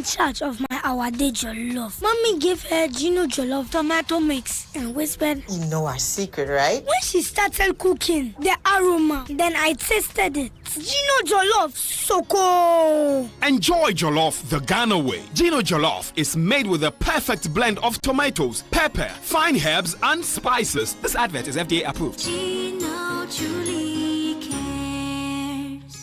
in charge of my awade jollof. Mommy gave her Gino jollof tomato mix and whispered, "You know our secret, right?" When she started cooking, the aroma, then I tasted it. Gino jollof, so cool. Enjoy jollof the Ghana way. Gino jollof is made with a perfect blend of tomatoes, pepper, fine herbs, and spices. This advert is FDA approved. Gino truly cares.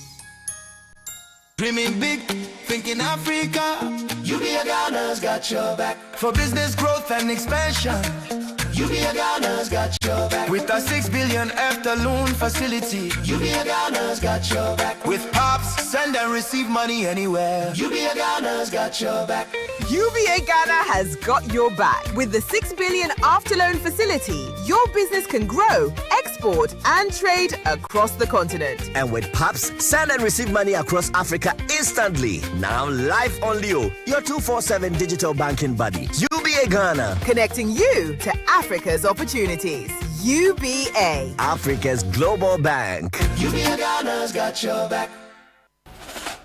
Dreaming big, thinking Africa. UBA Ghana's got your back. For business growth and expansion, UBA Ghana's got your back. With a 6 billion after loan facility, UBA Ghana's got your back. With POPs, send and receive money anywhere, UBA Ghana's got your back. UBA Ghana has got your back. With the 6 billion after loan facility, your business can grow, export, and trade across the continent. And with POPs, send and receive money across Africa instantly. Now live on Leo, your 247 digital banking buddy. UBA Ghana, connecting you to Africa's opportunities. UBA, Africa's global bank. UBA Ghana's got your back.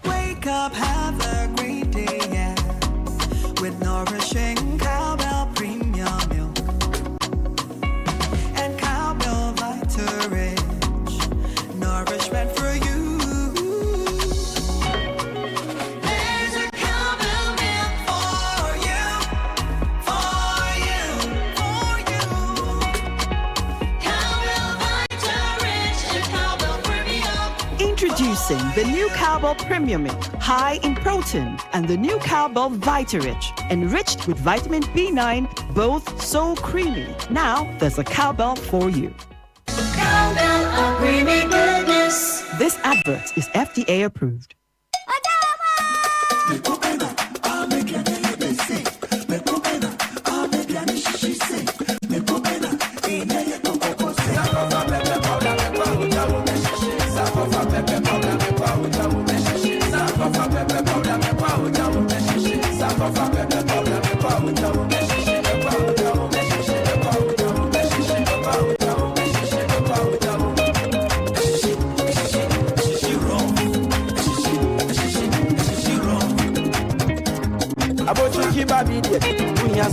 Wake up, have a great day, yeah. With nourishing cowbell premium milk and cowbell Vita Rich, nourishment for you. There's a cowbell milk For you, for you, for you. Cowbell Vita Rich and Cowbell Premium. Introducing the new Cowbell Premium Milk, high in protein, and the new Cowbell Vita Rich, enriched with vitamin B9, both so creamy. Now there's a cowbell for you. Cowbell, a creamy goodness. This advert is FDA approved.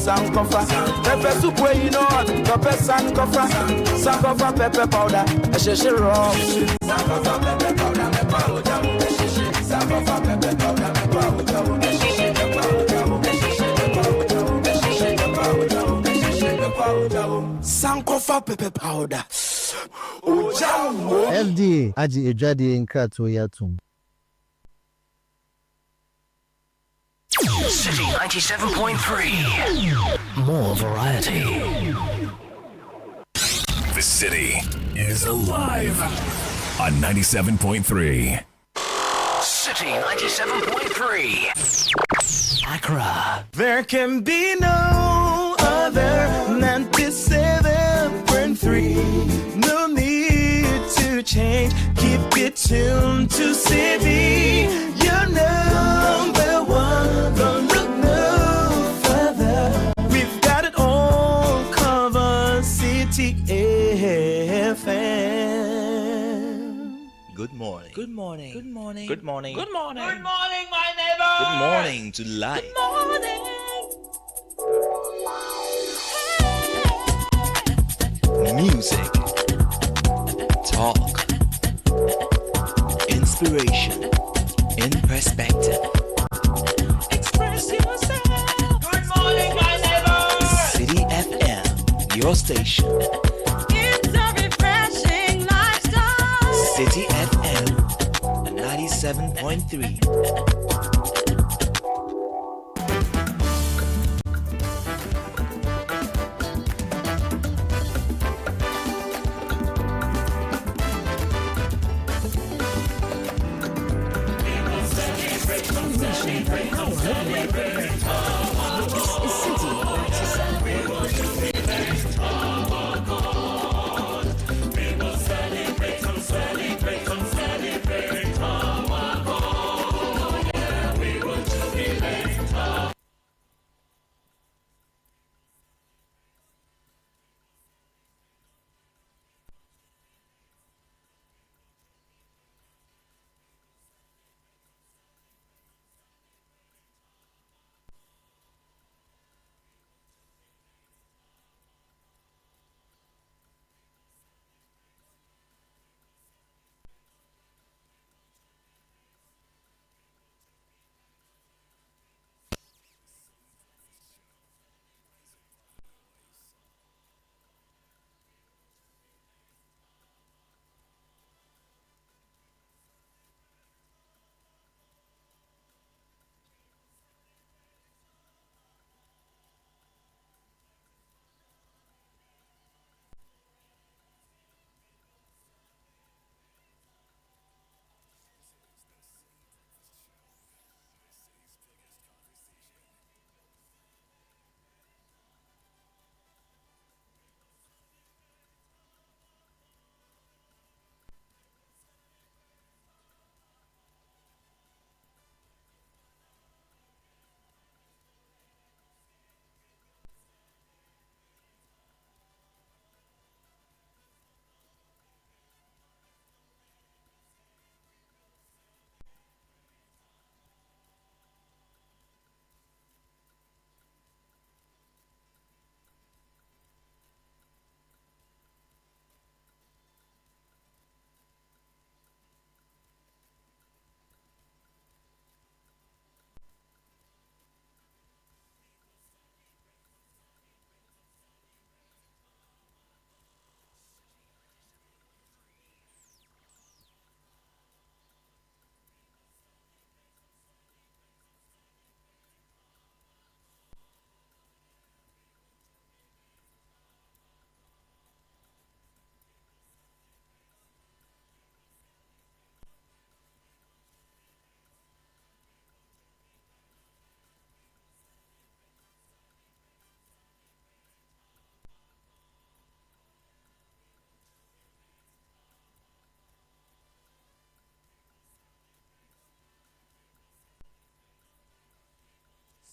Sankofa, pepper soup where you know pepper sankofa, sankofa pepper powder, a sheshe raw. Sankofa pepper powder, sankofa pepper powder, sankofa pepper powder. FDA aji ejade nkrato yatum. City 97.3. More variety. The city is alive on 97.3. City 97.3. Accra. There can be no other 97.3. No need to change. Keep it tuned to City. You're number one. Don't look no further. We've got it all covered. City FM. Good morning. Good morning. Good morning. Good morning. Good morning. Good morning, my neighbor. Good morning to life. Good morning. Music, talk, inspiration, in perspective. Express yourself. Good morning, my neighbor. City FM, your station. It's a refreshing lifestyle. City FM 97.3.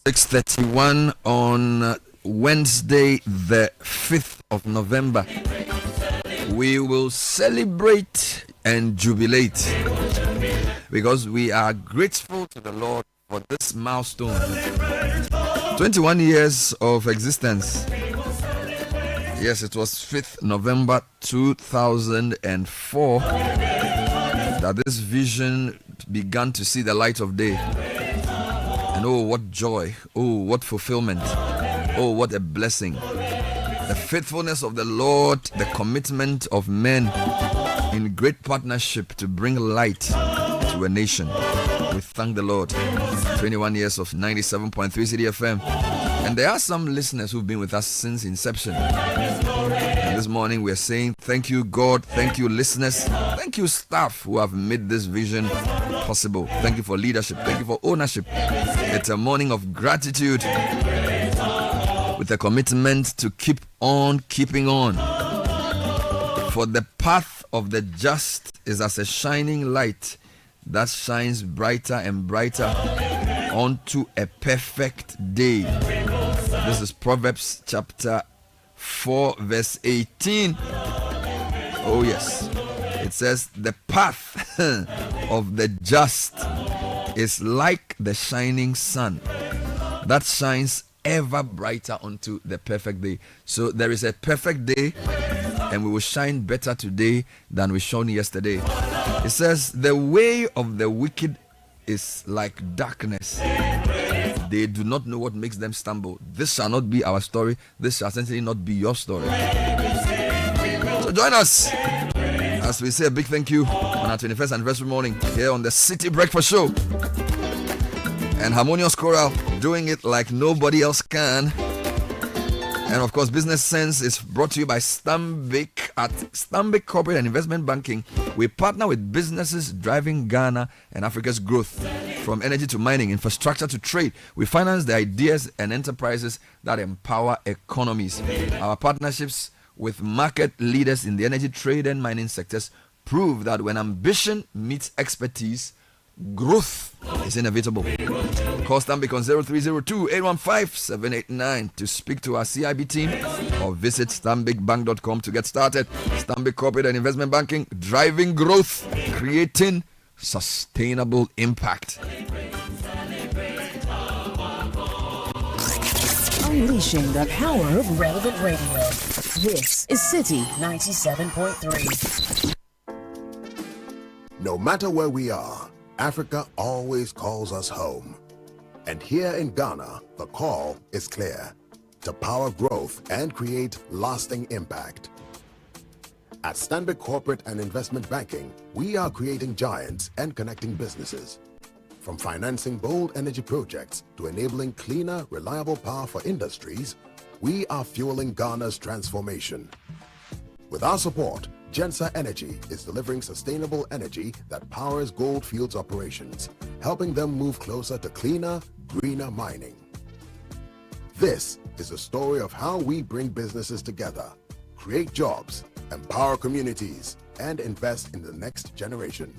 6:31 on Wednesday, the 5th of November. We will celebrate and jubilate because we are grateful to the Lord for this milestone. 21 years of existence. Yes, it was 5th November 2004 that this vision began to see the light of day. And oh, what joy. Oh, what fulfillment. Oh, what a blessing. The faithfulness of the Lord, the commitment of men in great partnership to bring light to a nation. We thank the Lord. 21 years of 97.3 Citi FM. And there are some listeners who've been with us since inception. And this morning we're saying thank you, God. Thank you, listeners. Thank you, staff who have made this vision possible. Thank you for leadership. Thank you for ownership. It's a morning of gratitude with a commitment to keep on keeping on. For the path of the just is as a shining light that shines brighter and brighter onto a perfect day. This is Proverbs chapter 4 verse 18. Oh yes. It says the path of the just is like the shining sun that shines ever brighter onto the perfect day. So there is a perfect day, and we will shine better today than we shone yesterday. It says the way of the wicked is like darkness. They do not know what makes them stumble. This shall not be our story. This shall certainly not be your story. So join us as we say a big thank you on our 21st anniversary morning here on the Citi Breakfast Show. And Harmonious Choral doing it like nobody else can. And of course, Business Sense is brought to you by Stanbic. At Stanbic Corporate and Investment Banking, we partner with businesses driving Ghana and Africa's growth. From energy to mining, infrastructure to trade, we finance the ideas and enterprises that empower economies. Our partnerships with market leaders in the energy, trade, and mining sectors prove that when ambition meets expertise, growth is inevitable. Call Stanbic on 0302-815-789 to speak to our CIB team or visit stanbicbank.com to get started. Stanbic Corporate and Investment Banking, driving growth, creating sustainable impact. Unleashing the power of relevant radio. This is Citi 97.3. No matter where we are, Africa always calls us home. And here in Ghana, the call is clear: to power growth and create lasting impact. At Stanbic Corporate and Investment Banking, we are creating giants and connecting businesses. From financing bold energy projects to enabling cleaner, reliable power for industries, we are fueling Ghana's transformation. With our support, Gensa Energy is delivering sustainable energy that powers Goldfields operations, helping them move closer to cleaner, greener mining. This is the story of how we bring businesses together, create jobs, empower communities, and invest in the next generation.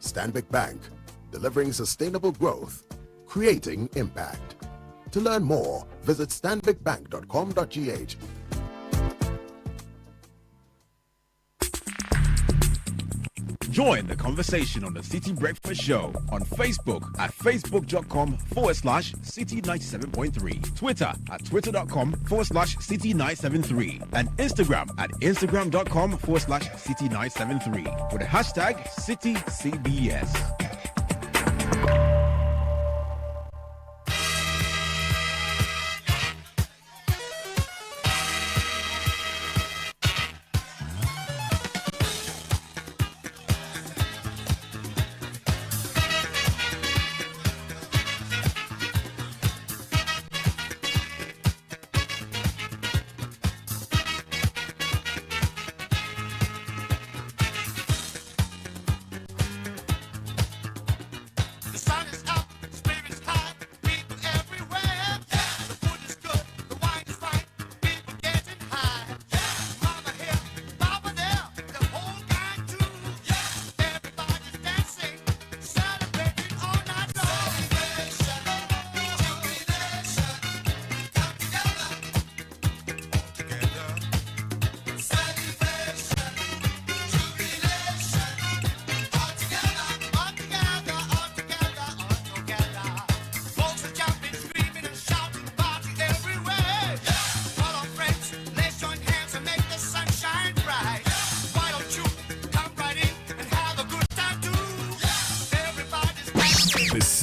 Stanbic Bank, delivering sustainable growth, creating impact. To learn more, visit stanbicbank.com.gh. Join the conversation on the Citi Breakfast Show on Facebook at facebook.com/Citi97.3, Twitter at twitter.com/Citi973, and Instagram at instagram.com/Citi973 with the hashtag CitiCBS.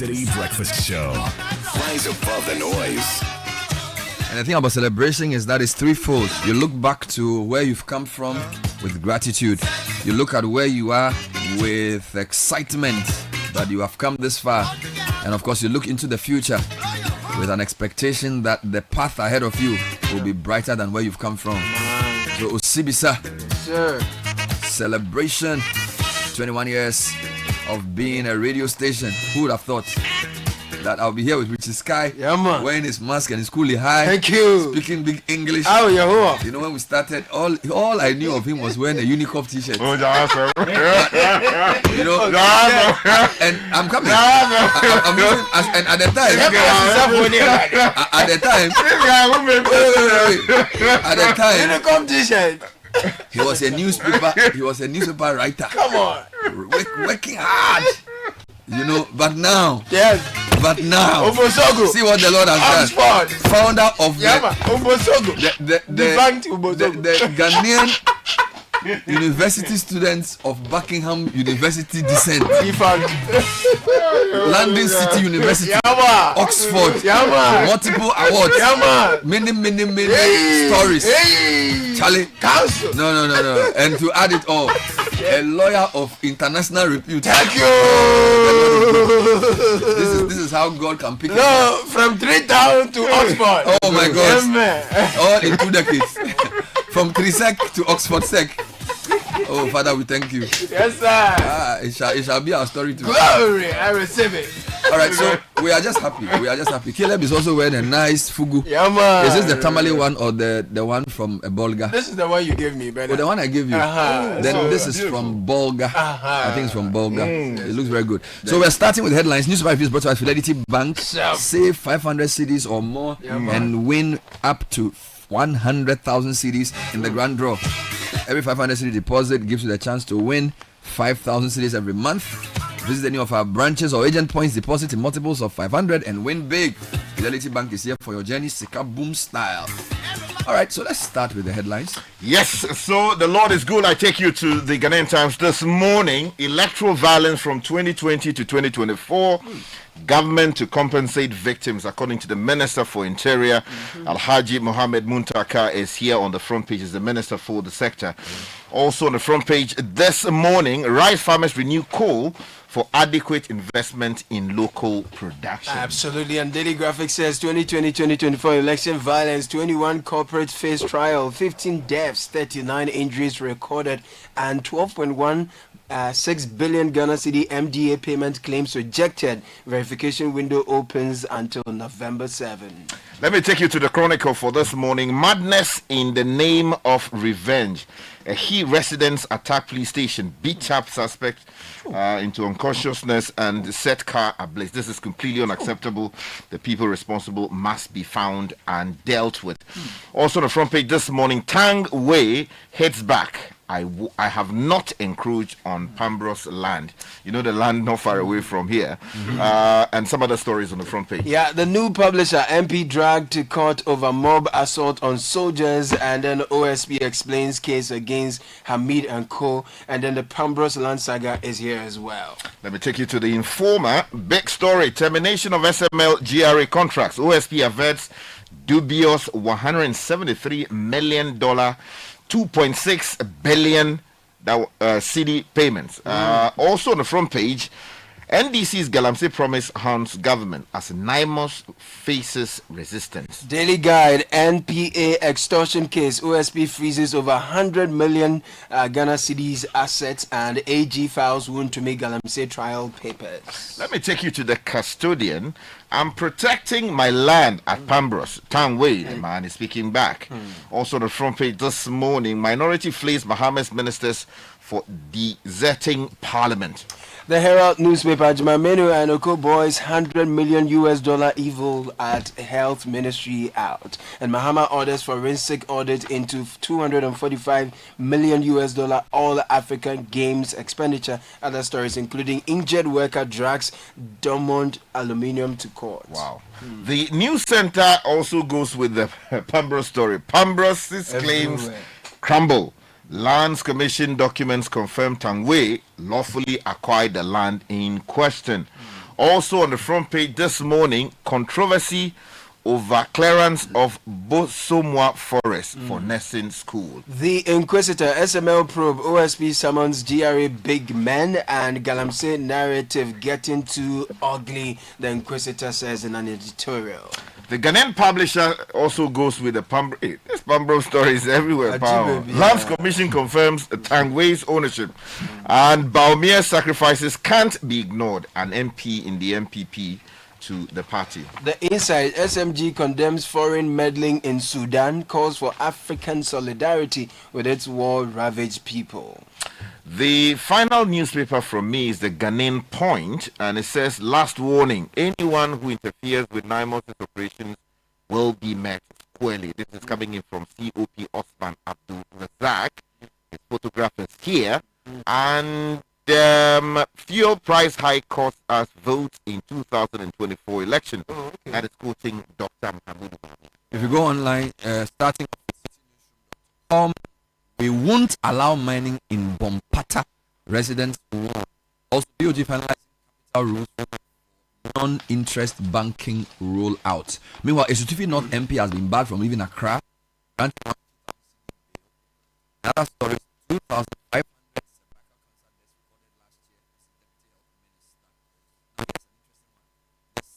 City Breakfast Show. Rise above the noise. And the thing about celebration is that it's threefold. You look back to where you've come from with gratitude. You look at where you are with excitement that you have come this far. And of course, you look into the future with an expectation that the path ahead of you will be brighter than where you've come from. So, Osibisa, Sir. celebration, 21 years of being a radio station. Who would have thought that I'll be here with Richie Sky, wearing his mask and his coolie high. Thank you. Speaking big English. Oh, yeah. You know, when we started, all I knew of him was wearing a Unicorn t-shirt. You know, and I'm coming. I'm using, and at the time, Unicorn t-shirt. He was a newspaper writer. Come on. Working hard. You know, but now, Obosogo. see what the Lord has done. Founder of the Ghanaian University students of Buckingham University descent. London City University, Oxford, multiple awards, many stories. Charlie, no. And to add it all, a lawyer of international repute. Thank you. This is how God can pick it. No, from 3,000 to Oxford. Oh my God! All in 2 decades, from 3 sec to Oxford sec. Oh, Father, we thank you. Yes, sir. It shall be our story too. Glory, I receive it. All right, so we are just happy. Caleb is also wearing a nice fugu. Yeah, man. Is this the tamale one or the one from Bolga? This is the one you gave me, brother. Oh, the one I gave you. Then this is from Bolga. I think it's from Bolga. It looks very good. So we're starting with headlines. Newspaper reviews brought to us Fidelity Bank. Save 500 CDs or more and win up to 100,000 CDs in the grand draw. Every 500 CD deposit gives you the chance to win 5,000 CDs every month. Visit any of our branches or agent points, deposit in multiples of 500 and win big. Fidelity Bank is here for your journey, Sika Boom style. All right, so let's start with the headlines. Yes, so the Lord is good. I take you to the Ghanaian Times this morning. Electoral violence from 2020 to 2024. Government to compensate victims, according to the Minister for Interior. Alhaji Mohammed Muntaka is here on the front page as the Minister for the sector. Also on the front page this morning, rice farmers renew call for adequate investment in local production. Absolutely, and Daily Graphic says 2020-2024 election violence, 21 corporate face trial, 15 deaths, 39 injuries recorded, and 12.16 billion Ghana Cedi MDA payment claims rejected. Verification window opens until November 7. Let me take you to the Chronicle for this morning. Madness in the name of revenge. A He residents attack police station, beat up suspect into unconsciousness and set car ablaze. This is completely unacceptable. The people responsible must be found and dealt with. Also on the front page this morning, Tang Wei hits back. I have not encroached on Pambros land. You know, the land not far away from here. And some other stories on the front page. Yeah, the new publisher, MP dragged to court over mob assault on soldiers, and then OSP explains case against Hamid and Co. And then the Pambros land saga is here as well. Let me take you to the Informer. Big story. Termination of SML GRA contracts. OSP averts dubious $173 million 2.6 billion CD payments. Also on the front page, NDC's Galamsey promise haunts government as NIMOS faces resistance. Daily Guide, NPA extortion case. OSP freezes over 100 million Ghana Cedis assets, and AG files wound to make Galamsey trial papers. Let me take you to the Custodian. I'm protecting my land at Pambros. Tang Wei, the man is speaking back. Also on the front page this morning, minority flees Bahamas ministers for deserting parliament. The Herald newspaper, Jumamenu and Oko Boys $100 million evil at health ministry out. And Mahama orders forensic audit into $245 million all African games expenditure. Other stories including injured worker drags Dortmund aluminium to court. Wow. The news center also goes with the Pambros story. Pambros' claims crumble. Lands Commission documents confirm Tang Wei lawfully acquired the land in question. Also on the front page this morning, controversy over clearance of Bosomwa Forest for nursing school. The Inquisitor, SML probe, OSP summons GRA big men, and Galamsey narrative getting too ugly, the Inquisitor says in an editorial. The Ghanaian publisher also goes with the this Pambro story is everywhere. Ajibe, yeah. Lands Commission confirms Tangway's ownership, and Baumia sacrifices can't be ignored. An MP in the MPP to the party. The Inside, SMG condemns foreign meddling in Sudan, calls for African solidarity with its war-ravaged people. The final newspaper from me is the Ghanaian Point, and it says, last warning, anyone who interferes with NIMOS operations will be met squarely. This is coming in from COP Osman Abdul Razak. His photograph is here. And fuel price hike cost us votes in 2024 election. That is quoting Dr. Mohamed. If you go online, starting we won't allow mining in Bompata residents. Also, BOG finalizing capital rules for non-interest banking rollout. Meanwhile, a certificate not MP has been barred from leaving Accra. Another story: 2,500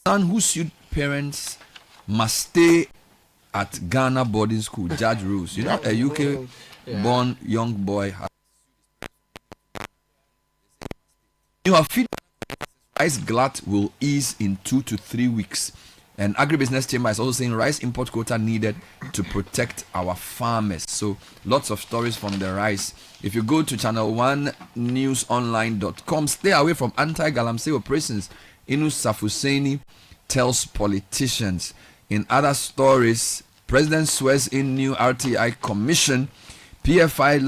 son who sued parents must stay at Ghana boarding school. Judge rules. You know, a UK born young boy. Feedback rice glut will ease in 2 to 3 weeks. And Agribusiness Chamber is also saying rice import quota needed to protect our farmers. So lots of stories from the rice. If you go to channel1newsonline.com, stay away from anti-Galamsey operations. Inu Safuseni tells politicians. In other stories, President swears in new RTI commission. PFG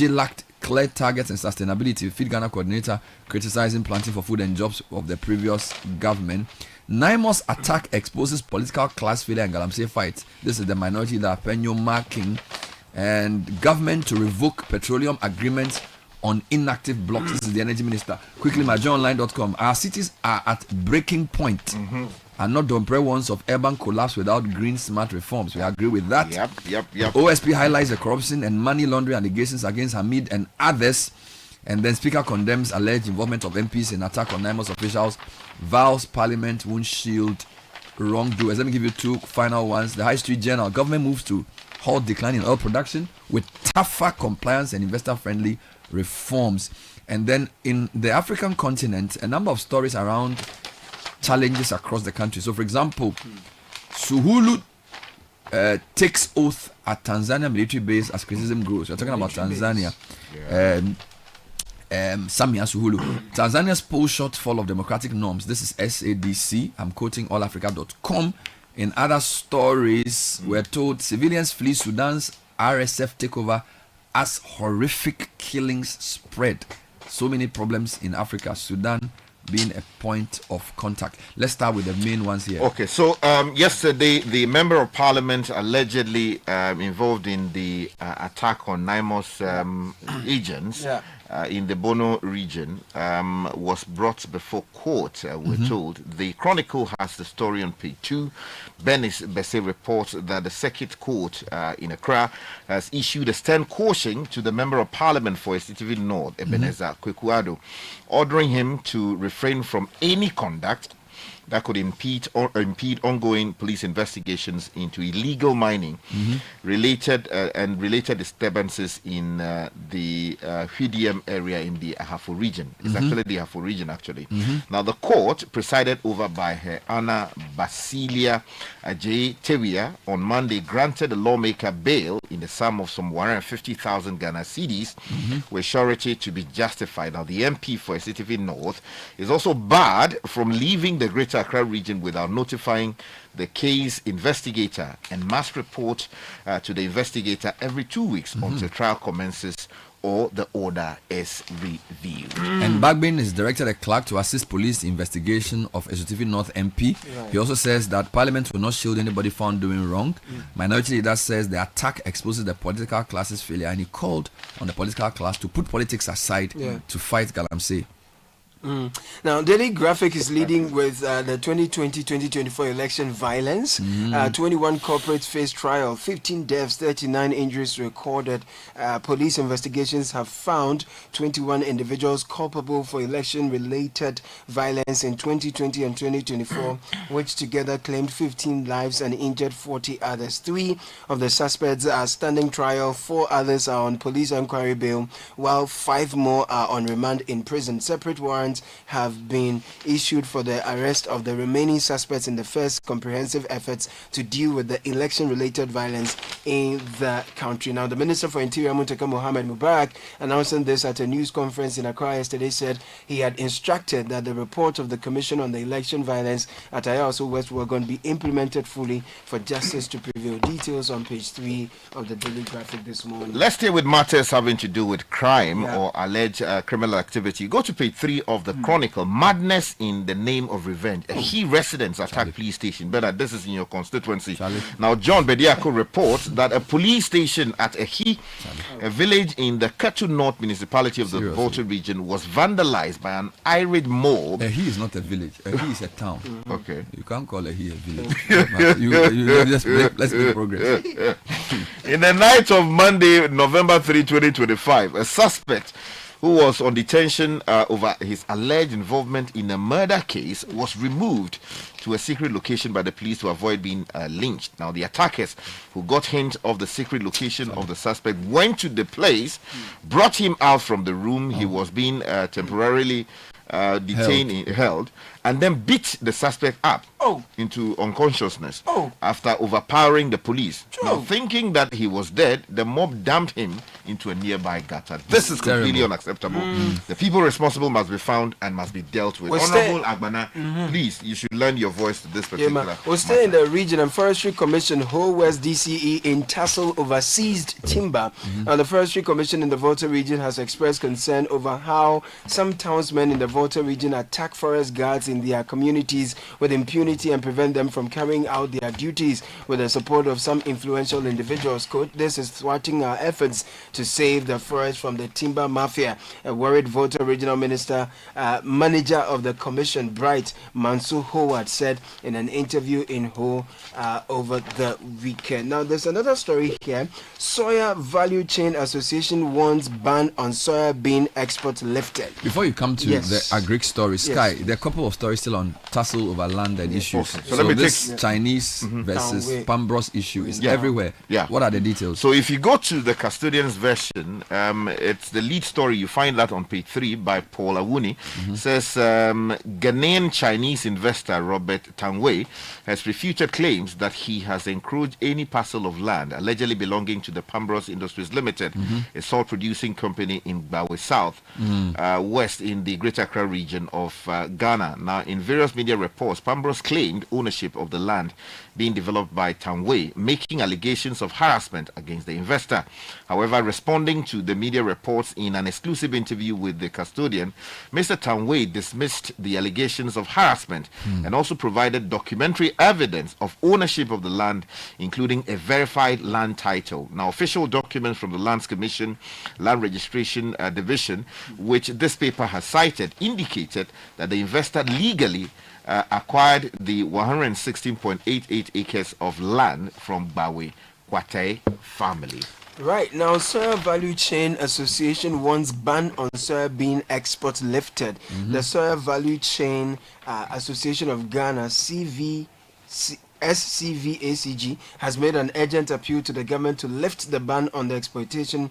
lacked clear targets and sustainability. Feed Ghana coordinator criticizing planting for food and jobs of the previous government. NIMOS attack exposes political class failure and Galamsey fight. This is the minority that Penyo marking. And government to revoke petroleum agreements on inactive blocks. This is the energy minister. Quickly, myjoyonline.com. Our cities are at breaking point. And not Dompre ones of urban collapse without green smart reforms. We agree with that. Yep. OSP highlights the corruption and money laundering allegations against Hamid and others. And then Speaker condemns alleged involvement of MPs in attack on NIMOS officials. Vows Parliament won't shield wrongdoers. Let me give you two final ones. The High Street Journal. Government moves to halt decline in oil production with tougher compliance and investor-friendly reforms. And then in the African continent, a number of stories around challenges across the country. So, for example, Suhulu takes oath at Tanzania military base as criticism grows. We're talking about Tanzania. Samia Suhulu. Tanzania's poll shortfall of democratic norms. This is SADC. I'm quoting allafrica.com. In other stories, we're told civilians flee Sudan's RSF takeover as horrific killings spread. So many problems in Africa. Sudan being a point of contact. Let's start with the main ones here. Okay, so yesterday, the member of parliament allegedly involved in the attack on NIMOS agents in the Bono region was brought before court, we're told. The Chronicle has the story on page 2. Benis Besse reports that the Circuit Court in Accra has issued a stern caution to the member of parliament for Citi North, Ebenezer Kwekuado, ordering him to refrain from any conduct that could impede ongoing police investigations into illegal mining related disturbances in the Hwidiem area in the Ahafo region. It's actually the Ahafo region, actually. Now, the court, presided over by her Anna Basilia Ajay Tewia, on Monday granted the lawmaker bail in the sum of some 150,000 Ghana cedis, with surety to be justified. Now, the MP for Citi North is also barred from leaving the Greater Accra region without notifying the case investigator and must report to the investigator every 2 weeks until trial commences or the order is reviewed. And Bagbin is directed a clerk to assist police investigation of Citi North MP. He also says that Parliament will not shield anybody found doing wrong. Minority leader says the attack exposes the political class's failure, and he called on the political class to put politics aside to fight Galamsey. Now, Daily Graphic is leading with the 2020-2024 election violence. 21 corporates face trial, 15 deaths, 39 injuries recorded. Police investigations have found 21 individuals culpable for election-related violence in 2020 and 2024, which together claimed 15 lives and injured 40 others. 3 of the suspects are standing trial, 4 others are on police inquiry bail, while 5 more are on remand in prison. Separate warrants have been issued for the arrest of the remaining suspects in the first comprehensive efforts to deal with the election-related violence in the country. Now, the Minister for Interior, Muntaka Mohammed Mubarak, announcing this at a news conference in Accra yesterday, said he had instructed that the report of the Commission on the Election Violence at Ayawaso West were going to be implemented fully for justice to prevail. Details on page 3 of the Daily Graphic this morning. Let's stay with matters having to do with crime or alleged criminal activity. Go to page 3 of the Chronicle. Madness in the name of revenge. A He residents attack police station. Better, this is in your constituency. Now, John Bediako reports that a police station at a village in the Katu North municipality of the Volta region was vandalized by an irate mob. A He is not a village. A He is a town. Okay. You can't call a He a village. Let's make progress. In the night of Monday, November 3, 2025, a suspect who was on detention over his alleged involvement in a murder case was removed to a secret location by the police to avoid being lynched. Now, the attackers who got hint of the secret location of the suspect went to the place, brought him out from the room he was being temporarily held, and then beat the suspect up into unconsciousness after overpowering the police. Now, thinking that he was dead, the mob dumped him into a nearby gutter. This is completely unacceptable. The people responsible must be found and must be dealt with. Honorable Agbana, please, you should lend your voice to this particular We'll stay in the Region and Forestry Commission Whole West DCE in tussle over seized timber. Now, the Forestry Commission in the Volta region has expressed concern over how some townsmen in the Volta region attack forest guards in their communities with impunity and prevent them from carrying out their duties with the support of some influential individuals. Quote, this is thwarting our efforts to save the forest from the timber mafia. A worried Volta regional minister, manager of the commission, Bright Mansour Howard, said in an interview in Ho over the weekend. Now, there's another story here. Soya Value Chain Association wants ban on soya bean export lifted. Before you come to the agric story, Sky, there are a couple of stories still on tussle over land and issues. So let me this Chinese versus Pambros issue is everywhere. What are the details? So if you go to the custodian's version, it's the lead story. You find that on page 3 by Paul Awuni. Says Ghanaian Chinese investor Robert Tangwei has refuted claims that he has encroached any parcel of land allegedly belonging to the Pambros Industries Limited, a salt producing company in Bawe South, West in the Greater Accra region of Ghana. Now, in various media reports, Pambros claimed ownership of the land being developed by Tangwei, making allegations of harassment against the investor. However, responding to the media reports in an exclusive interview with the custodian, Mr. Tangwei dismissed the allegations of harassment and also provided documentary evidence of ownership of the land, including a verified land title. Now, official documents from the Lands Commission, Land Registration Division, which this paper has cited, indicated that the investor legally acquired the 116.88 acres of land from Bawe Kwate family. Right now, Soya Value Chain Association wants ban on soybean export lifted. The Soya Value Chain Association of Ghana, SCVACG, has made an urgent appeal to the government to lift the ban on the exportation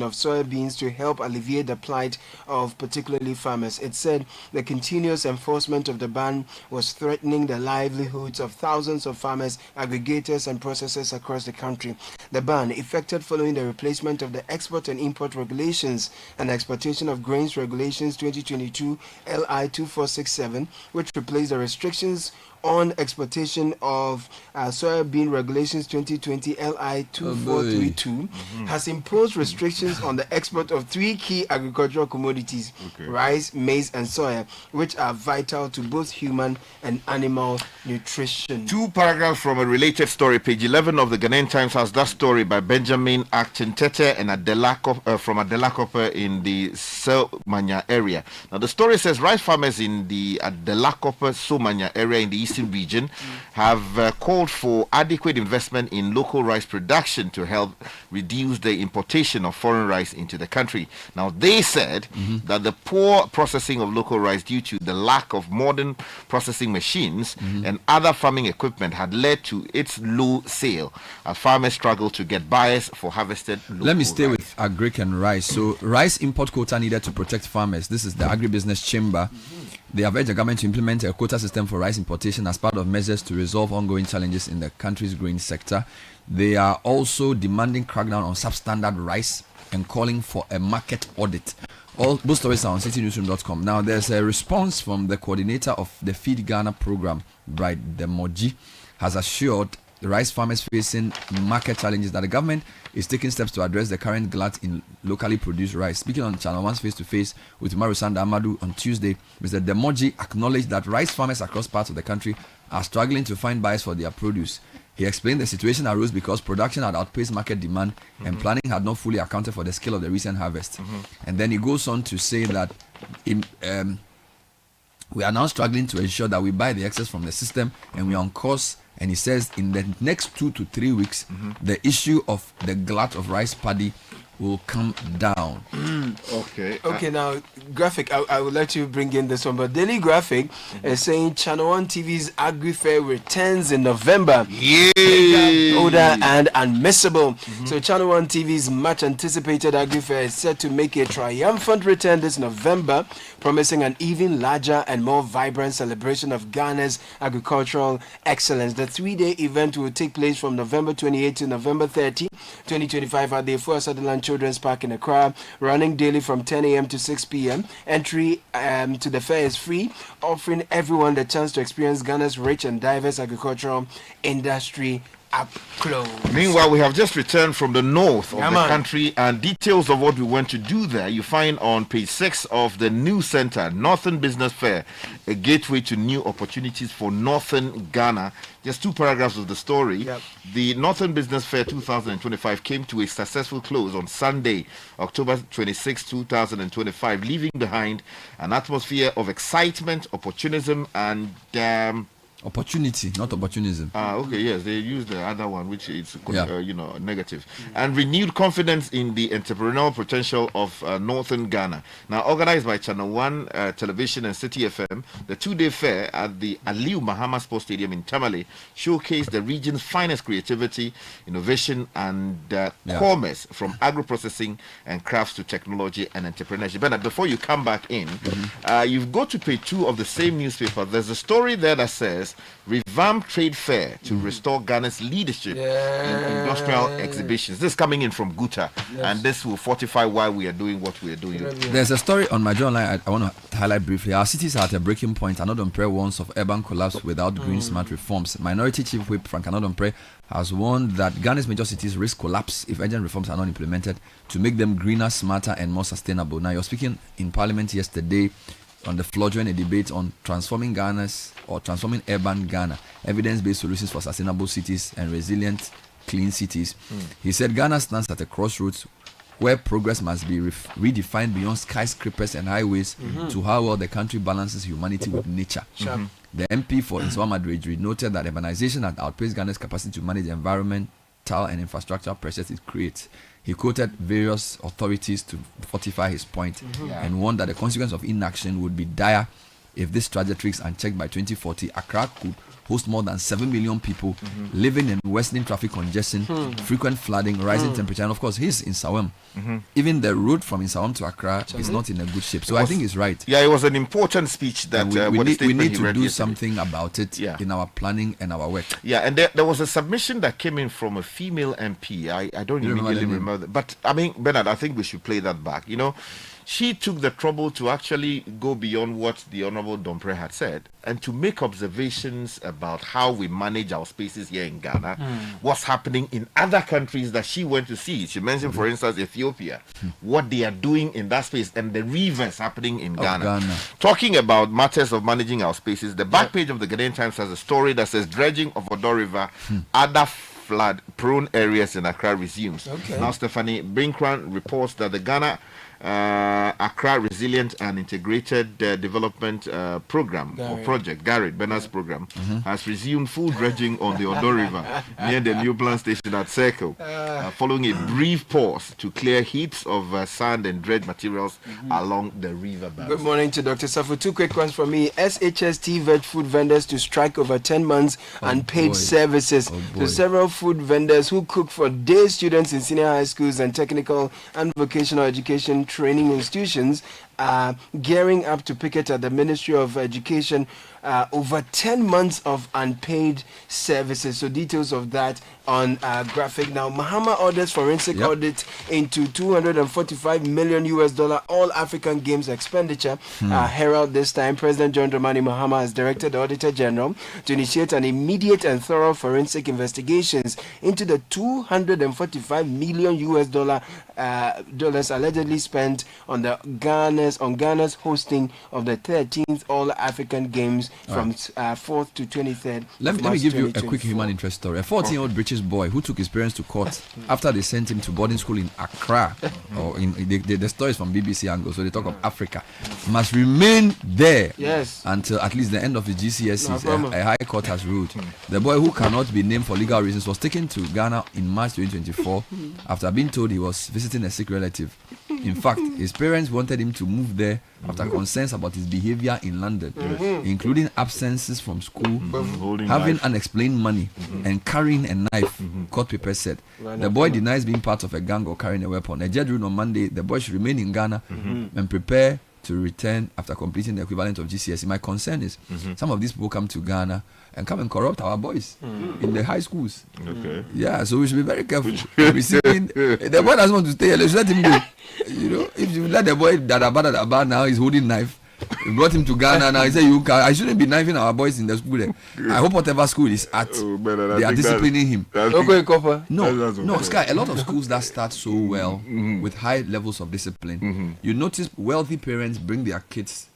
of soybeans to help alleviate the plight of particularly farmers. It said the continuous enforcement of the ban was threatening the livelihoods of thousands of farmers, aggregators and processors across the country. The ban, effected following the replacement of the Export and Import Regulations and Exportation of Grains Regulations 2022 LI 2467, which replaced the restrictions on exportation of soybean regulations 2020 LI 2432 has imposed restrictions on the export of 3 key agricultural commodities, rice, maize, and soya, which are vital to both human and animal nutrition. 2 paragraphs from a related story. Page 11 of the Ghanaian Times has that story by Benjamin Achin-Tete and from Adelakope in the Somanya area. Now, the story says rice farmers in the Adelakope Somanya area in the eastern region have called for adequate investment in local rice production to help reduce the importation of foreign rice into the country. Now, they said that the poor processing of local rice due to the lack of modern processing machines and other farming equipment had led to its low sale as farmers struggle to get buyers for harvested local Let me stay rice. with agric and rice. So, rice import quota needed to protect farmers. This is the Agribusiness Chamber. They have urged the government to implement a quota system for rice importation as part of measures to resolve ongoing challenges in the country's grain sector. They are also demanding crackdown on substandard rice and calling for a market audit. Both stories are on citynewsroom.com. Now, there's a response from the coordinator of the Feed Ghana program, Bright Demoji, has assured the rice farmers facing market challenges that the government is taking steps to address the current glut in locally produced rice. Speaking on Channel 1's face-to-face with Umaru Sanda Amadu on Tuesday, Mr. Demoji acknowledged that rice farmers across parts of the country are struggling to find buyers for their produce. He explained the situation arose because production had outpaced market demand and planning had not fully accounted for the scale of the recent harvest. And then he goes on to say that we are now struggling to ensure that we buy the excess from the system and we are on course. And he says in the next 2 to 3 weeks, the issue of the glut of rice paddy will come down. Okay, now, Graphic, I would like to bring in this one, but Daily Graphic is saying Channel 1 TV's Agri Fair returns in November. Yay! Older and unmissable. So Channel 1 TV's much anticipated Agri Fair is set to make a triumphant return this November, promising an even larger and more vibrant celebration of Ghana's agricultural excellence. The 3-day event will take place from November 28 to November 30, 2025 at the Efua Sutherland Children's Park in Accra, running daily from 10 a.m. to 6 p.m. Entry to the fair is free, offering everyone the chance to experience Ghana's rich and diverse agricultural industry up close. Meanwhile, we have just returned from the north of the country, and details of what we went to do there you find on page 6 of the new center, Northern Business Fair, a gateway to new opportunities for Northern Ghana. Just 2 paragraphs of the story. The Northern Business Fair 2025 came to a successful close on Sunday, October 26, 2025, leaving behind an atmosphere of excitement, opportunism, and opportunity, not opportunism. Okay, yes, they use the other one, which is negative, and renewed confidence in the entrepreneurial potential of Northern Ghana. Now, organized by Channel 1 Television and Citi FM, the 2-day fair at the Aliu Mahama Sports Stadium in Tamale showcased the region's finest creativity, innovation, and commerce, from agro-processing and crafts to technology and entrepreneurship. Bernard, before you come back in, you've got to page 2 of the same newspaper. There's a story there that says revamp trade fair to restore Ghana's leadership in industrial exhibitions. This is coming in from Guta, and this will fortify why we are doing what we are doing. There's a story on my journal I want to highlight briefly. Our cities are at a breaking point. Anodonpre warns of urban collapse without green smart reforms. Minority Chief Whip Frank Anodonpre has warned that Ghana's major cities risk collapse if urgent reforms are not implemented to make them greener, smarter, and more sustainable. Now, you're speaking in Parliament yesterday on the floor during a debate on transforming urban Ghana, evidence-based solutions for sustainable cities and resilient, clean cities. He said Ghana stands at a crossroads where progress must be redefined beyond skyscrapers and highways to how well the country balances humanity with nature. The MP for Nsawam Adredri noted that urbanization had outpaced Ghana's capacity to manage environmental and infrastructural pressures it creates. He quoted various authorities to fortify his point and warned that the consequence of inaction would be dire if this trajectory is unchecked. By 2040, Accra could host more than 7 million people living in worsening traffic congestion, frequent flooding, rising temperature, and of course, he's in Sawam. Even the road from Sawam to Accra is not in a good shape. So I think he's right. Yeah, it was an important speech that we need to do something about it in our planning and our work. Yeah, and there was a submission that came in from a female MP. I don't immediately remember that. But I mean, Bernard, I think we should play that back. she took the trouble to actually go beyond what the Honorable Dompre had said and to make observations about how we manage our spaces here in Ghana, what's happening in other countries that she went to see. She mentioned, for instance, Ethiopia, what they are doing in that space and the reverse happening in Ghana. Talking about matters of managing our spaces, the back page of the Ghanaian Times has a story that says dredging of Odo River, other flood-prone areas in Accra resumes. Now, Stephanie Brinkran reports that the Ghana Accra Resilient and Integrated Development Program or Project, Garrett Bernard's program, has resumed full dredging on the Odo River near the new plant station at Circle, following a brief pause to clear heaps of sand and dredge materials along the river banks. Good morning to Dr. Safu. Two quick ones from me. SHST veg food vendors to strike over 10 months unpaid services. So several food vendors who cook for day students in senior high schools and technical and vocational education training institutions are gearing up to picket at the Ministry of Education over 10 months of unpaid services. So details of that on graphic. Now, Mahama orders forensic audit into $245 million all African Games expenditure. Herald this time, President John Dramani Mahama has directed the Auditor General to initiate an immediate and thorough forensic investigations into the $245 million dollars allegedly spent on the Ghana's hosting of the 13th All African Games from 4th to 23rd. Let me give you a quick human interest story. A 14-year-old British boy who took his parents to court after they sent him to boarding school in Accra, or the story is from BBC angle, so they talk of Africa, must remain there until at least the end of the GCSEs. A high court has ruled. The boy, who cannot be named for legal reasons, was taken to Ghana in March 2024 after being told he was visiting a sick relative. In fact, his parents wanted him to move there after concerns about his behavior in London, including absences from school, having unexplained money, and carrying a knife, court papers said. The boy denies being part of a gang or carrying a weapon. A judge ruled on Monday the boy should remain in Ghana and prepare to return after completing the equivalent of GCSE. My concern is some of these people come to Ghana and come and corrupt our boys in the high schools. Yeah, so we should be very careful. The boy doesn't want to stay here. Let's let him go. You know, if you let the boy that about now is holding knife, we brought him to Ghana now. He said, I shouldn't be knifing our boys in the school there. I hope whatever school is at, they are disciplining him. No, Sky, a lot of schools that start so well with high levels of discipline, you notice wealthy parents bring their kids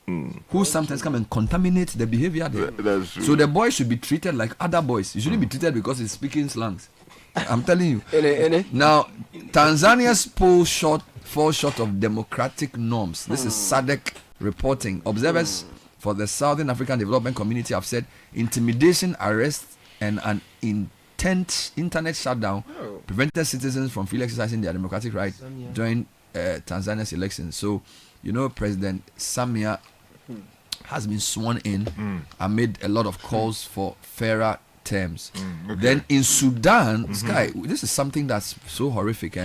who sometimes come and contaminate the behavior there. That's true. So the boy should be treated like other boys. He shouldn't be treated because he's speaking slangs. I'm telling you. Now, Tanzania's poll falls short of democratic norms. This is SADC reporting. Observers for the Southern African Development Community have said intimidation, arrest, and an intense internet shutdown prevented citizens from freely exercising their democratic right during Tanzania's elections. So, you know, President Samia has been sworn in amid a lot of calls for fairer terms. Then in Sudan, Sky, this is something that's so horrific.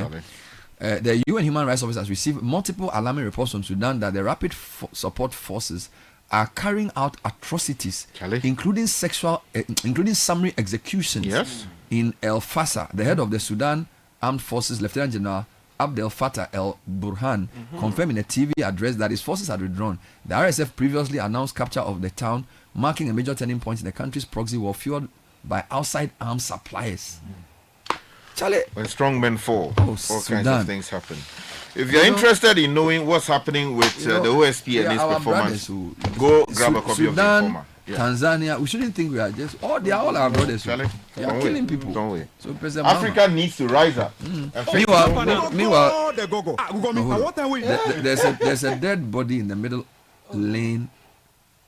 The UN Human Rights Office has received multiple alarming reports from Sudan that the rapid support forces are carrying out atrocities, including summary executions in El Fasher. The head of the Sudan Armed Forces, Lieutenant General Abdel Fattah El Burhan, confirmed in a TV address that his forces had withdrawn. The RSF previously announced capture of the town, marking a major turning point in the country's proxy war fueled by outside arms suppliers. When strong men fall, all kinds of things happen. If you're interested in knowing what's happening with the OSP and its performance, go grab a copy of the Informer. Tanzania, we shouldn't think we are just they are all our brothers. They are killing people. Don't we? So President Africa needs to rise up. Meanwhile, there's a dead body in the middle lane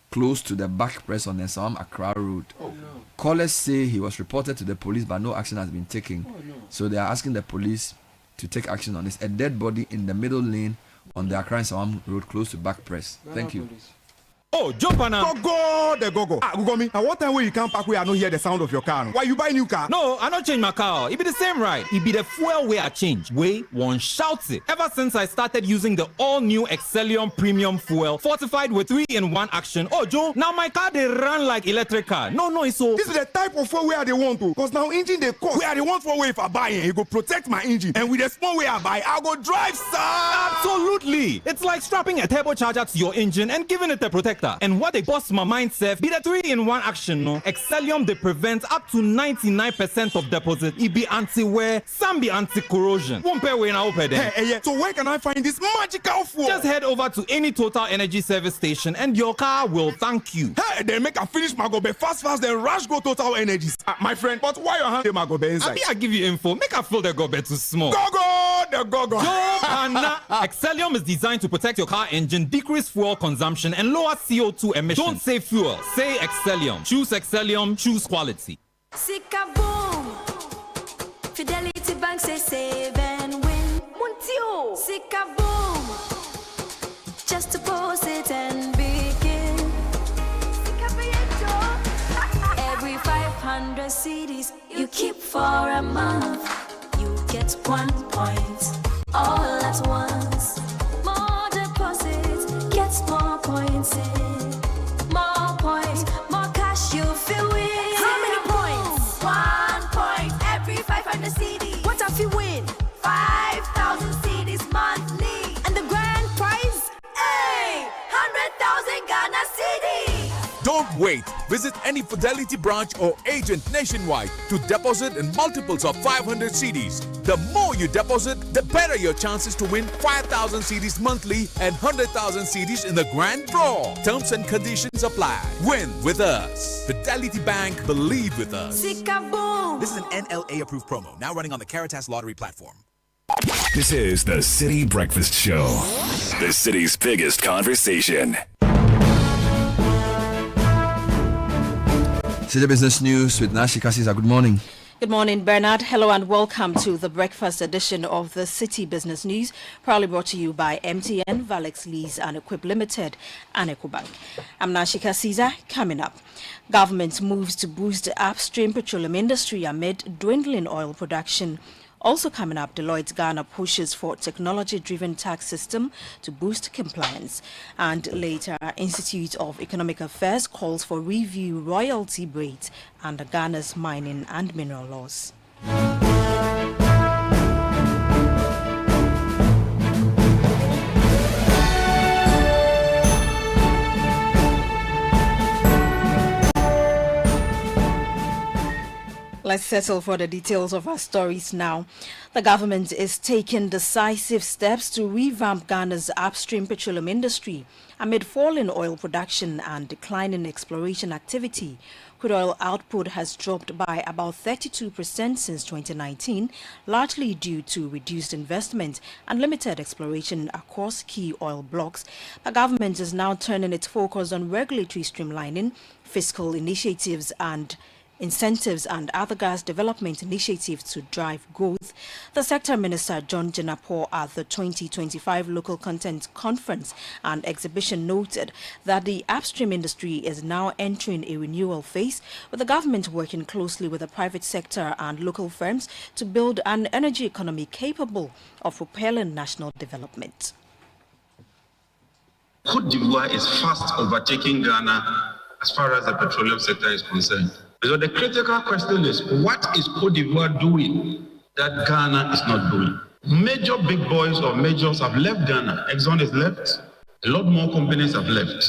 close to the back press on the Nsawam Accra Road. Callers say he was reported to the police, but no action has been taken. So they are asking the police to take action on this. A dead body in the middle lane on the Accra Nsawam Road close to back press. Thank you. Oh, jump on Go. Ah, go me. At what time when you come back where I don't hear the sound of your car? Why you buy new car? No, I don't change my car. It be the same ride. It be the fuel way I change. Way one shouts it. Ever since I started using the all-new Excellium Premium Fuel, fortified with 3-in-1 action. Oh, Joe, now my car they run like electric car. No, it's so. This is the type of fuel where they want to. Because now engine they cost. Where they want for way if I buy it, it go protect my engine. And with the small way I buy, I go drive, sir. Absolutely. It's like strapping a turbocharger to your engine and giving it a protector. And what they bust my mind, Seth, be the 3-in-1 action, no? Excellium, they prevent up to 99% of deposit. It be anti-wear, some be anti-corrosion. Won't pay when I open them. Hey, so where can I find this magical fuel? Just head over to any Total Energy service station and your car will thank you. Hey, then make a finish my go be fast, then rush go Total Energies. My friend, but why your hand my go be inside? I give you info. Make a fill the go be too small. Go! Excellium is designed to protect your car engine, decrease fuel consumption, and lower CO2 emissions. Don't say fuel, say Excellium. Choose Excellium, choose quality. Sika boom. Fidelity Bank say save and win. Muntio. Sika boom. Just deposit and begin. Sika every 500 CDs you keep for a month, you get 1 point all at once. More deposits, gets more points in. More points, more cash you feel win. How many points? 1 point every 500 CDs. What if you win? 5,000 CDs monthly. And the grand prize? Hey! 100,000 Ghana CDs. Don't wait. Visit any Fidelity branch or agent nationwide to deposit in multiples of 500 CDs. The more you deposit, the better your chances to win 5,000 CDs monthly and 100,000 CDs in the grand draw. Terms and conditions apply. Win with us. Fidelity Bank, believe with us. Sika-boom. This is an NLA approved promo, now running on the Caritas Lottery platform. This is the City Breakfast Show, the city's biggest conversation. City Business News with Nashi Kasisa. Good morning. Good morning, Bernard. Hello and welcome to the breakfast edition of the City Business News, proudly brought to you by MTN, Valex Lease and Equip Limited and EcoBank. I'm Nashika Caesar. Coming up, government moves to boost the upstream petroleum industry amid dwindling oil production. Also coming up, Deloitte Ghana pushes for technology-driven tax system to boost compliance. And later, Institute of Economic Affairs calls for review royalty rates under Ghana's mining and mineral laws. Let's settle for the details of our stories now. The government is taking decisive steps to revamp Ghana's upstream petroleum industry amid falling oil production and declining exploration activity. Crude oil output has dropped by about 32% since 2019, largely due to reduced investment and limited exploration across key oil blocks. The government is now turning its focus on regulatory streamlining, fiscal initiatives and incentives and other gas development initiatives to drive growth. The Sector Minister John Jinapor at the 2025 Local Content Conference and Exhibition noted that the upstream industry is now entering a renewal phase, with the government working closely with the private sector and local firms to build an energy economy capable of propelling national development. Côte d'Ivoire is fast overtaking Ghana as far as the petroleum sector is concerned. So the critical question is, what is Côte d'Ivoire doing that Ghana is not doing? Major big boys or majors have left Ghana. Exxon is left. A lot more companies have left.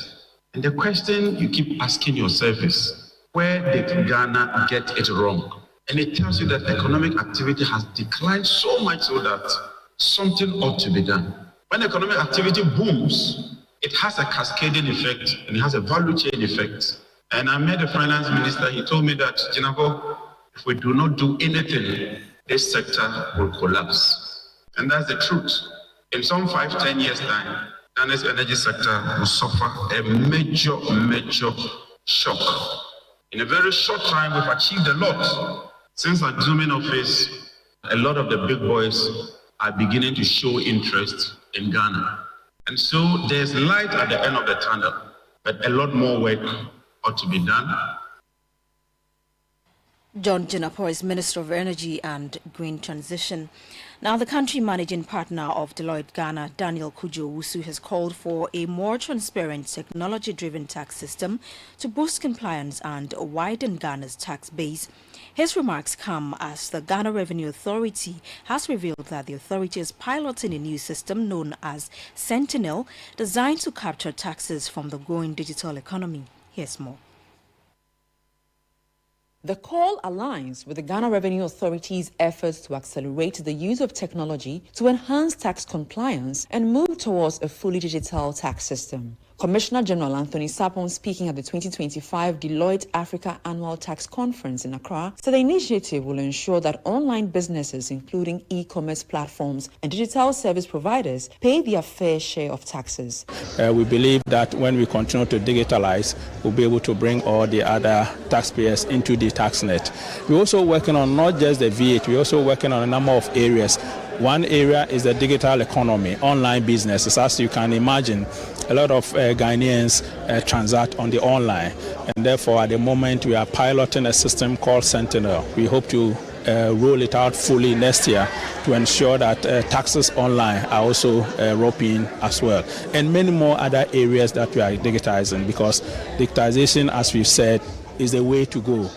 And the question you keep asking yourself is, where did Ghana get it wrong? And it tells you that economic activity has declined so much so that something ought to be done. When economic activity booms, it has a cascading effect and it has a value chain effect. And I met the finance minister. He told me that, Jinako, if we do not do anything, this sector will collapse. And that's the truth. In some 5-10 years' time, Ghana's energy sector will suffer a major shock. In a very short time, we've achieved a lot. Since assuming office, a lot of the big boys are beginning to show interest in Ghana. And so there's light at the end of the tunnel. But a lot more work ought to be done. John Jinapor is Minister of Energy and Green Transition. Now, the country managing partner of Deloitte Ghana, Daniel Kujo-Owusu, has called for a more transparent, technology-driven tax system to boost compliance and widen Ghana's tax base. His remarks come as the Ghana Revenue Authority has revealed that the authority is piloting a new system known as Sentinel, designed to capture taxes from the growing digital economy. Here's more. The call aligns with the Ghana Revenue Authority's efforts to accelerate the use of technology to enhance tax compliance and move towards a fully digital tax system. Commissioner General Anthony Sapon, speaking at the 2025 Deloitte Africa Annual Tax Conference in Accra, said the initiative will ensure that online businesses, including e-commerce platforms and digital service providers, pay their fair share of taxes. We believe that when we continue to digitalize, we'll be able to bring all the other taxpayers into the tax net. We're also working on not just the VAT, we're also working on a number of areas. One area is the digital economy, online businesses. As you can imagine, a lot of Ghanaians transact on the online, and therefore at the moment we are piloting a system called Sentinel. We hope to roll it out fully next year to ensure that taxes online are also roped in as well, and many more other areas that we are digitizing, because digitization, as we've said, is the way to go,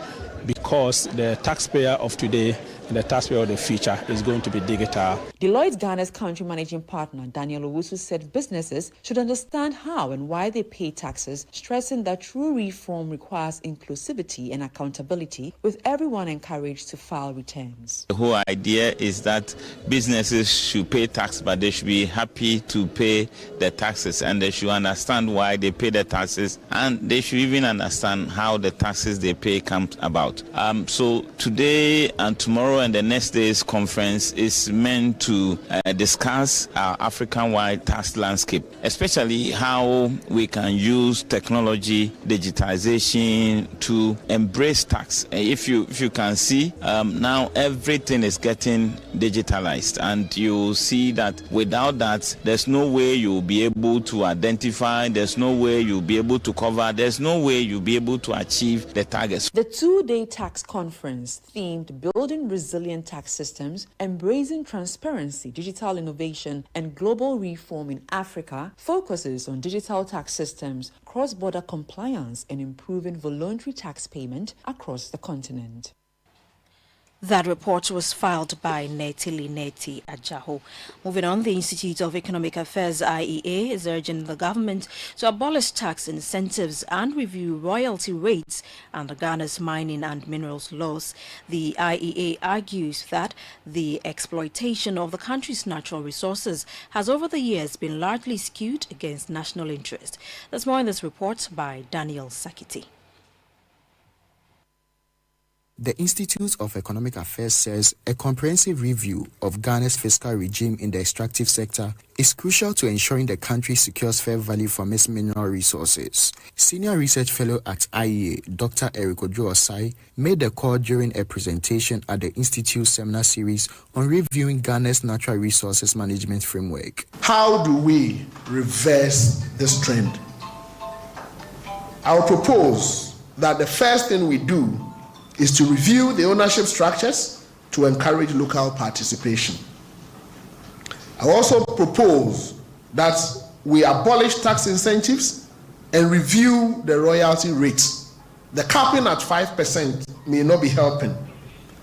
because the taxpayer of today and the taxpayer of the future is going to be digital. Deloitte Ghana's country managing partner, Daniel Owusu, said businesses should understand how and why they pay taxes, stressing that true reform requires inclusivity and accountability, with everyone encouraged to file returns. The whole idea is that businesses should pay tax, but they should be happy to pay the taxes, and they should understand why they pay the taxes, and they should even understand how the taxes they pay comes about. So today and tomorrow and the next day's conference is meant to discuss our African-wide tax landscape, especially how we can use technology, digitization to embrace tax. If you can see, now everything is getting digitalized, and you see that without that, there's no way you'll be able to identify, there's no way you'll be able to cover, there's no way you'll be able to achieve the targets. The two-day tax conference themed Building Resilient Tax Systems, Embracing Transparency, Digital Innovation and Global Reform in Africa focuses on digital tax systems, cross-border compliance and improving voluntary tax payment across the continent. That report was filed by Netili Neti Ajaho. Moving on, the Institute of Economic Affairs, IEA, is urging the government to abolish tax incentives and review royalty rates under Ghana's mining and minerals laws. The IEA argues that the exploitation of the country's natural resources has over the years been largely skewed against national interest. There's more in this report by Daniel Sakiti. The Institute of Economic Affairs says a comprehensive review of Ghana's fiscal regime in the extractive sector is crucial to ensuring the country secures fair value from its mineral resources. Senior Research Fellow at IEA, Dr. Eric Ojo-Osai, made the call during a presentation at the Institute's seminar series on reviewing Ghana's natural resources management framework. How do we reverse this trend? I'll propose that the first thing we do is to review the ownership structures to encourage local participation. I also propose that we abolish tax incentives and review the royalty rates. The capping at 5% may not be helping,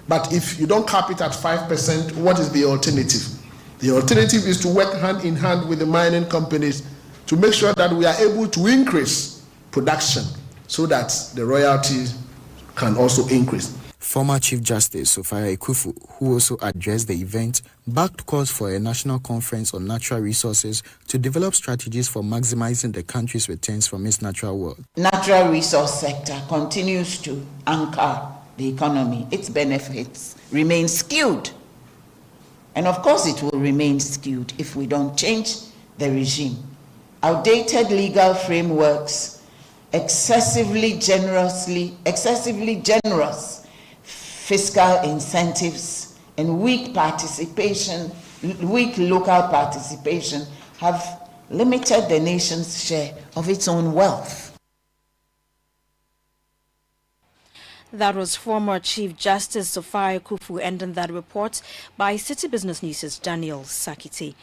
but if you don't cap it at 5%, what is the alternative? The alternative is to work hand in hand with the mining companies to make sure that we are able to increase production so that the royalties can also increase. Former Chief Justice Sophia Ekufu, who also addressed the event, backed calls for a national conference on natural resources to develop strategies for maximizing the country's returns from its natural wealth. Natural resource sector continues to anchor the economy. Its benefits remain skewed. And of course it will remain skewed if we don't change the regime. Outdated legal frameworks, excessively generous fiscal incentives, and weak local participation have limited the nation's share of its own wealth. That was former Chief Justice Sophia Kufu ending that report by Citi Business News' Daniel Sakiti.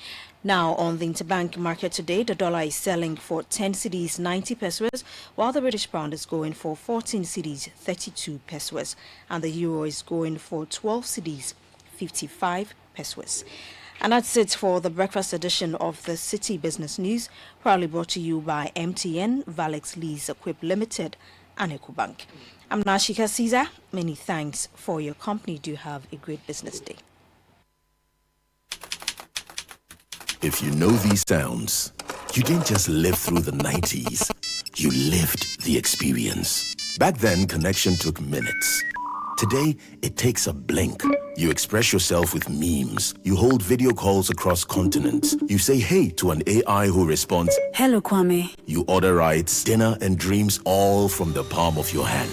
Now, on the interbank market today, the dollar is selling for 10 cedis 90 pesos, while the British pound is going for 14 cedis 32 pesos, and the euro is going for 12 cedis 55 pesos. And that's it for the breakfast edition of the Citi Business News, proudly brought to you by MTN, Valex Lease Equip Limited, and EcoBank. I'm Nashika Caesar. Many thanks for your company. Do have a great business day. If you know these sounds, you didn't just live through the 90s. You lived the experience. Back then, connection took minutes. Today, it takes a blink. You express yourself with memes. You hold video calls across continents. You say hey to an AI who responds, "Hello, Kwame." You order rides, dinner, and dreams all from the palm of your hand.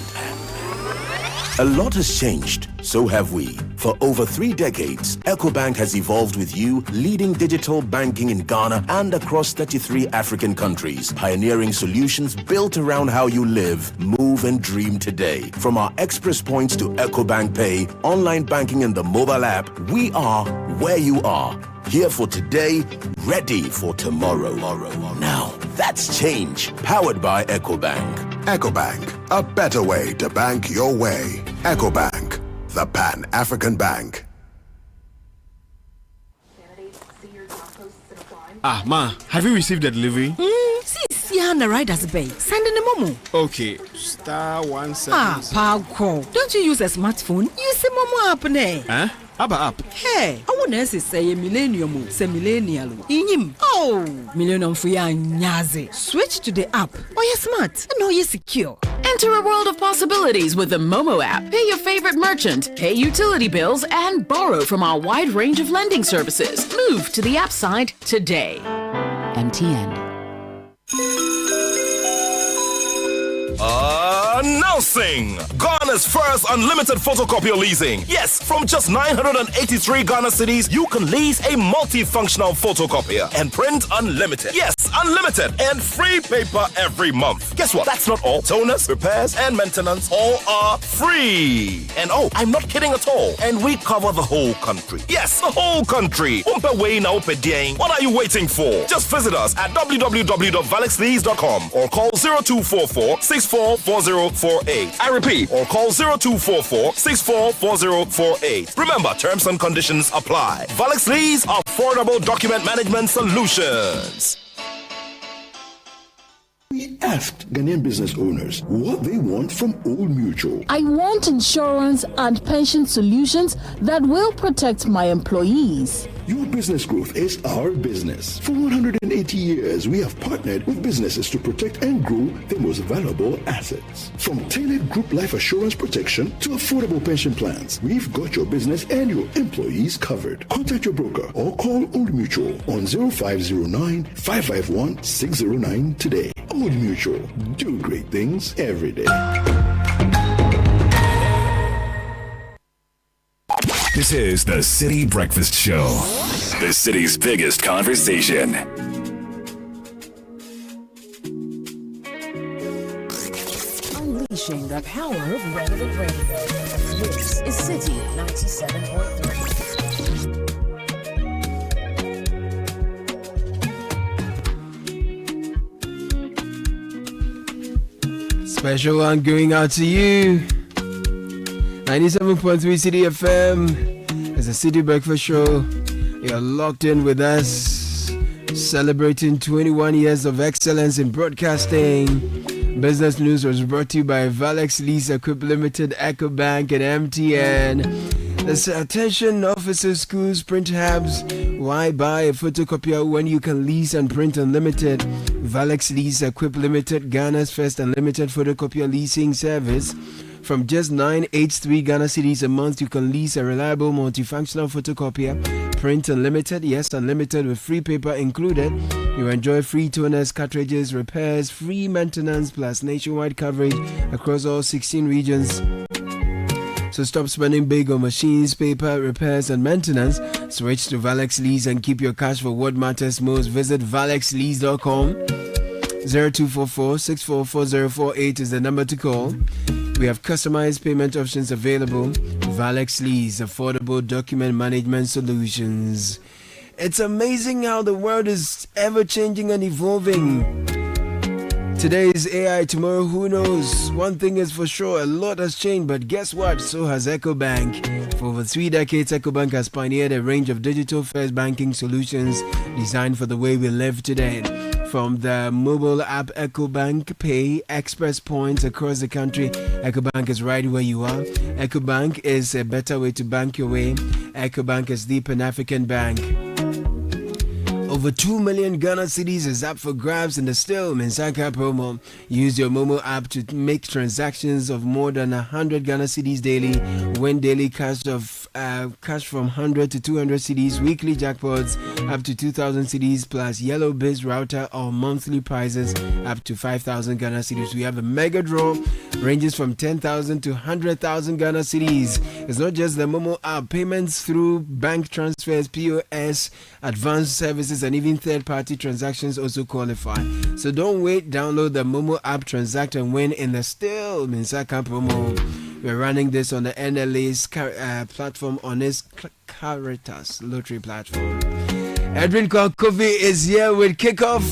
A lot has changed, so have we. For over 3 decades, EcoBank has evolved with you, leading digital banking in Ghana and across 33 African countries, pioneering solutions built around how you live, move, and dream today. From our express points to EcoBank Pay, online banking, and the mobile app, we are where you are. Here for today, ready for tomorrow. Now, that's change, powered by EcoBank. EcoBank, a better way to bank your way. EcoBank, the Pan-African Bank. Ah, Ma, have you received the delivery? See, the riders bay. Send in a momo. Okay, *176. Pow. Don't you use a smartphone? Use a momo app, ne? Huh? Aba app. Hey, I want to say millennium, say millennial. Inyim. Oh, millennium for ya nyaze. Switch to the app. Oh, you're smart. No, you're secure. Enter a world of possibilities with the Momo app. Pay your favorite merchant, pay utility bills, and borrow from our wide range of lending services. Move to the app side today. MTN. Announcing Ghana's first unlimited photocopier leasing. Yes, from just 983 Ghana cedis, you can lease a multifunctional photocopier and print unlimited. Yes, unlimited and free paper every month. Guess what? That's not all. Toners, repairs, and maintenance all are free. And oh, I'm not kidding at all. And we cover the whole country. Yes, the whole country. What are you waiting for? Just visit us at www.valexlease.com or call 0244 644048. I repeat, or call 0244 644048. Remember, terms and conditions apply. Valex Lease, affordable document management solutions. We asked Ghanaian business owners what they want from Old Mutual. I want insurance and pension solutions that will protect my employees. Your business growth is our business. For 180 years, we have partnered with businesses to protect and grow their most valuable assets. From tailored group life assurance protection to affordable pension plans, we've got your business and your employees covered. Contact your broker or call Old Mutual on 0509 551 609 today. Old Mutual, do great things every day. This is the Citi Breakfast Show, the city's biggest conversation. Unleashing the power of relevant radio. This is Citi 97.3. Special one going out to you. 97.3 Citi FM. It's a Citi Breakfast Show. You're locked in with us, celebrating 21 years of excellence in broadcasting. Business News was brought to you by Valex Lease Equip Limited, EcoBank, and MTN. Attention officers, schools, print hubs. Why buy a photocopier when you can lease and print unlimited? Valex Lease Equip Limited, Ghana's first unlimited photocopier leasing service. From just 983 Ghana cedis a month, you can lease a reliable multifunctional photocopier, print unlimited, yes, unlimited with free paper included. You enjoy free toners, cartridges, repairs, free maintenance, plus nationwide coverage across all 16 regions. So stop spending big on machines, paper, repairs, and maintenance. Switch to Valex Lease and keep your cash for what matters most. Visit valexlease.com. 0244 644048 is the number to call. We have customized payment options available. Valex Lee's affordable document management solutions. It's amazing how the world is ever changing and evolving. Today is AI, tomorrow who knows? One thing is for sure, a lot has changed, but guess what? So has EcoBank. For over 3 decades, EcoBank has pioneered a range of digital-first banking solutions designed for the way we live today. From the mobile app EcoBank Pay, Express Points across the country, EcoBank is right where you are. EcoBank is a better way to bank your way. EcoBank is the Pan-African bank. Over 2 million Ghana cedis is up for grabs in the Still Mensaka promo. Use your Momo app to make transactions of more than 100 Ghana cedis daily. Win daily cash from 100 to 200 cedis, weekly jackpots up to 2,000 cedis, plus Yellow Biz router or monthly prizes up to 5,000 Ghana cedis. We have a mega draw, ranges from 10,000 to 100,000 Ghana cedis. It's not just the Momo app. Payments through bank transfers, POS, advanced services, and even third-party transactions also qualify. So don't wait. Download the Momo app, transact and win in the Still Mensaka promo. We're running this on the NLA's platform on its Caritas lottery platform. Edwin Kofi is here with kickoff.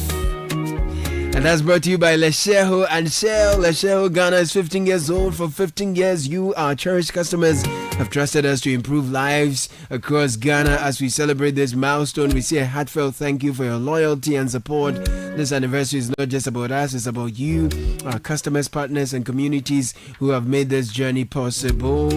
And that's brought to you by Lesheho and Shell. Lesheho Ghana is 15 years old. For 15 years, you, our cherished customers, have trusted us to improve lives across Ghana. As we celebrate this milestone, we say a heartfelt thank you for your loyalty and support. This anniversary is not just about us, it's about you, our customers, partners, and communities who have made this journey possible.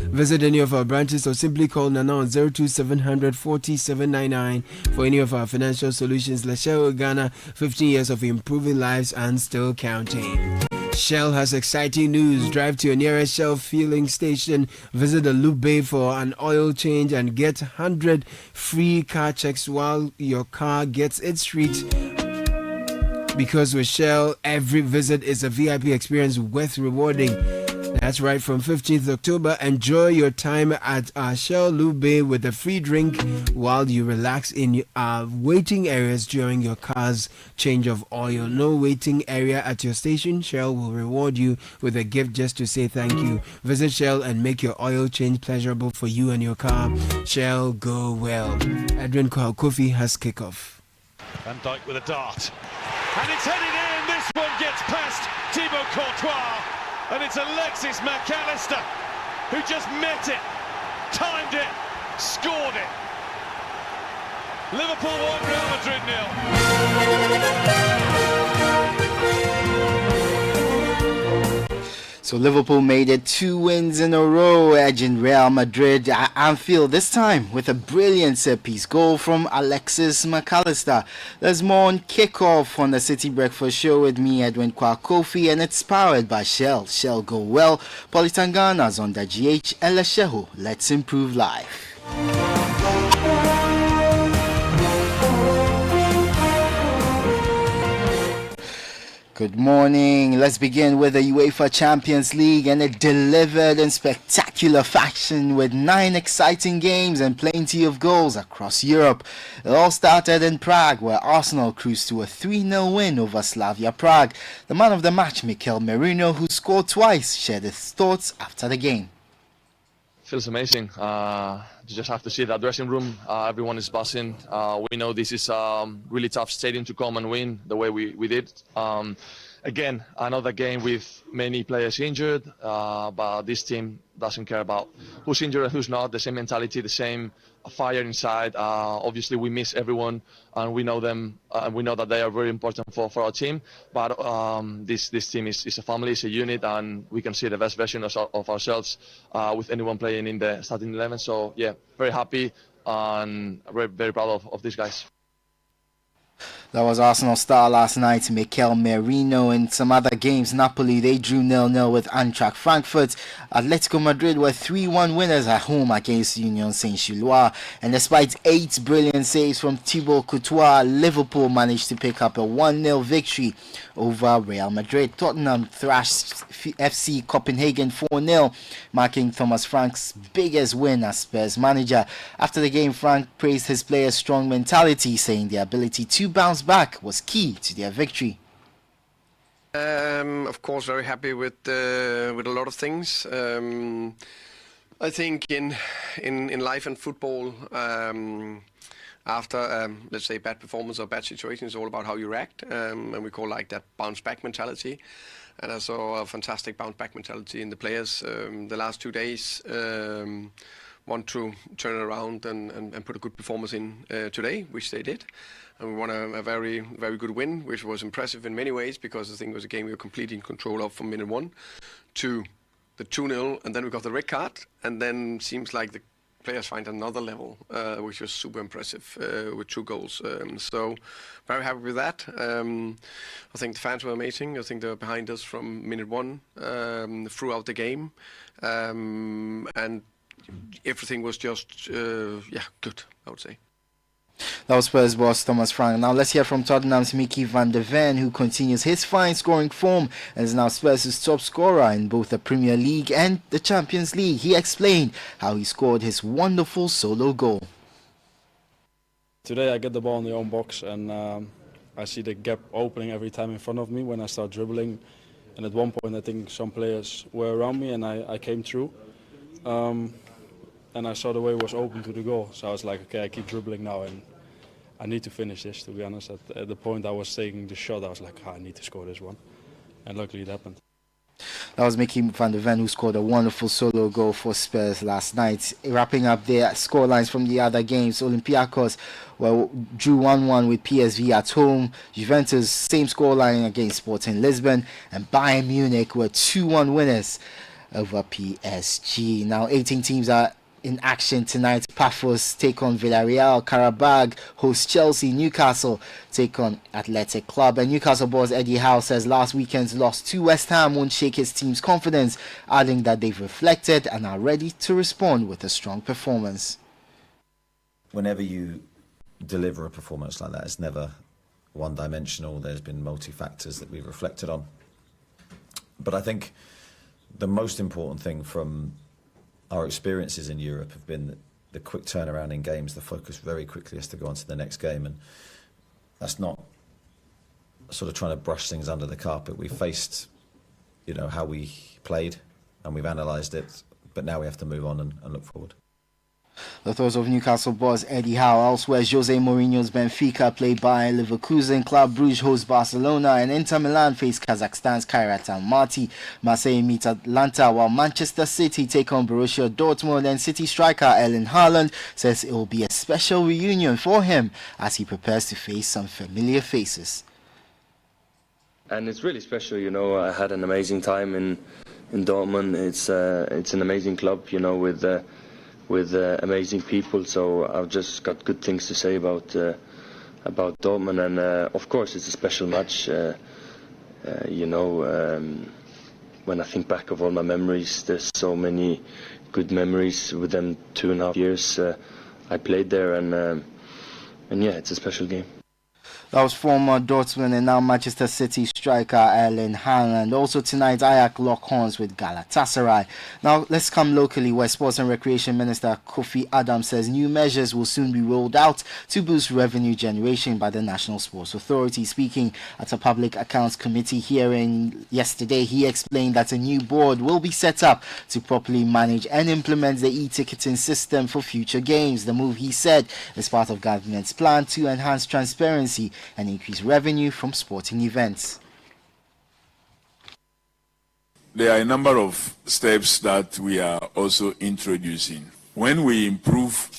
Visit any of our branches or simply call Nana on 02700 4799 for any of our financial solutions. Lesheho Ghana, 15 years of improving lives and still counting. Shell has exciting news. Drive to your nearest Shell filling station, visit the Loop Bay for an oil change, and get 100 free car checks while your car gets its treat. Because with Shell, every visit is a VIP experience worth rewarding. That's right, from 15th October, enjoy your time at our Shell Loop Bay with a free drink while you relax in waiting areas during your car's change of oil. No waiting area at your station. Shell will reward you with a gift just to say thank you. Visit Shell and make your oil change pleasurable for you and your car. Shell, go well. Edwin Kofi has kickoff. Van Dijk with a dart. And it's headed in. This one gets past Thibaut Courtois. And it's Alexis McAllister who just met it, timed it, scored it. Liverpool 1, Real Madrid 0. So Liverpool made it 2 wins in a row, edging Real Madrid at Anfield, this time with a brilliant set-piece goal from Alexis McAllister. There's more on kickoff on the City Breakfast Show with me, Edwin Kofi, and it's powered by Shell. Shell, go well. Politangana's on the GH and Lesheho. Let's improve life. Good morning. Let's begin with the UEFA Champions League, and it delivered in spectacular fashion with 9 exciting games and plenty of goals across Europe. It all started in Prague, where Arsenal cruised to a 3-0 win over Slavia Prague. The man of the match, Mikel Merino, who scored twice, shared his thoughts after the game. Feels amazing. You just have to see that dressing room. Everyone is buzzing. We know this is a really tough stadium to come and win the way we did. Again, another game with many players injured, but this team doesn't care about who's injured and who's not. The same mentality, the same fire inside. Obviously, we miss everyone, and we know them. We know that they are very important for our team. But this team is a family, it's a unit, and we can see the best version of ourselves with anyone playing in the starting 11. So yeah, very happy and very, very proud of these guys. That was Arsenal star last night, Mikel Merino. In some other games, Napoli, they drew 0-0 with Eintracht Frankfurt. Atletico Madrid were 3-1 winners at home against Union Saint-Gilloise. And despite 8 brilliant saves from Thibaut Courtois, Liverpool managed to pick up a 1-0 victory over Real Madrid. Tottenham thrashed FC Copenhagen 4-0, marking Thomas Frank's biggest win as Spurs manager. After the game, Frank praised his players' strong mentality, saying their ability to bounce back was key to their victory. Of course, very happy with a lot of things. I think in life and football, after let's say bad performance or bad situation, it's all about how you react, and we call like that bounce back mentality. And I saw a fantastic bounce back mentality in the players the last 2 days. Want to turn it around and put a good performance in today, which they did. And we won a very, very good win, which was impressive in many ways because I think it was a game we were completely in control of from minute 1 to the 2-0, and then we got the red card, and then seems like the players find another level, which was super impressive with 2 goals. So very happy with that. I think the fans were amazing. I think they were behind us from minute 1 throughout the game, and everything was just good, I would say. That was Spurs boss Thomas Frank. Now let's hear from Tottenham's Mickey van der Ven, who continues his fine scoring form and is now Spurs' top scorer in both the Premier League and the Champions League. He explained how he scored his wonderful solo goal. Today I get the ball in the own box and I see the gap opening every time in front of me when I start dribbling. And at one point I think some players were around me and I came through. And I saw the way was open to the goal. So I was like, okay, I keep dribbling now and I need to finish this, to be honest. At the point I was taking the shot, I was like, I need to score this one. And luckily it happened. That was Mickey van der Ven, who scored a wonderful solo goal for Spurs last night. Wrapping up their scorelines from the other games, Olympiacos drew 1-1 with PSV at home. Juventus, same scoreline against Sporting Lisbon. And Bayern Munich were 2-1 winners over PSG. Now 18 teams are in action tonight. Paphos take on Villarreal, Karabag host Chelsea, Newcastle take on Athletic Club. And Newcastle boss Eddie Howe says last weekend's loss to West Ham won't shake his team's confidence, adding that they've reflected and are ready to respond with a strong performance. Whenever you deliver a performance like that, it's never one-dimensional. There's been multi-factors that we've reflected on. But I think the most important thing from our experiences in Europe have been the quick turnaround in games. The focus very quickly has to go on to the next game, and that's not sort of trying to brush things under the carpet. We faced, how we played, and we've analysed it, but now we have to move on and look forward. The thoughts of Newcastle boss Eddie Howe. Elsewhere, Jose Mourinho's Benfica play by Leverkusen, Club Brugge hosts Barcelona, and Inter Milan face Kazakhstan's Kairat Almaty. Marseille meet Atlanta, while Manchester City take on Borussia Dortmund, and City striker Erling Haaland says it will be a special reunion for him as he prepares to face some familiar faces. And it's really special, I had an amazing time in Dortmund. It's an amazing club, with amazing people, so I've just got good things to say about Dortmund, and of course it's a special match. When I think back of all my memories, there's so many good memories with them 2.5 years I played there, and yeah, it's a special game. That was former Dortmund and now Manchester City striker Erling Haaland. Also tonight, Ajax lock horns with Galatasaray. Now let's come locally, where Sports and Recreation Minister Kofi Adams says new measures will soon be rolled out to boost revenue generation by the National Sports Authority. Speaking at a Public Accounts Committee hearing yesterday, he explained that a new board will be set up to properly manage and implement the e-ticketing system for future games. The move, he said, is part of government's plan to enhance transparency and increase revenue from sporting events. There are a number of steps that we are also introducing. When we improve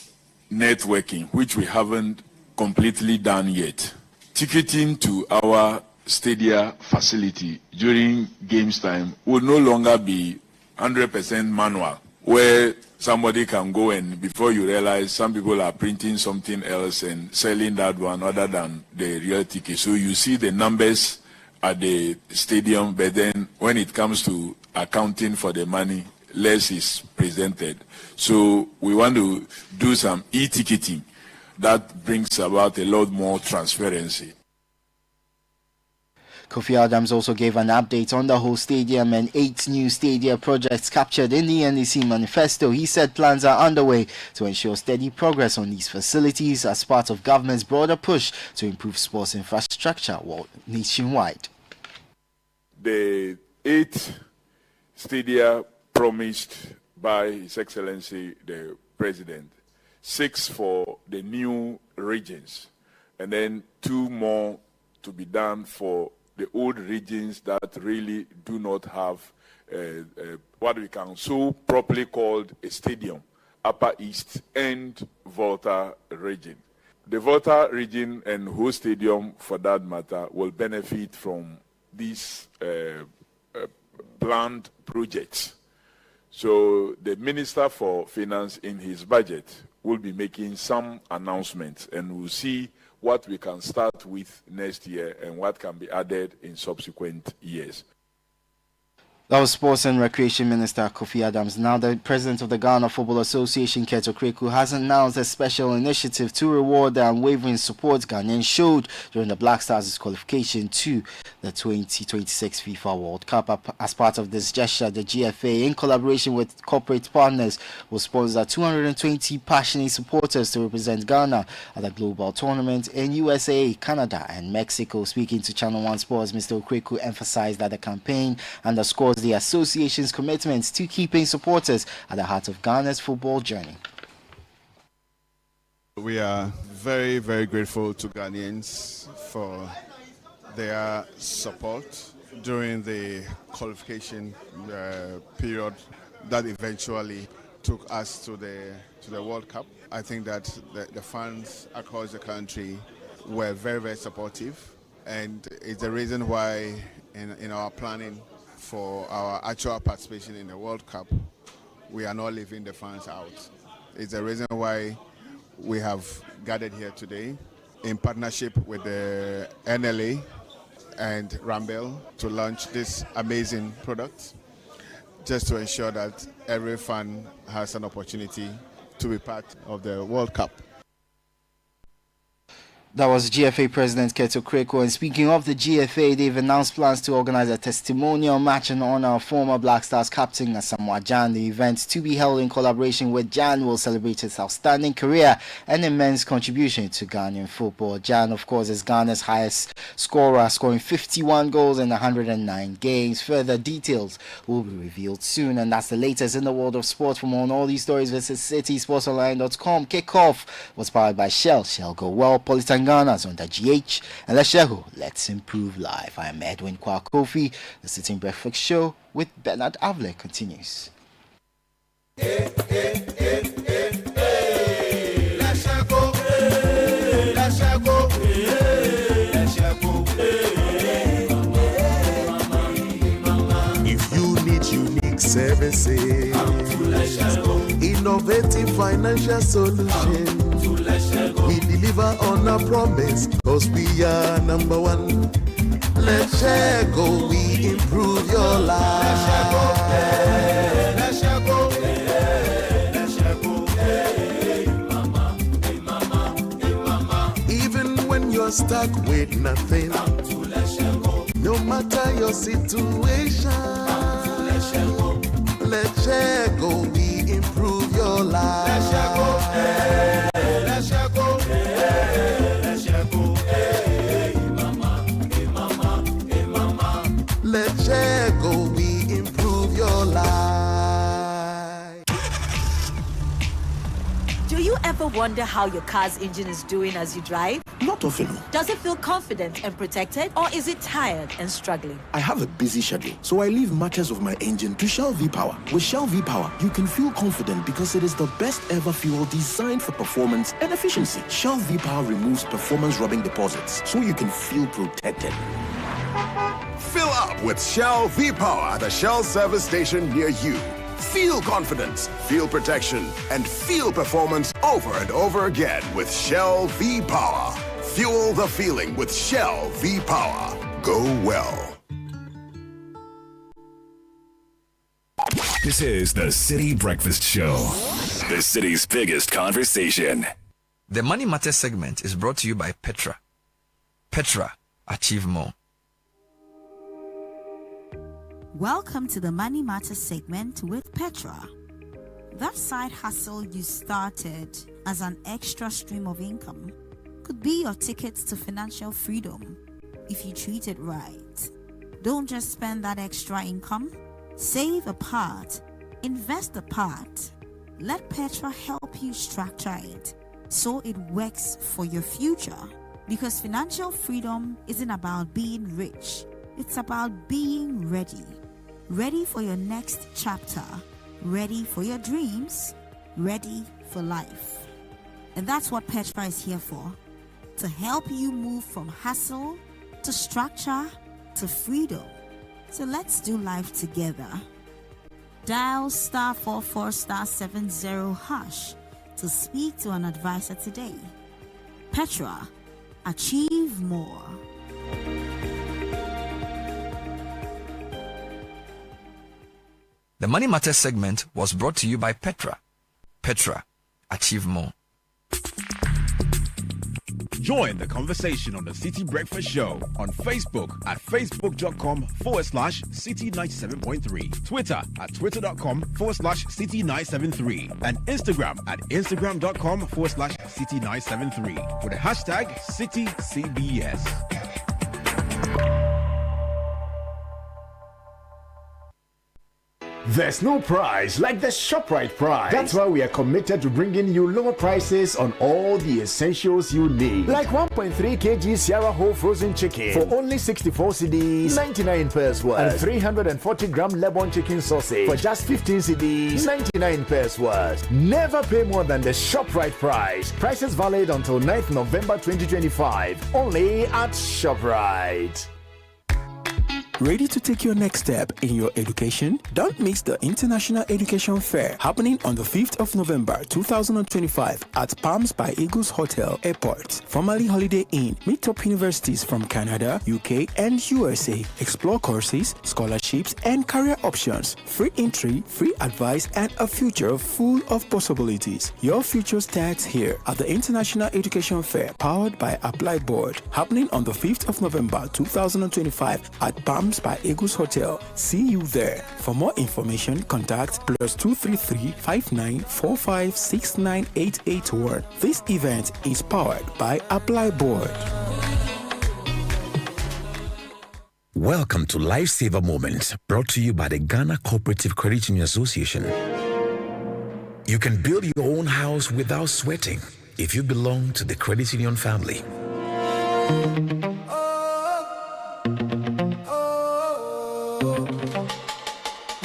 networking, which we haven't completely done yet, ticketing to our stadia facility during games time will no longer be 100% manual, where somebody can go and before you realize some people are printing something else and selling that one other than the real ticket. So you see the numbers at the stadium, but then when it comes to accounting for the money, less is presented. So we want to do some e-ticketing that brings about a lot more transparency. Kofi Adams also gave an update on the whole stadium and 8 new stadia projects captured in the NDC manifesto. He said plans are underway to ensure steady progress on these facilities as part of government's broader push to improve sports infrastructure nationwide. the 8 stadia promised by His Excellency the President, 6 for the new regions, and then 2 more to be done for the old regions that really do not have what we can so properly called a stadium, Upper East and Volta region. The Volta region and Ho Stadium, for that matter, will benefit from these planned projects. So the Minister for Finance in his budget will be making some announcements, and we'll see what we can start with next year and what can be added in subsequent years. That was Sports and Recreation Minister Kofi Adams. Now, the president of the Ghana Football Association, Keto Kreku, has announced a special initiative to reward the unwavering support Ghanaians showed during the Black Stars' qualification to the 2026 FIFA World Cup. As part of this gesture, the GFA, in collaboration with corporate partners, will sponsor 220 passionate supporters to represent Ghana at the global tournament in USA, Canada, and Mexico. Speaking to Channel One Sports, Mr. Okreku emphasized that the campaign underscores the association's commitment to keeping supporters at the heart of Ghana's football journey. We are very, very grateful to Ghanaians for their support during the qualification period that eventually took us to the World Cup. I think that the fans across the country were very, very supportive, and it's the reason why in our planning for our actual participation in the World Cup, we are not leaving the fans out. It's the reason why we have gathered here today in partnership with the NLA and Ramble to launch this amazing product, just to ensure that every fan has an opportunity to be part of the World Cup. That was GFA President Keto Kreku. And speaking of the GFA, they've announced plans to organize a testimonial match in honor of former Black Stars captain Asamoah Gyan. The event, to be held in collaboration with Gyan, will celebrate his outstanding career and immense contribution to Ghanaian football. Gyan, of course, is Ghana's highest scorer, scoring 51 goals in 109 games. Further details will be revealed soon. And that's the latest in the world of sports. For more on all these stories, visit citysportsonline.com. Kickoff was powered by Shell. Shell go well. Politan Ghana's on the GH. And let's share. Let's improve life. I am Edwin Kwakofi. The Sitting Breakfast Show with Bernard Avle continues. If you need unique services, innovative financial solutions, we deliver on our promise, cause we are number one. Let's share go, we improve your life. Let's share go, let's share go, hey mama, hey mama, hey mama. Even when you're stuck with nothing, no matter your situation, let's share go, we improve your life. Let's share go, hey. Let's share go, hey. Let's share go, hey mama, hey mama, hey mama. Let's share go, we improve your life. Do you ever wonder how your car's engine is doing as you drive? Not often. Does it feel confident and protected, or is it tired and struggling? I have a busy schedule, so I leave matters of my engine to Shell V-Power. With Shell V-Power, you can feel confident because it is the best ever fuel designed for performance and efficiency. Shell V-Power removes performance-robbing deposits, so you can feel protected. Fill up with Shell V-Power at a Shell service station near you. Feel confidence, feel protection, and feel performance over and over again with Shell V-Power. Fuel the feeling with Shell V-Power. Go well. This is the City Breakfast Show, the city's biggest conversation. The Money Matters segment is brought to you by Petra. Petra, achieve more. Welcome to the Money Matters segment with Petra. That side hustle you started as an extra stream of income could be your ticket to financial freedom if you treat it right. Don't just spend that extra income. Save a part. Invest a part. Let Petra help you structure it so it works for your future. Because financial freedom isn't about being rich. It's about being ready. Ready for your next chapter. Ready for your dreams. Ready for life. And that's what Petra is here for. To help you move from hustle to structure to freedom. So let's do life together. Dial *44*70# to speak to an advisor today. Petra, achieve more. The Money Matters segment was brought to you by Petra. Petra, achieve more. Join the conversation on the Citi Breakfast Show on Facebook at facebook.com/Citi97.3, Twitter at twitter.com/Citi973, and Instagram at instagram.com/Citi973 with the hashtag CitiCBS. There's no price like the ShopRite price. That's why we are committed to bringing you lower prices on all the essentials you need. Like 1.3 kg Sierra Whole frozen chicken for only 64 cedis, 99 pence worth. And 340 gram Lebanon chicken sausage for just 15 cedis, 99 pence worth. Never pay more than the ShopRite price. Prices valid until 9th November 2025. Only at ShopRite. Ready to take your next step in your education? Don't miss the International Education Fair happening on the 5th of November 2025 at Palms by Eagles Hotel Airport, formerly Holiday Inn. Meet top universities from Canada, UK, and USA. Explore courses, scholarships, and career options. Free entry, free advice, and a future full of possibilities. Your future starts here at the International Education Fair, powered by Apply Board, happening on the 5th of November 2025 at Palms by Eagles Hotel. See you there. For more information, contact +233 5945 69881. This event is powered by Apply Board. Welcome to Lifesaver Moments, brought to you by the Ghana Cooperative Credit Union Association. You can build your own house without sweating if you belong to the credit union family.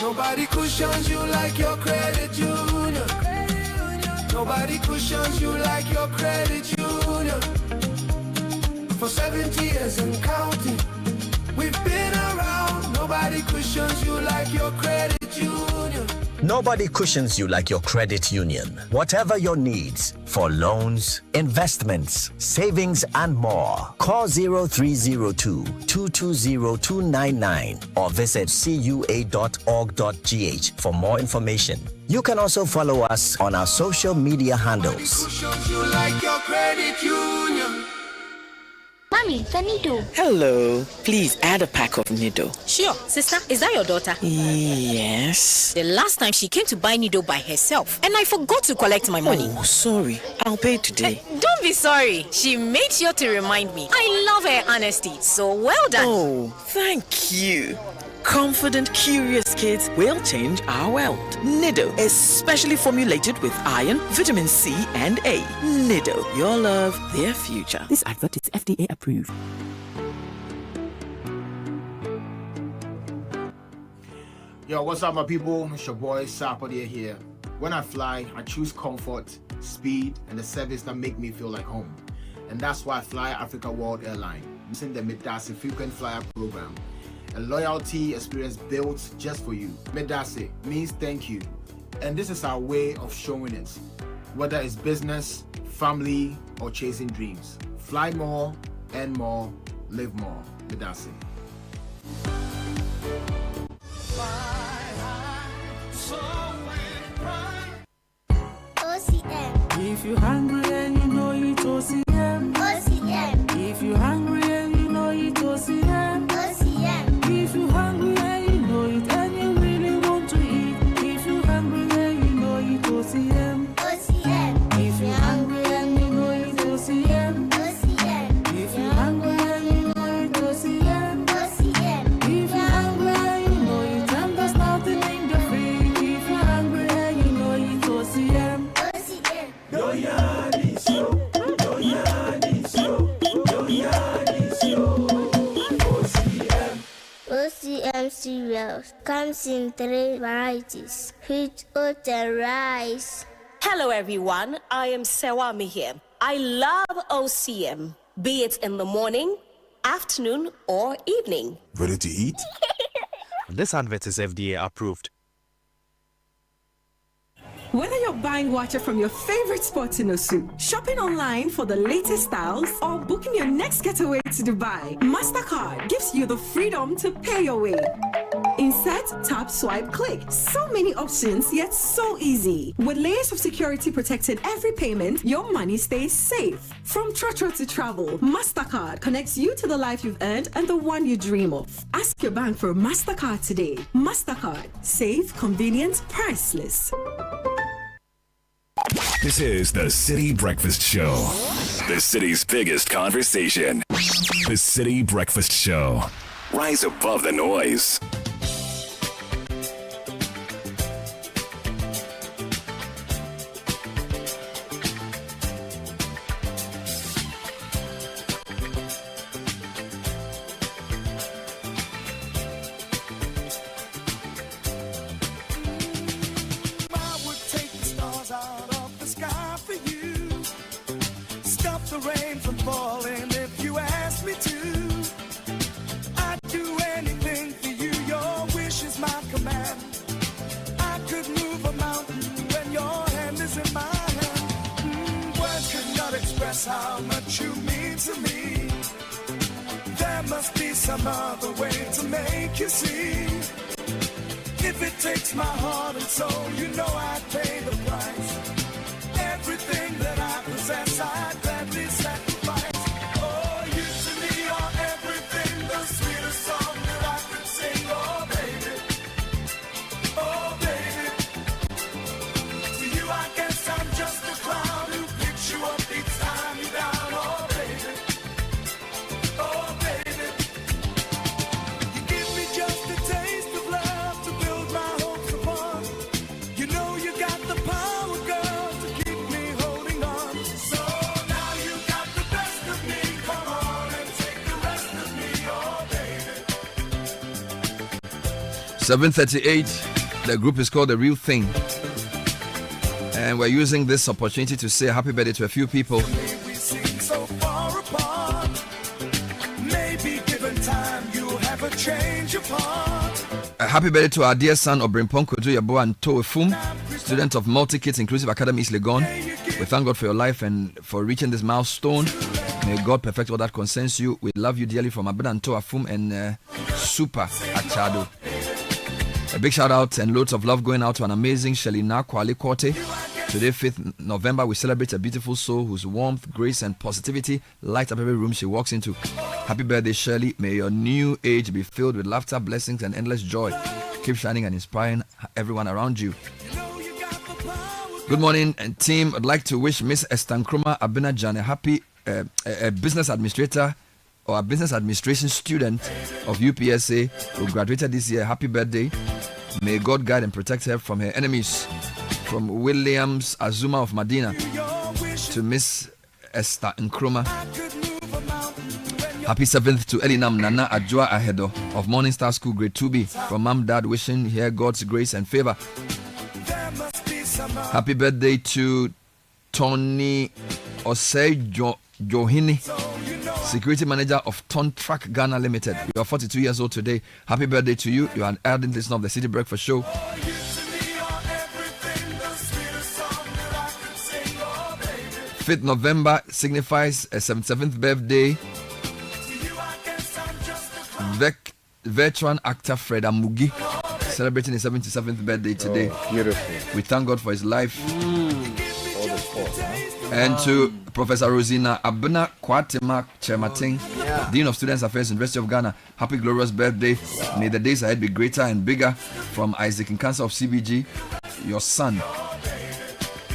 Nobody cushions you like your credit union. Nobody cushions you like your credit union. For 70 years and counting, we've been around. Nobody cushions you like your credit union. Nobody cushions you like your credit union. Whatever your needs for loans, investments, savings, and more, call 0302-220-299 or visit cua.org.gh for more information. You can also follow us on our social media handles. Cushions you like your credit union. Mommy, the Nido. Hello. Please add a pack of Nido. Sure. Sister, is that your daughter? Yes. The last time she came to buy Nido by herself, and I forgot to collect my money. Oh, sorry. I'll pay today. Don't be sorry. She made sure to remind me. I love her honesty. So well done. Oh, thank you. Confident, curious kids will change our world. Nido is specially formulated with iron, vitamin C, and A. Nido, your love, their future. This advert is FDA approved. Yo, what's up, my people? It's your boy Sapodier here. When I fly, I choose comfort, speed, and the service that make me feel like home. And that's why I fly Africa World Airline, using the Medasi Frequent Flyer program. A loyalty experience built just for you. Medasi means thank you. And this is our way of showing it. Whether it's business, family, or chasing dreams. Fly more, earn more, live more. Medasi. OCM. If you're hungry and you know it, OCM. OCM. If you're hungry and you know it, OCM. OCM. If you're hungry and you know it and you really want to eat. If you're hungry and you know it, OCM. OCM. If you're hungry and you know it, OCM. OCM. If you're hungry and you know it, OCM. OCM. If cereals. Comes in 3 varieties: wheat, oat, and rice. Hello everyone, I am Sewami here. I love OCM, be it in the morning, afternoon, or evening. Ready to eat? This advert is FDA approved. Whether you're buying water from your favorite spot in Osu, shopping online for the latest styles, or booking your next getaway to Dubai, MasterCard gives you the freedom to pay your way. Insert, tap, swipe, click. So many options, yet so easy. With layers of security protected every payment, your money stays safe. From Trotro to travel, MasterCard connects you to the life you've earned and the one you dream of. Ask your bank for a MasterCard today. MasterCard. Safe, convenient, priceless. This is the City Breakfast Show. The city's biggest conversation. The City Breakfast Show. Rise above the noise. How much you mean to me. There must be some other way to make you see. If it takes my heart and soul, you know I'd pay the price. Everything that I possess, I'd gladly sacrifice. Oh, you to me are everything, the sweetest song that I could sing. Oh, baby. Oh, baby. To you, I guess I'm just a clown who picks you up each time. Oh, 7:38. The group is called The Real Thing. And we're using this opportunity to say happy birthday to a few people. A happy birthday to our dear son Obrimpon Kodu Yabo and Toefum, student of Multi Kids Inclusive Academy East Legon. We thank God for your life and for reaching this milestone. May God perfect all that concerns you. We love you dearly from Abena and Toefum and Super Achado. A big shout out and loads of love going out to an amazing Shelina Kwali Kote. Today, 5th November, we celebrate a beautiful soul whose warmth, grace, and positivity light up every room she walks into. Happy birthday, Shirley. May your new age be filled with laughter, blessings, and endless joy. Keep shining and inspiring everyone around you. Good morning, and team. I'd like to wish Miss Estankroma Abenajan a happy a business administrator or a business administration student of UPSA who graduated this year. Happy birthday. May God guide and protect her from her enemies. From Williams Azuma of Medina to Miss Esther Nkrumah. Happy 7th to Elinam Nana Ajua Ahedo of Morning Star School Grade 2B. From Mom Dad wishing here God's grace and favor. Happy birthday to Tony Osei Johini, Security Manager of Ton Track Ghana Limited. You are 42 years old today. Happy birthday to you. You are an ardent listener of the City Breakfast Show. 5th November signifies a 77th birthday. Veteran actor Fred Amugi celebrating his 77th birthday today. Oh, beautiful. We thank God for his life. All the sport, huh? And to Professor Rosina Abena Kwatima Chemating, Dean of Students Affairs, University of Ghana. Happy glorious birthday. Wow. May the days ahead be greater and bigger. From Isaac Nkansa of CBG, your son.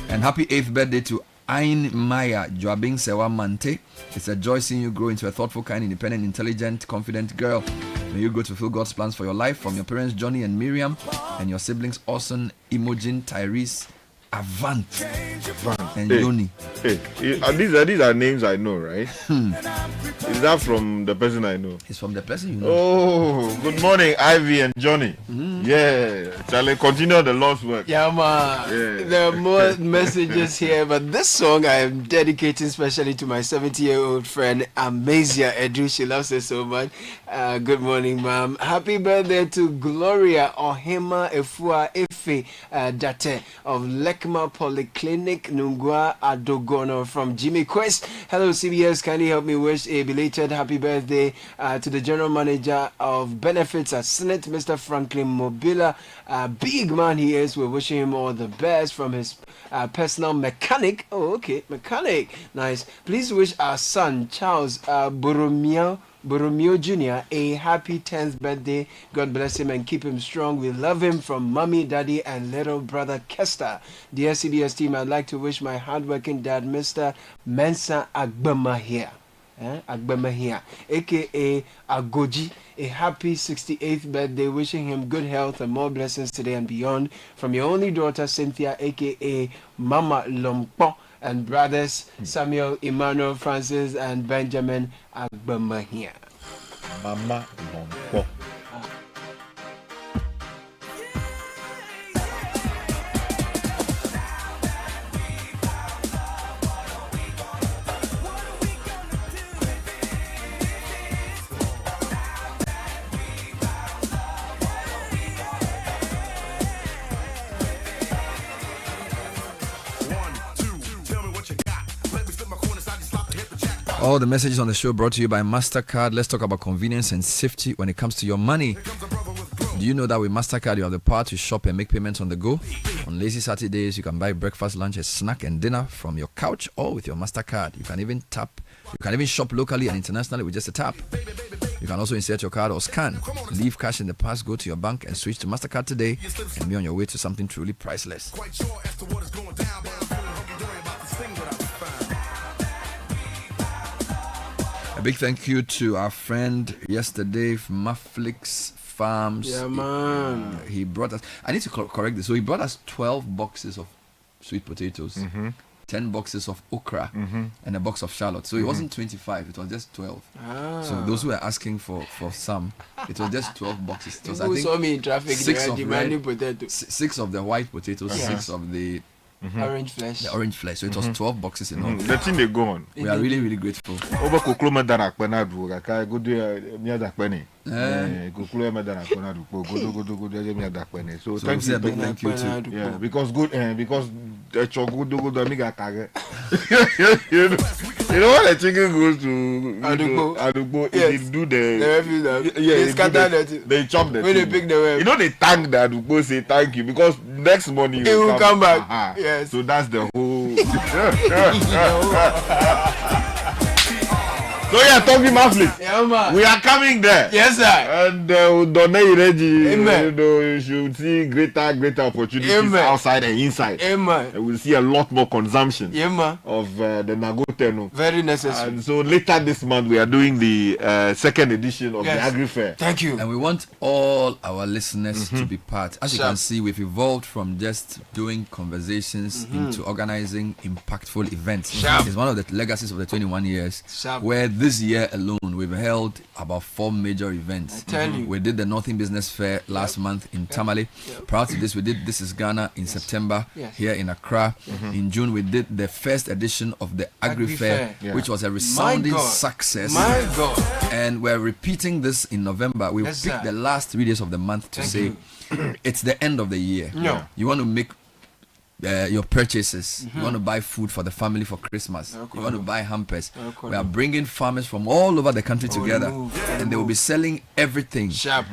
And happy 8th birthday to Ain Maya Joabing Sewa Mante. It's a joy seeing you grow into a thoughtful, kind, independent, intelligent, confident girl. May you grow to fulfill God's plans for your life. From your parents Johnny and Miriam and your siblings Orson, Imogen, Tyrese, Avant, and Hey. Yoni. Hey, these are names I know, right? Is that from the person I know? It's from the person you know. Oh, good morning, Ivy and Johnny. Yeah, shall I continue the Lord's work? Yeah, man. Yeah. There are more messages here, but this song I am dedicating especially to my 70-year-old friend Amazia Edu. She loves it so much. Good morning, ma'am. Happy birthday to Gloria Ohima Efua Efe Date of Lekma Polyclinic Nungwa Adogono from Jimmy Quest. Hello, CBS. Can you help me wish a belated happy birthday to the general manager of benefits at Senate, Mr. Franklin Mobila? Big man he is. We're wishing him all the best from his personal mechanic. Oh, okay, mechanic. Nice. Please wish our son Charles Boromeo Jr. a happy 10th birthday. God bless him and keep him strong. We love him from mommy, daddy, and little brother Kester. Dear CBS team, I'd like to wish my hardworking dad, Mr. Mensa Agbamahia, aka Agoji, a happy 68th birthday. Wishing him good health and more blessings today and beyond. From your only daughter, Cynthia, aka Mama Lompo, and brothers Samuel, Emmanuel, Francis, and Benjamin Agbamahia. Mama Lompo. All the messages on the show brought to you by MasterCard. Let's talk about convenience and safety when it comes to your money. Do you know that with MasterCard you have the power to shop and make payments on the go? On lazy Saturdays, you can buy breakfast, lunch, a snack and dinner from your couch or with your MasterCard. You can even shop locally and internationally with just a tap. You can also insert your card or scan. Leave cash in the purse, go to your bank and switch to MasterCard today and be on your way to something truly priceless. A big thank you to our friend yesterday from Maflix Farms. Yeah, man. He brought us, I need to correct this. So he brought us 12 boxes of sweet potatoes, 10 boxes of okra, and a box of shallots. So it wasn't 25, it was just 12. So those who were asking for some, it was just 12 boxes. It was, People saw me in traffic, they were demanding potatoes. 6 of the white potatoes, 6 of the orange flesh. The orange flesh. So it was 12 boxes in all. The thing they go on. We are really, really grateful. Over Kukluma Darakpena, go do near Dakpeni. Kukluma Darakpena, so thank you too. Yeah, because good, because the chocolate go amiga kage. You know what the chicken goes to Adugbo, yes. They do they chop the when they pick the web. You know they thank the Adugbo, say thank you because next morning he will come back. Yes. So that's the whole. So yeah, talking Maflix. Yeah, man. We are coming there. Yes, sir. And Donne Reggie, Amen. You should see greater opportunities outside and inside. Amen. And we'll see a lot more consumption of the Nagoteno. Very necessary. And so later this month we are doing the second edition of the Agri Fair. Thank you. And we want all our listeners to be part. As you can see, we've evolved from just doing conversations into organizing impactful events. It's one of the legacies of the 21 years where this year alone we've held about 4 major events. I tell you. We did the Northern Business Fair last month in Tamale. Prior to this, we did This Is Ghana in September here in Accra. In June, we did the first edition of the Agri Fair, which was a resounding success. My God. And we're repeating this in November. We picked the last 3 days of the month to say it's the end of the year. You want to make your purchases. You want to buy food for the family for Christmas. You want to buy hampers. We are bringing farmers from all over the country together, and they will be selling everything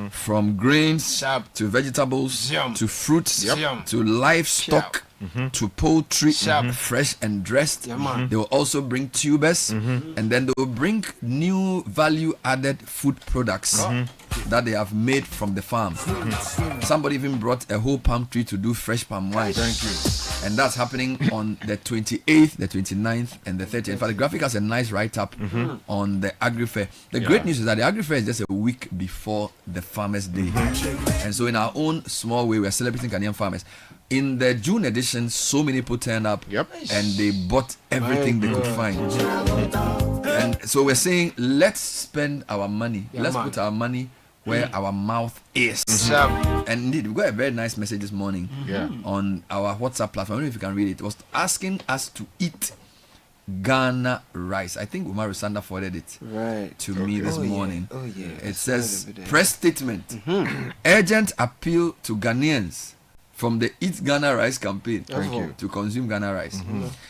from grains to vegetables to fruits to livestock to poultry, fresh and dressed. They will also bring tubers, and then they will bring new value-added food products that they have made from the farm. Somebody even brought a whole palm tree to do fresh palm wine. Thank you. And that's happening on the 28th, the 29th, and the 30th. In fact, the graphic has a nice write-up on the Agri Fair. The great news is that the Agri Fair is just a week before the Farmers' Day. And so in our own small way, we are celebrating Ghanaian farmers. In the June edition, so many people turned up and they bought everything they could find. And so we're saying, let's spend our money. Let's put our money where our mouth is. And indeed, we got a very nice message this morning on our WhatsApp platform. I don't know if you can read it. It was asking us to eat Ghana rice. I think Umar Sanda forwarded it to me this morning. It says, press statement, urgent appeal to Ghanaians from the Eat Ghana Rice campaign to consume Ghana rice.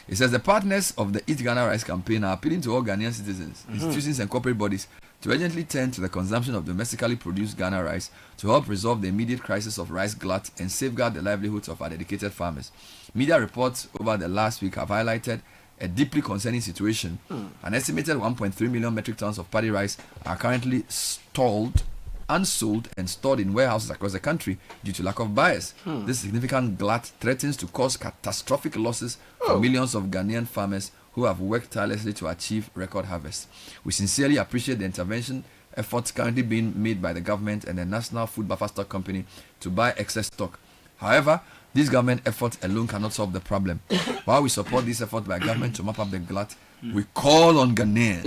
It says the partners of the Eat Ghana Rice campaign are appealing to all Ghanaian citizens, institutions and corporate bodies to urgently turn to the consumption of domestically produced Ghana rice to help resolve the immediate crisis of rice glut and safeguard the livelihoods of our dedicated farmers. Media reports over the last week have highlighted a deeply concerning situation. An estimated 1.3 million metric tons of paddy rice are currently stalled, unsold and stored in warehouses across the country due to lack of buyers. This significant glut threatens to cause catastrophic losses for millions of Ghanaian farmers who have worked tirelessly to achieve record harvests. We sincerely appreciate the intervention efforts currently being made by the government and the National Food Buffer Stock Company to buy excess stock. However, these government efforts alone cannot solve the problem. While we support this effort by government to map up the glut, we call on Ghanaians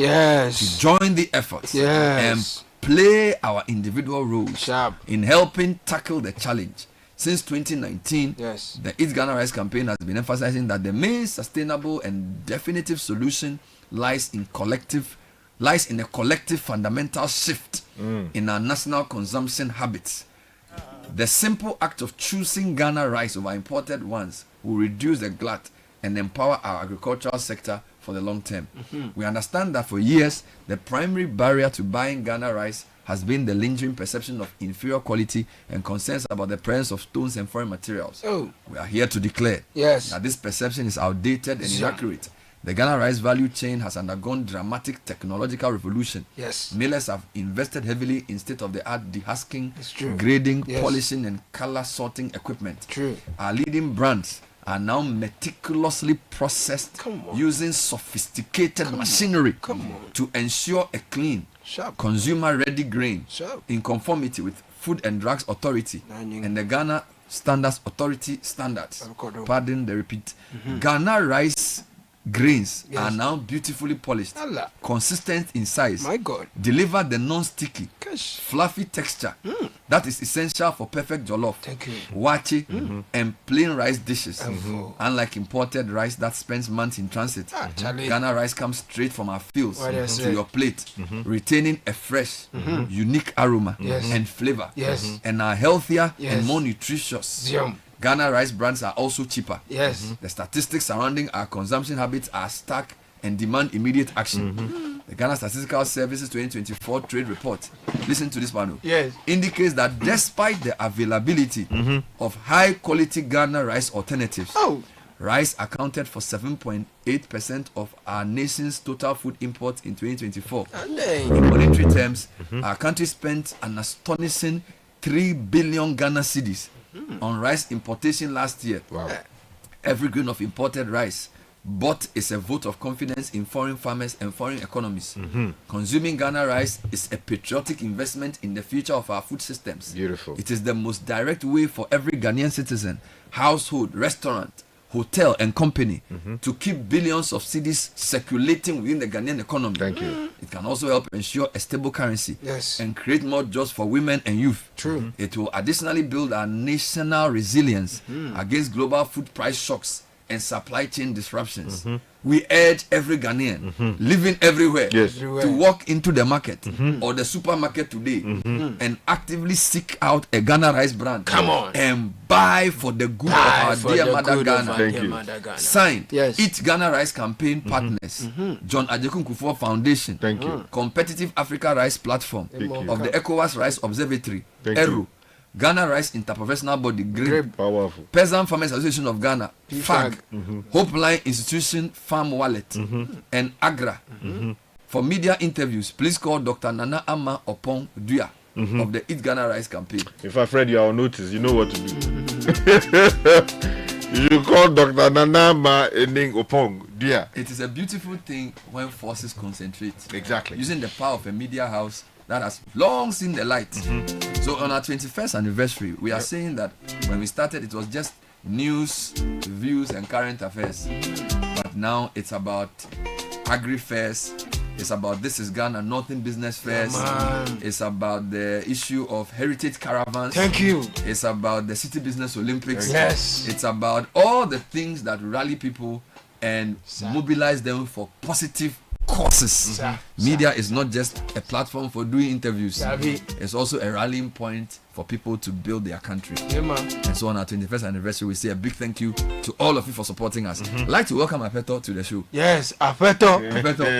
to join the efforts and play our individual roles in helping tackle the challenge. Since 2019, the Eat Ghana Rice campaign has been emphasizing that the main sustainable and definitive solution lies in a collective fundamental shift in our national consumption habits. The simple act of choosing Ghana rice over imported ones will reduce the glut and empower our agricultural sector for the long term. We understand that for years, the primary barrier to buying Ghana rice has been the lingering perception of inferior quality and concerns about the presence of stones and foreign materials. We are here to declare that this perception is outdated and inaccurate. The Ghana rice value chain has undergone dramatic technological revolution. Millers have invested heavily in state-of-the-art dehusking, grading, polishing, and color sorting equipment. Our leading brands are now meticulously processed using sophisticated machinery to ensure a clean, consumer-ready grain in conformity with Food and Drugs Authority and the Ghana Standards Authority standards. Pardon the repeat. Ghana rice grains are now beautifully polished, consistent in size, deliver the non-sticky, fluffy texture that is essential for perfect jollof, wachi, and plain rice dishes. Unlike imported rice that spends months in transit, Ghana rice comes straight from our fields to your plate, retaining a fresh, unique aroma and flavor, and are healthier and more nutritious. Ghana rice brands are also cheaper. The statistics surrounding our consumption habits are stark and demand immediate action. The Ghana Statistical Services 2024 Trade Report, listen to this one, indicates that despite the availability of high quality Ghana rice alternatives, rice accounted for 7.8% of our nation's total food imports in 2024. In monetary terms, our country spent an astonishing 3 billion Ghana cedis on rice importation last year. Every grain of imported rice bought is a vote of confidence in foreign farmers and foreign economies. Consuming Ghana rice is a patriotic investment in the future of our food systems. It is the most direct way for every Ghanaian citizen, household, restaurant, hotel and company to keep billions of cedis circulating within the Ghanaian economy. It can also help ensure a stable currency and create more jobs for women and youth. It will additionally build our national resilience against global food price shocks and supply chain disruptions. We urge every Ghanaian living everywhere to walk into the market or the supermarket today and actively seek out a Ghana rice brand and buy for the good of our dear mother Ghana. Signed, Eat Ghana Rice campaign partners, John Ajekun Kufuor Foundation, Competitive Africa Rice Platform of the ECOWAS Rice Observatory, ERU, Ghana Rice Interprofessional Body, GRIP, Peasant Farmers Association of Ghana, FAG, Hope Line Institution Farm Wallet, and AGRA. For media interviews, please call Dr. Nana Ama Opong Dua of the Eat Ghana Rice campaign. If I Fred, you are on notice, you know what to do. You call Dr. Nana Ama Opong Dua. It is a beautiful thing when forces concentrate. Exactly. Using the power of a media house that has long seen the light. So on our 21st anniversary, we are saying that when we started, it was just news, views, and current affairs. But now it's about agri-fairs. It's about This is Ghana, Northern Business Fairs. It's about the issue of heritage caravans. Thank you. It's about the City Business Olympics. Yes. It's about all the things that rally people and mobilize them for positive causes. Media is not just a platform for doing interviews. It's also a rallying point for people to build their country. And so on our 21st anniversary, we say a big thank you to all of you for supporting us. I'd like to welcome Apeto to the show. Yes, Apeto.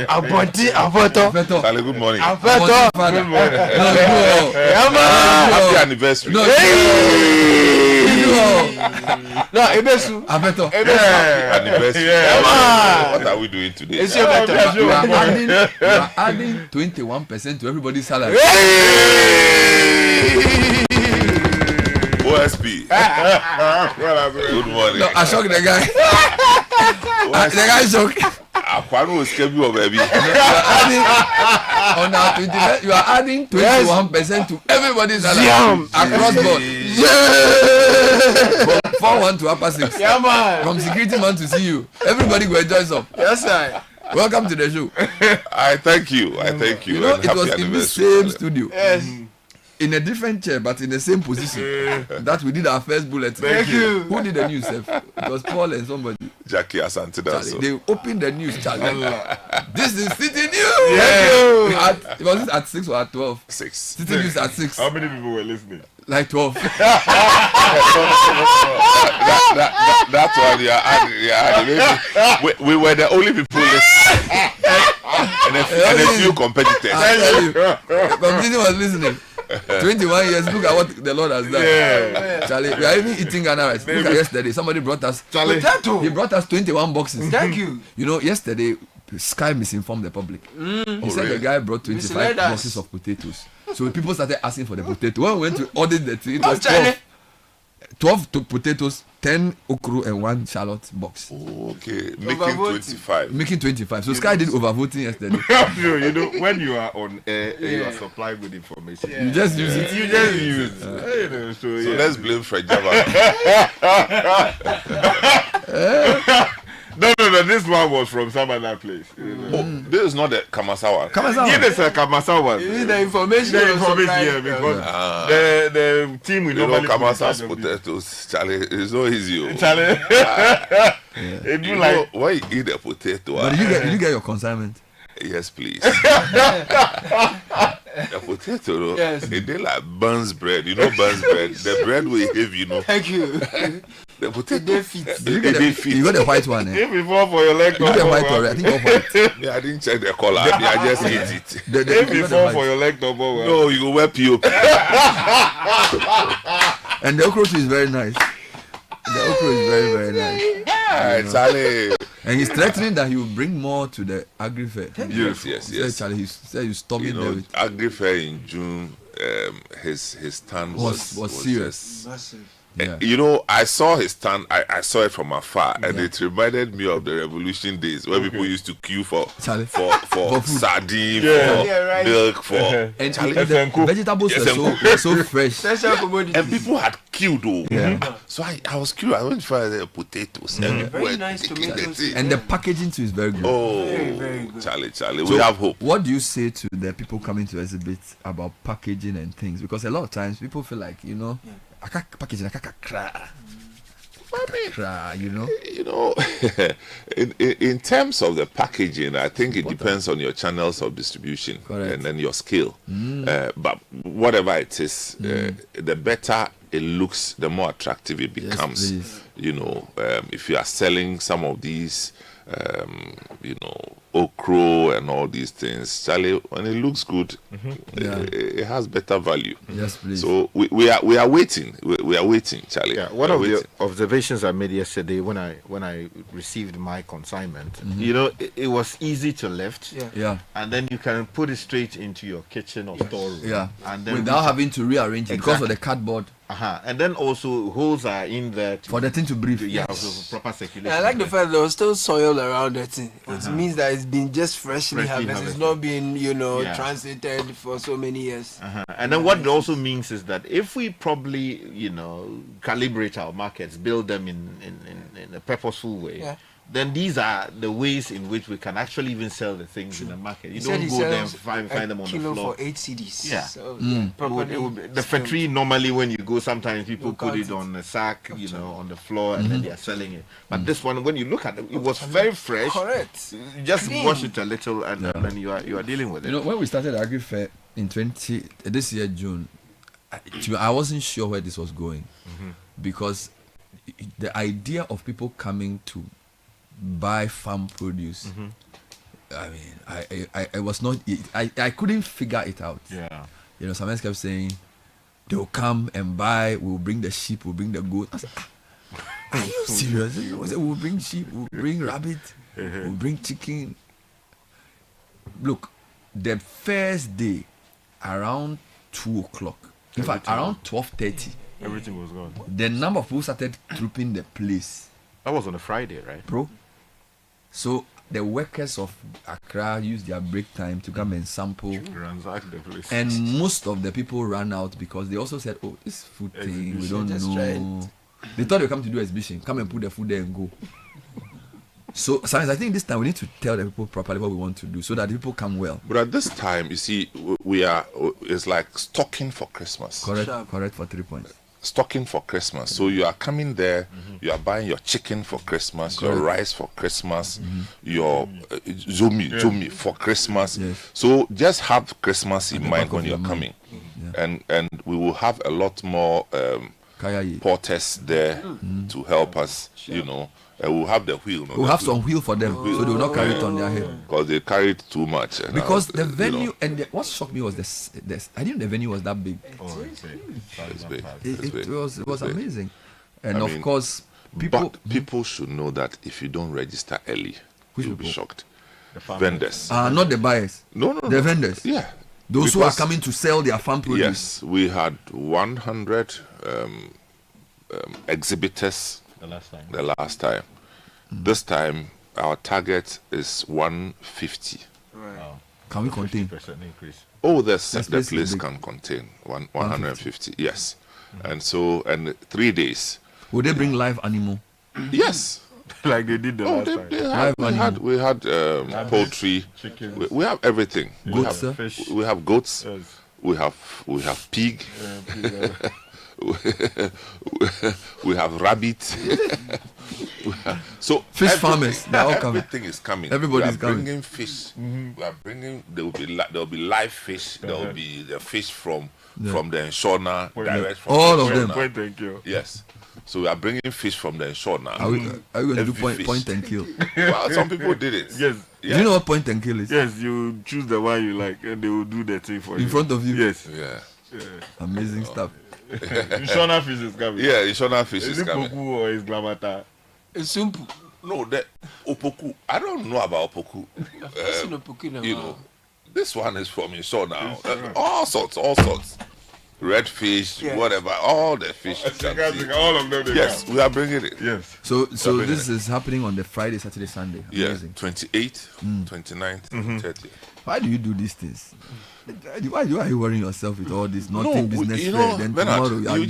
Abonti Apeto. Charlie, good morning. Apeto. Good morning. Happy anniversary. No, Ebesu. Apeto. Anniversary. What are we doing today? It's your better. You are adding 21% to everybody's salary. OSP. Good morning. No, I shocked the guy. The guy shocked. Aquano is kept you, baby. On our 20, you are adding 21% to everybody's salary across board. From 4-1 to upper 6. Yeah, man. From security man to see you. Everybody will enjoy some. Yes, sir. Welcome to the show. I thank you. I thank you. You know, and it was happy in the anniversary. same studio. Yes. In a different chair, but in the same position. That we did our first bulletin. Thank you. Who did the news, Seth? It was Paul and somebody. Jackie Asante. They opened the news, Charlie. This is City News. Yeah. It was at 6 or at 12? 6. City News at 6. How many people were listening? Like 12. That's why they are adding. We were the only people listening. and a few competitors. I tell you, City was listening. 21 years, look at what the Lord has done. Yeah. Charlie, we are even eating Ghana rice. Look at yesterday, somebody brought us. Charlie. He brought us 21 boxes. Thank you. You know, yesterday, Sky misinformed the public. He said the guy brought 25 boxes of potatoes. So people started asking for the potato. When we went to audit the thing, it was 12 potatoes, 10 okra, and 1 shallot box. Okay, making 25. Making 25. So Sky did overvoting yesterday. You know, when you are on air, you are supplied with information. You just use it. You just use it. You know, So let's blame Fred Java. No, this one was from some other place. Oh, this is not the Kamasawa. Yeah, it's a Kamasawa. You need the information. Yeah, because the team will normally Kamasa's potatoes, Charlie, it's so easy. Charlie. You know, why you eat a potato? But did you get your consignment? Yes, please. The potato, yes. It did like buns bread. You know buns bread. The bread we give, you know. Thank you. The potato fit. You got the white one. If before for your leg, you got the white already. I think you're white. Yeah, I didn't check the color. I just ate it. If before for your leg, no, you go wear POP. And the okra is very nice. The okra is very, very nice. Charlie. And he's threatening that he will bring more to the agri fair. Yes. Charlie, he said you stop it there. Agri fair in June, his stand was serious. Massive. Yeah. You know, I saw his stand. I saw it from afar, and it reminded me of the revolution days when people used to queue for sardine, for milk, for and the vegetables were so fresh. And people had queued though. Yeah. So I was curious. I went for the potatoes and very nice tomatoes. And the packaging too is very good. Oh, very good. Charlie, So we have hope. What do you say to the people coming to exhibit about packaging and things? Because a lot of times people feel like, you know, I can't package it, I can't cry. You know. In terms of the packaging, I think it depends on your channels of distribution. Correct. And then your skill. But whatever it is, the better it looks, the more attractive it becomes. Yes, you know, if you are selling some of these, okra and all these things, Charlie, when it looks good, it has better value. Yes, please. So we are waiting. We are waiting, Charlie. Yeah, one of the observations I made yesterday when I received my consignment, you know, it was easy to lift. Yeah. And then you can put it straight into your kitchen or storeroom. Yeah. And then without having to rearrange it because of the cardboard. And then also holes are in there for the thing to breathe. Yeah, proper circulation. I like the fact there was still soil around it. It means that it's been just freshly harvested. It's not been, transited for so many years. And then what it also means is that if we probably, calibrate our markets, build them in a purposeful way, then these are the ways in which we can actually even sell the things in the market. You don't go there and find them on the floor. For 8 CDs. Yeah. So, the factory, normally when you go, sometimes people put it on a sack, on the floor, and then they are selling it. But this one, when you look at it, it was very fresh. Correct. You just wash it a little, and then you are dealing with it. When we started the Agri Fair in this year, June, I wasn't sure where this was going, because the idea of people coming to buy farm produce, I mean, I was not, I couldn't figure it out. Yeah. Someone kept saying they'll come and buy, we'll bring the sheep, we'll bring the goat. I said, are you serious? We'll bring sheep, we'll bring rabbit, we'll bring chicken. Look, the first day around 2 o'clock, in fact around 12:30, everything was gone. The number of people started trooping the place. That was on a Friday, right? Bro. So the workers of Accra used their break time to come and sample. Ransack the place. And most of the people ran out because they also said, oh, this food thing, we don't know. They thought they would come to do exhibition, come and put the food there and go. So sometimes I think this time we need to tell the people properly what we want to do so that the people come well. But at this time, you see, it's like stocking for Christmas. Correct for 3 points. Stocking for Christmas. So you are coming there, you are buying your chicken for Christmas, your rice for Christmas, your zomi for Christmas. So just have Christmas in mind when you're coming. And we will have a lot more porters there to help us, we'll have the wheel. We'll have some wheel for them, so they will not carry it on their head. Because they carry it too much. Because the venue, what shocked me was this. I didn't know the venue was that big. Oh, it's big. It was amazing. And of course, people should know that if you don't register early, you'll be shocked. Vendors. Not the buyers. No. The vendors. Yeah. Those who are coming to sell their farm produce. Yes, we had 100 exhibitors the last time. This time, our target is 150. Wow. Can we contain? Increase. Oh, the place can contain 150. Yes. And 3 days. Would they bring live animal? Yes. Like they did the last time. We had poultry. We have everything. Goats, we have goats. Yes. We have pig. We have rabbit. So fish farmers, everything is coming. Everybody's coming. Bringing fish. We are bringing. There will be live fish. There will be the fish from the Nshona, direct from all of them. Thank you. Yes. So we are bringing fish from the Nshona. Are we going to do point and kill? Well, some people did it. Yes. Do you know what point and kill is? Yes, you choose the one you like, and they will do the thing for you in front of you. Yes. Yeah. Amazing stuff. Nshona fish is coming. Yeah, Nshona fish is coming. Is it Poku or is Glamata? It's simple. No, the Opoku. I don't know about Opoku. This one is from Nshona. All sorts. Red fish, whatever, all the fish. All of them. Yes, we are bringing it. Yes. So this is happening on the Friday, Saturday, Sunday. Amazing. Yeah, 28th, 29th, 30th. Why do you do these things? Why are you worrying yourself with all this business fair? Then Bernard, tomorrow you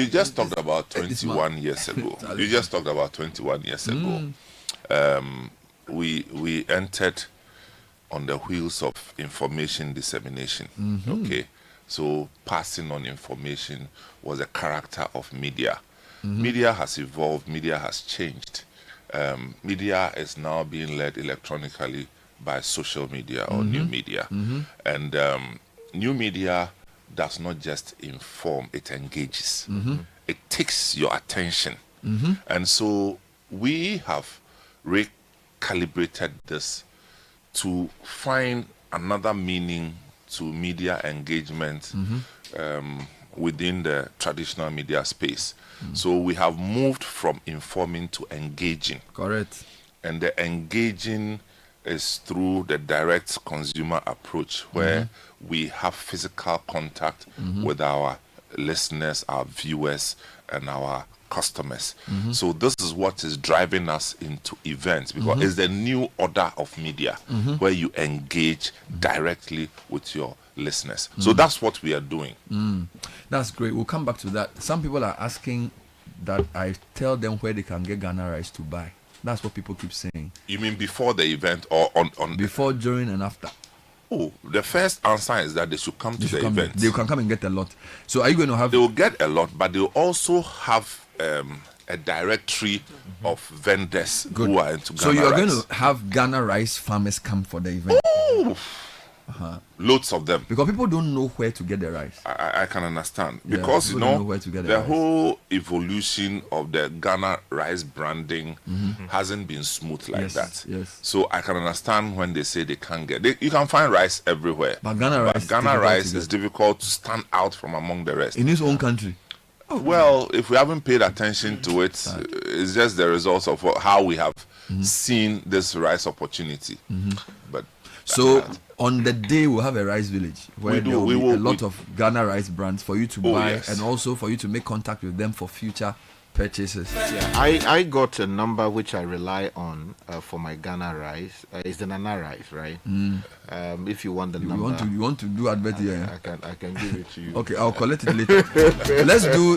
just talked about 21 years ago. You just talked about 21 years ago. We entered on the wheels of information dissemination. Okay. So passing on information was a character of media. Media has evolved. Media has changed. Media is now being led electronically by social media or new media. And new media does not just inform, it engages. It takes your attention. And so we have recalibrated this to find another meaning to media engagement within the traditional media space. So we have moved from informing to engaging. Correct. And the engaging is through the direct consumer approach where we have physical contact with our listeners, our viewers, and our customers. So this is what is driving us into events, because it's the new order of media where you engage directly with your listeners. So that's what we are doing. That's great. We'll come back to that. Some people are asking that I tell them where they can get Ghana rice to buy. That's what people keep saying. You mean before the event or on before, during, and after? Oh, the first answer is that they should come to the event. They can come and get a lot. So are you going to have... They will get a lot, but they will also have a directory of vendors who are into Ghana rice. So you are going to have Ghana rice farmers come for the event? Ooh. Loads of them. Because people don't know where to get the rice. I can understand. Because, you know where to get the whole evolution of the Ghana rice branding hasn't been smooth like that. Yes. So I can understand when they say they can't get... you can find rice everywhere. But Ghana rice is difficult to stand out from among the rest. In his own country? Well, if we haven't paid attention to it, it's just the results of how we have seen this rice opportunity. But so on the day we'll have a rice village where there will be a lot of Ghana rice brands for you to buy, and also for you to make contact with them for future purchases. I got a number which I rely on for my Ghana rice. It's the Nana rice, right? If you want the number, you want to do advert here? I can give it to you. Okay, I'll collect it later. Let's do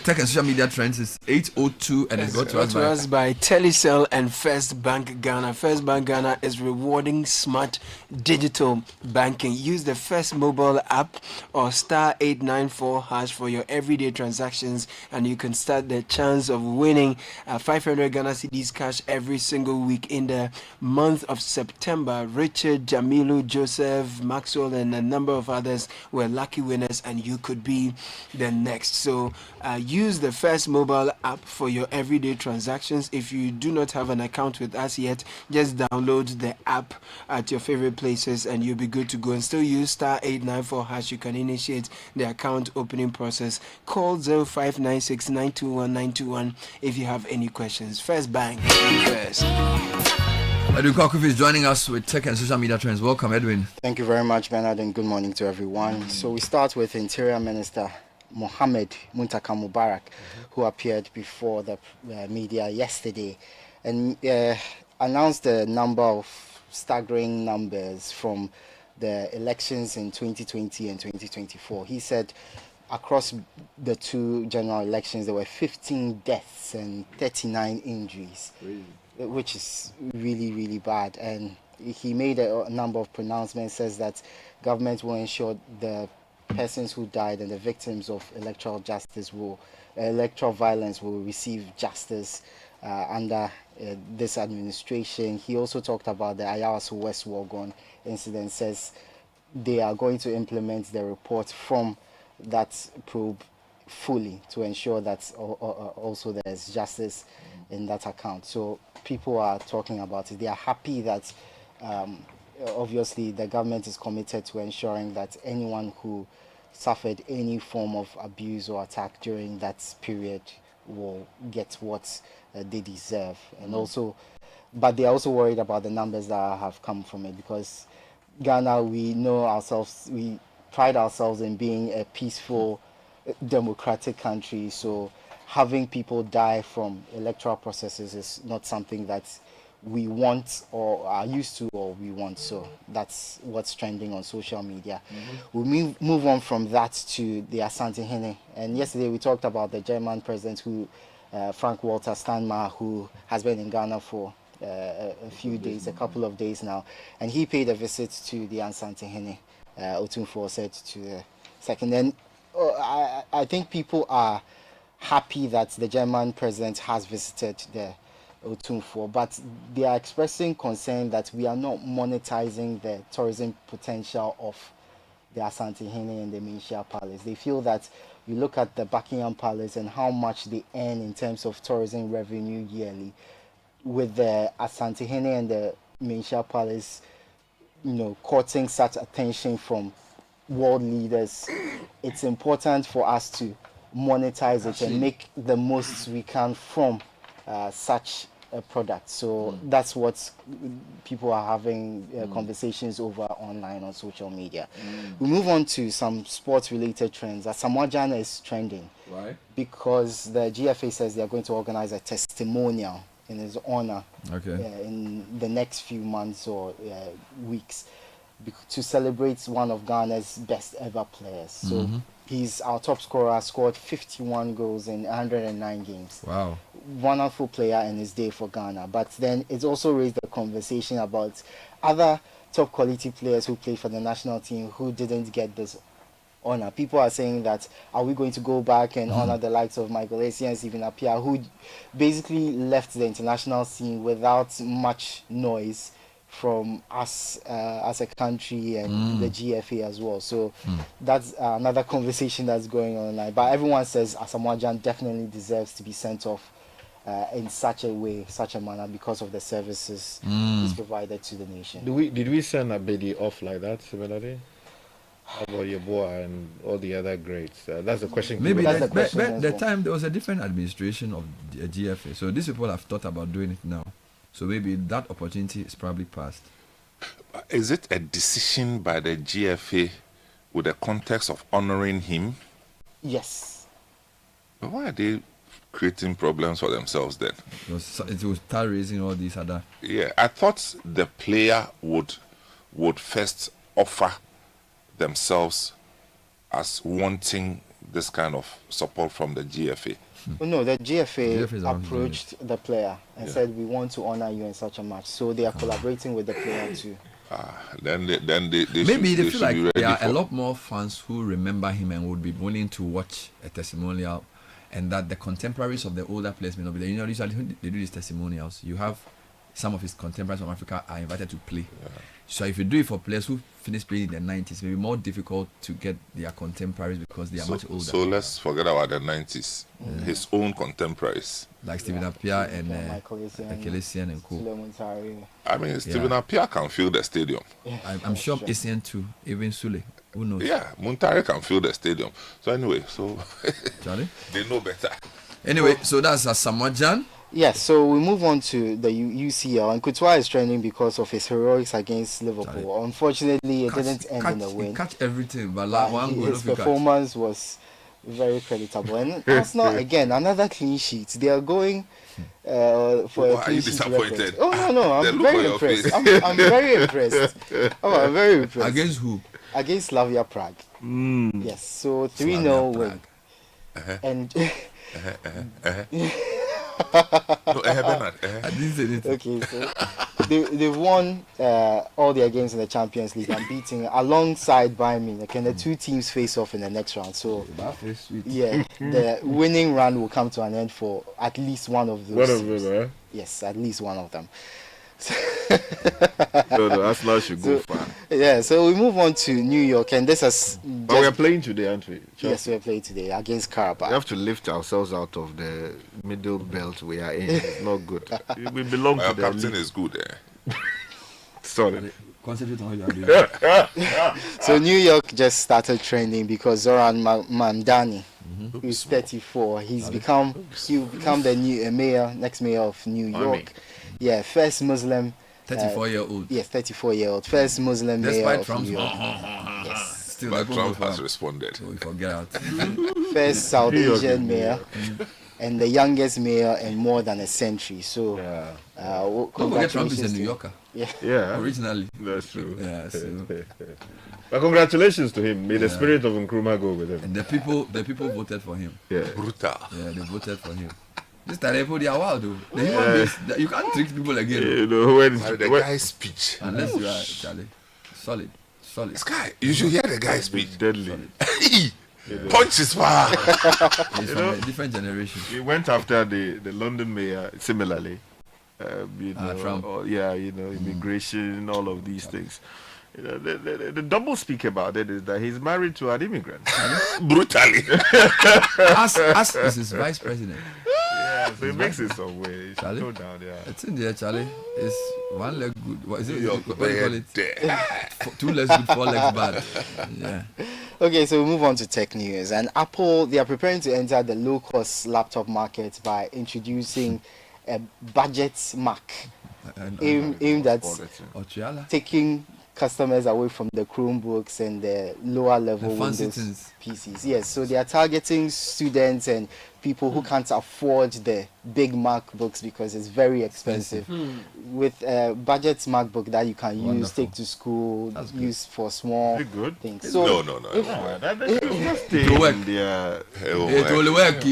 tech and social media trends. It's 8:02 and it's got to us by Telecel and First Bank Ghana. First Bank Ghana is rewarding smart digital banking. Use the First mobile app or *894# for your everyday transactions, and you can start the chance of winning 500 Ghana cedis cash every single week in the month of September. Richard, Jamilu, Joseph, Maxwell, and a number of others were lucky winners, and you could be the next. So use the First mobile app for your everyday transactions. If you do not have an account with us yet, just download the app at your favorite places and you'll be good to go. And still use *894#. You can initiate the account opening process. Call 0596-921-921 if you have any questions. First Bank first. Edwin Kwakufi is joining us with tech and social media trends. Welcome, Edwin. Thank you very much, Bernard, and good morning to everyone. So we start with Interior Minister Mohammed Muntaka Mubarak, who appeared before the media yesterday and announced a number of staggering numbers from the elections in 2020 and 2024. He said across the two general elections, there were 15 deaths and 39 injuries, which is really, really bad. And he made a number of pronouncements, says that government will ensure the persons who died and the victims of electoral violence will receive justice under this administration. He also talked about the Ayawaso West Wagon incident, says they are going to implement the report from that probe fully to ensure that also there's justice in that account. So people are talking about it. They are happy that obviously the government is committed to ensuring that anyone who suffered any form of abuse or attack during that period will get what they deserve. And also, but they are also worried about the numbers that have come from it, because Ghana, we pride ourselves in being a peaceful, democratic country. So having people die from electoral processes is not something that we want or are used to or we want. So that's what's trending on social media. We'll move on from that to the Asante Hene. And yesterday we talked about the German president, Frank-Walter Steinmeier, who has been in Ghana for a couple of days now. And he paid a visit to the Asante Hene. Otunfo said to the second. And I think people are happy that the German president has visited the Otunfo, but they are expressing concern that we are not monetizing the tourism potential of the Asante Hene and the Menchia Palace. They feel that you look at the Buckingham Palace and how much they earn in terms of tourism revenue yearly, with the Asante Hene and the Menchia Palace, courting such attention from world leaders. It's important for us to monetize it and make the most we can from such product. So that's what people are having conversations over online on social media. We move on to some sports-related trends. Asamoah Gyan is trending. Why? Because the GFA says they are going to organize a testimonial in his honor in the next few months or weeks to celebrate one of Ghana's best ever players. So he's our top scorer, scored 51 goals in 109 games. Wow. Wonderful player in his day for Ghana. But then it's also raised the conversation about other top quality players who play for the national team who didn't get this honor. People are saying that, are we going to go back and honor the likes of Michael Essien and Stephen Appiah, who basically left the international scene without much noise from us as a country and the GFA as well. So that's another conversation that's going on online. But everyone says Asamoah Gyan definitely deserves to be sent off in such a way, such a manner, because of the services he's provided to the nation. Did we send Abedi off like that similarly? How about Yeboah and all the other greats? That's the question. Maybe the time there was a different administration of the GFA, so these people have thought about doing it now. So maybe that opportunity is probably past. Is it a decision by the GFA with the context of honoring him? Yes. But why are they creating problems for themselves then? It will start raising all these other... Yeah, I thought the player would first offer themselves as wanting this kind of support from the GFA. Well, no, the GFA approached the player and said, we want to honor you in such a match. So they are collaborating with the player too. Then they maybe should, they feel like there are for... a lot more fans who remember him and would be willing to watch a testimonial, and that the contemporaries of the older players may not be there. You know, usually they do these testimonials. You have some of his contemporaries from Africa are invited to play. So if you do it for players who finished playing in the 90s, it may be more difficult to get their contemporaries because they are much older. So let's forget about the 90s. His own contemporaries. Like Stephen Appiah and Michael Essien and co. I mean, Stephen Appiah can fill the stadium. I'm sure Essien too, even Sule. Who knows? Yeah, Muntari can fill the stadium. So anyway, Charlie? They know better. Anyway, so that's Asamoah Gyan. Yes, so we move on to the UCL, and Courtois is trending because of his heroics against Liverpool. Unfortunately, it didn't end in a win. Catch everything, but his performance was very creditable. And Arsenal, again, another clean sheet. They are going for a clean sheet record. Oh, no, I'm very impressed. I'm very impressed. I'm very impressed. Against who? Against Slavia Prague. Yes, so 3-0 win. And... I didn't say anything. Okay, so they've won all their games in the Champions League and beating alongside Bayern Munich, and the two teams face off in the next round. So yeah, the winning run will come to an end for at least one of those. One of them, Yes, at least one of them. No, Arsenal should go far. Yeah, so we move on to New York, and this is. But we are playing today, aren't we? Yes, we are playing today against Karabakh. We have to lift ourselves out of the middle belt we are in. It's not good. We belong to the captain is good. Sorry. Concentrate on what you are doing. So New York just started trending because Zoran Mamdani, who's 34, he will become the new next mayor of New York. Yeah, first Muslim. 34-year-old. Yes, 34-year-old. First Muslim mayor of Trump's New York. Yes. But Trump has responded. So we forget out. First South Asian mayor. And the youngest mayor in more than a century. So, don't forget Trump is a New Yorker. Yeah. Originally. That's true. Yeah. So. But congratulations to him. May the spirit of Nkrumah go with him. And the people voted for him. Yeah. Brutal. Yeah, they voted for him. This time they are wild though. The human beings, you can't trick people again. You know, when the guy's speech. Unless you are Charlie. Solid. This guy, you should hear the guy's speech. Deadly. Punch his power. He's from a different generation. He went after the London mayor similarly. Trump. Immigration, all of these things. You know, the double speak about it is that he's married to an immigrant. Brutally. As is his vice president. Yeah, so it makes it some way. Charlie? Go down, It's in there, Charlie. It's one leg good. What is it? What do you call it? 2 legs good, 4 legs bad. Yeah. Okay, so we move on to tech news. And Apple, they are preparing to enter the low-cost laptop market by introducing a budget Mac aimed at taking customers away from the Chromebooks and the lower level Windows PCs. Yes, so they are targeting students and people who can't afford the big MacBooks because it's very expensive. With a budget MacBook that you can use, take to school, use for small things. So no. It will work. It will work.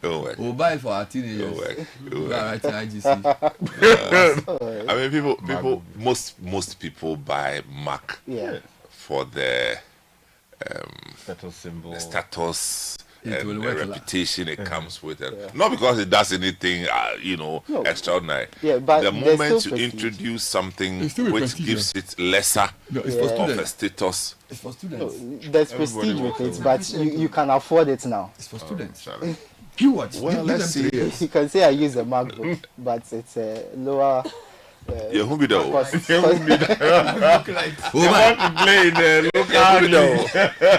It will work. We'll buy it for our teenagers. I mean, people, most people buy Mac for the status symbol, the status and the reputation it comes with it. Not because it does anything, extraordinary. Yeah, but the moment you introduce something which gives it lesser of a status, it's for students. There's prestige with it, but you can afford it now. It's for students. You watch. Well, let's see. You can say I use a MacBook, but it's a lower. Who be the?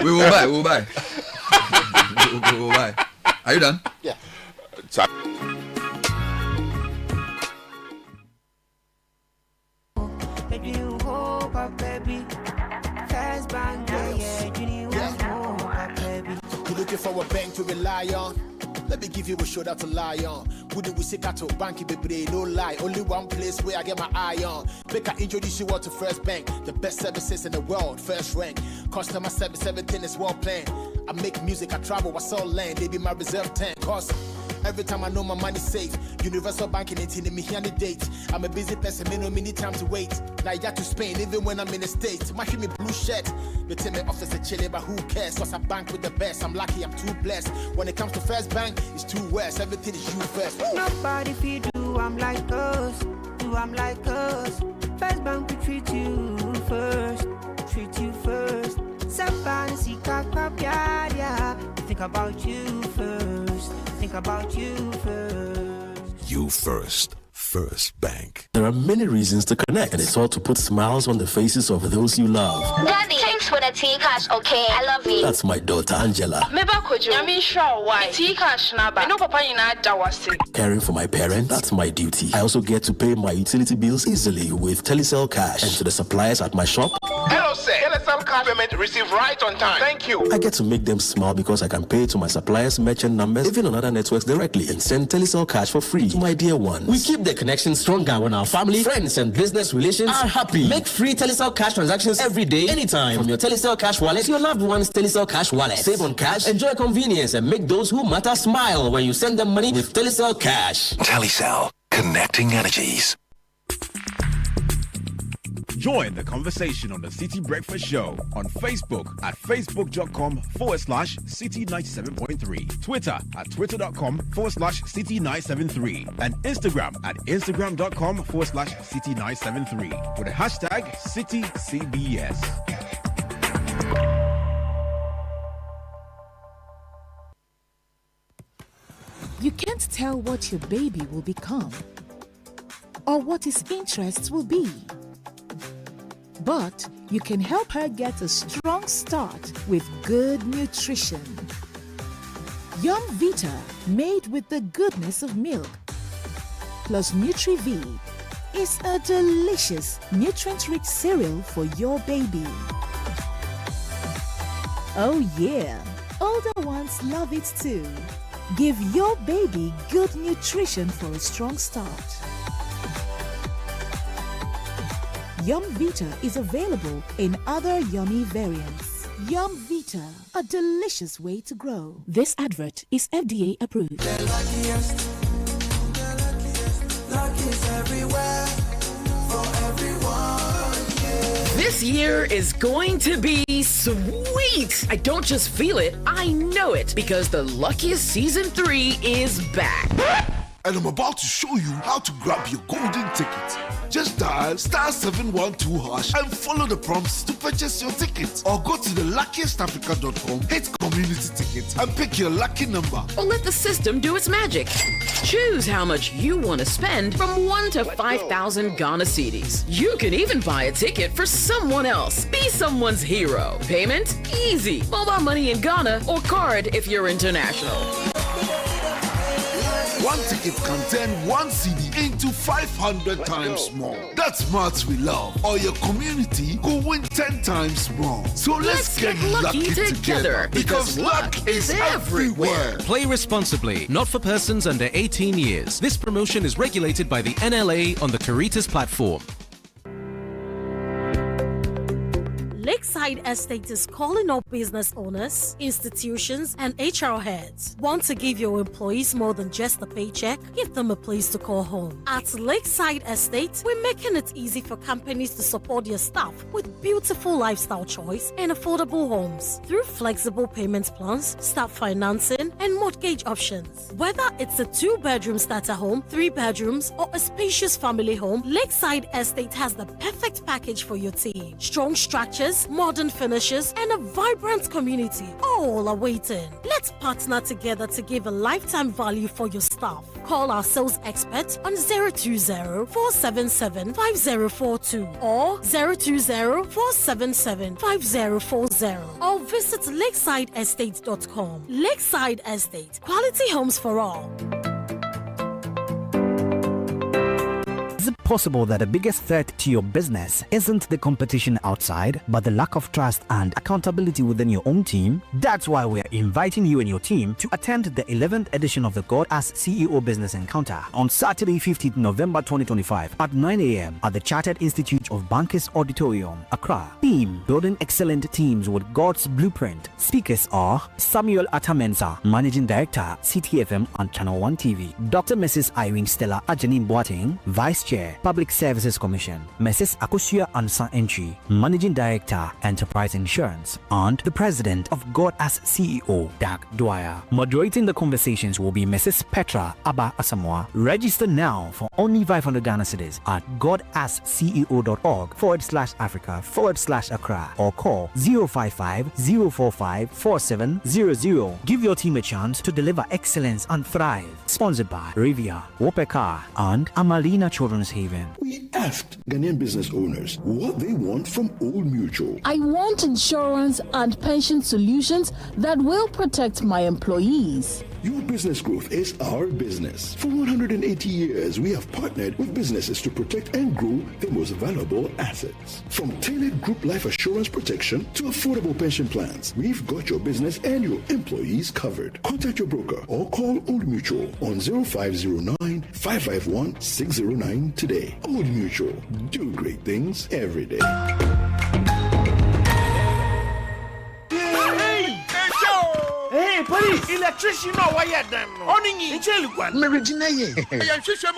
We will buy. Are you done? Yeah. You're looking for a bank to rely on. Let me give you a shoulder to lie on. Wouldn't we say to bank baby? No lie. Only one place where I get my eye on. Make I introduce you all to First Bank, the best services in the world, first rank. Customer service, everything is well planned. I make music, I travel, I sell land. They be my reserve tank. Cause every time I know my money's safe. Universal banking ain't in me here on the date. I'm a busy person, me no need time to wait. Now I got to Spain, even when I'm in the States. My me blue shirt. They tell me office a chilly, but who cares? Cause I bank with the best. I'm lucky, I'm too blessed. When it comes to First Bank, it's too west. Everything is you first. Nobody feed do I'm like us. Do I'm like us. First Bank we treat you first. Treat you first. Somebody see yeah. Think about you first. Think about you first. You first. First Bank. There are many reasons to connect, and it's all to put smiles on the faces of those you love. Daddy, thanks for the tea cash, okay? I love you. That's my daughter Angela. Caring for my parents, that's my duty. I also get to pay my utility bills easily with Telecel Cash, and to the suppliers at my shop. Hello, sir. Telecel Cash payment received right on time. Thank you. I get to make them smile because I can pay to my suppliers' merchant numbers, even on other networks directly, and send Telecel Cash for free to my dear ones. We keep the connection stronger when our family, friends, and business relations are happy. Make free Telecel Cash transactions every day, anytime, from your Telecel Cash wallet to your loved one's Telecel Cash wallet. Save on cash, enjoy convenience, and make those who matter smile when you send them money with Telecel Cash. Telecel, connecting energies. Join the conversation on the Citi Breakfast Show on Facebook at facebook.com/Citi97.3, Twitter at twitter.com/Citi973, and Instagram at instagram.com/Citi973 with the hashtag CitiCBS. You can't tell what your baby will become or what his interests will be. But you can help her get a strong start with good nutrition. Yum Vita, made with the goodness of milk, plus Nutri-V, is a delicious, nutrient-rich cereal for your baby. Oh yeah, older ones love it too. Give your baby good nutrition for a strong start. Yum Vita is available in other yummy variants. Yum Vita, a delicious way to grow. This advert is FDA approved. The luckiest everywhere for everyone. Yeah. This year is going to be sweet. I don't just feel it, I know it, because the Luckiest Season 3 is back. And I'm about to show you how to grab your golden ticket. Just dial *712# and follow the prompts to purchase your ticket. Or go to theluckiestafrica.com, hit community tickets, and pick your lucky number. Or let the system do its magic. Choose how much you want to spend from 1 to 5,000 Ghana cedis. You can even buy a ticket for someone else. Be someone's hero. Payment? Easy. Mobile money in Ghana or card if you're international. One ticket can turn 1 CD into 500 times more. That's maths we love. Or your community go win 10 times more. So let's get lucky together because luck is everywhere. Play responsibly, not for persons under 18 years. This promotion is regulated by the NLA on the Caritas platform. Lakeside Estate is calling all business owners, institutions, and HR heads. Want to give your employees more than just a paycheck? Give them a place to call home. At Lakeside Estate, we're making it easy for companies to support their staff with beautiful lifestyle choice and affordable homes through flexible payment plans, staff financing, and mortgage options. Whether it's a 2-bedroom starter home, 3 bedrooms, or a spacious family home, Lakeside Estate has the perfect package for your team. Strong structures, modern finishes, and a vibrant community all are waiting. Let's partner together to give a lifetime value for your staff. Call our sales expert on 020-477-5042 or 020-477-5040 or visit lakesideestate.com. Lakeside Estate, quality homes for all. Is it possible that the biggest threat to your business isn't the competition outside, but the lack of trust and accountability within your own team? That's why we're inviting you and your team to attend the 11th edition of the God as CEO Business Encounter on Saturday, 15th November 2025 at 9 a.m. at the Chartered Institute of Bankers Auditorium, Accra. Theme: Building Excellent Teams with God's Blueprint. Speakers are Samuel Atamensa, Managing Director, Citi FM and Channel 1 TV, Dr. Mrs. Irene Stella Ajanin Boateng, Vice Chair, Public Services Commission, Mrs. Akosia Ansa Entry, Managing Director, Enterprise Insurance, and the President of God as CEO, Doug Dwyer. Moderating the conversations will be Mrs. Petra Abba Asamoah. Register now for only 500 Ghana cedis at godasceo.org/Africa/Accra or call 055-045-4700. Give your team a chance to deliver excellence and thrive. Sponsored by Rivia, Wopeka, and Amalina Children's Haven. We asked Ghanaian business owners what they want from Old Mutual. I want insurance and pension solutions that will protect my employees. Your business growth is our business. For 180 years, we have partnered with businesses to protect and grow their most valuable assets. From tailored group life assurance protection to affordable pension plans, we've got your business and your employees covered. Contact your broker or call Old Mutual on 0509-551-609 today. Old Mutual, do great things every day. Hey, police! Electrician, no, why you them? Only in Cheluan. Merigina, you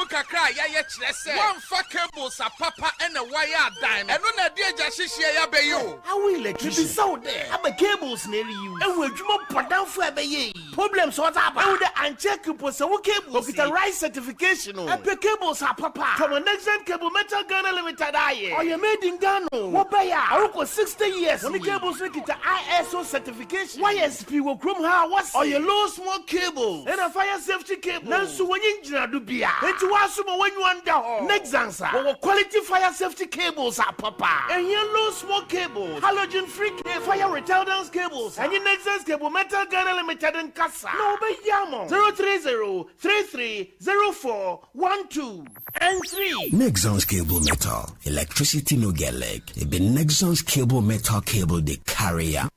kakra, ya chresse. One fuck cables are papa and a wire dime. And on a dear Jashia be you. How will electricity so there? Have a cables near you. And we'll do more put down for a bay. Problems what happened? With the uncheck you put some cables with the right certification. And the cables are papa. From a next gen cable metal Ghana limited eye. Or you made in Ghana. What bay? I work 60 years. When the cables look at the ISO certification. YSP will chrome how what's or your low small cable and a fire safety cable. Nansu when you do beer. And to assume when you under next answer. Our quality fire safety cables are papa. And your low small cables, halogen free fire retardance cables, and your Nexans cable metal Ghana limited in Casa. No be yamo 030-3304-12 and 3. Nexans cable metal. Electricity no get leg. It be Nexans cable metal cable the carrier.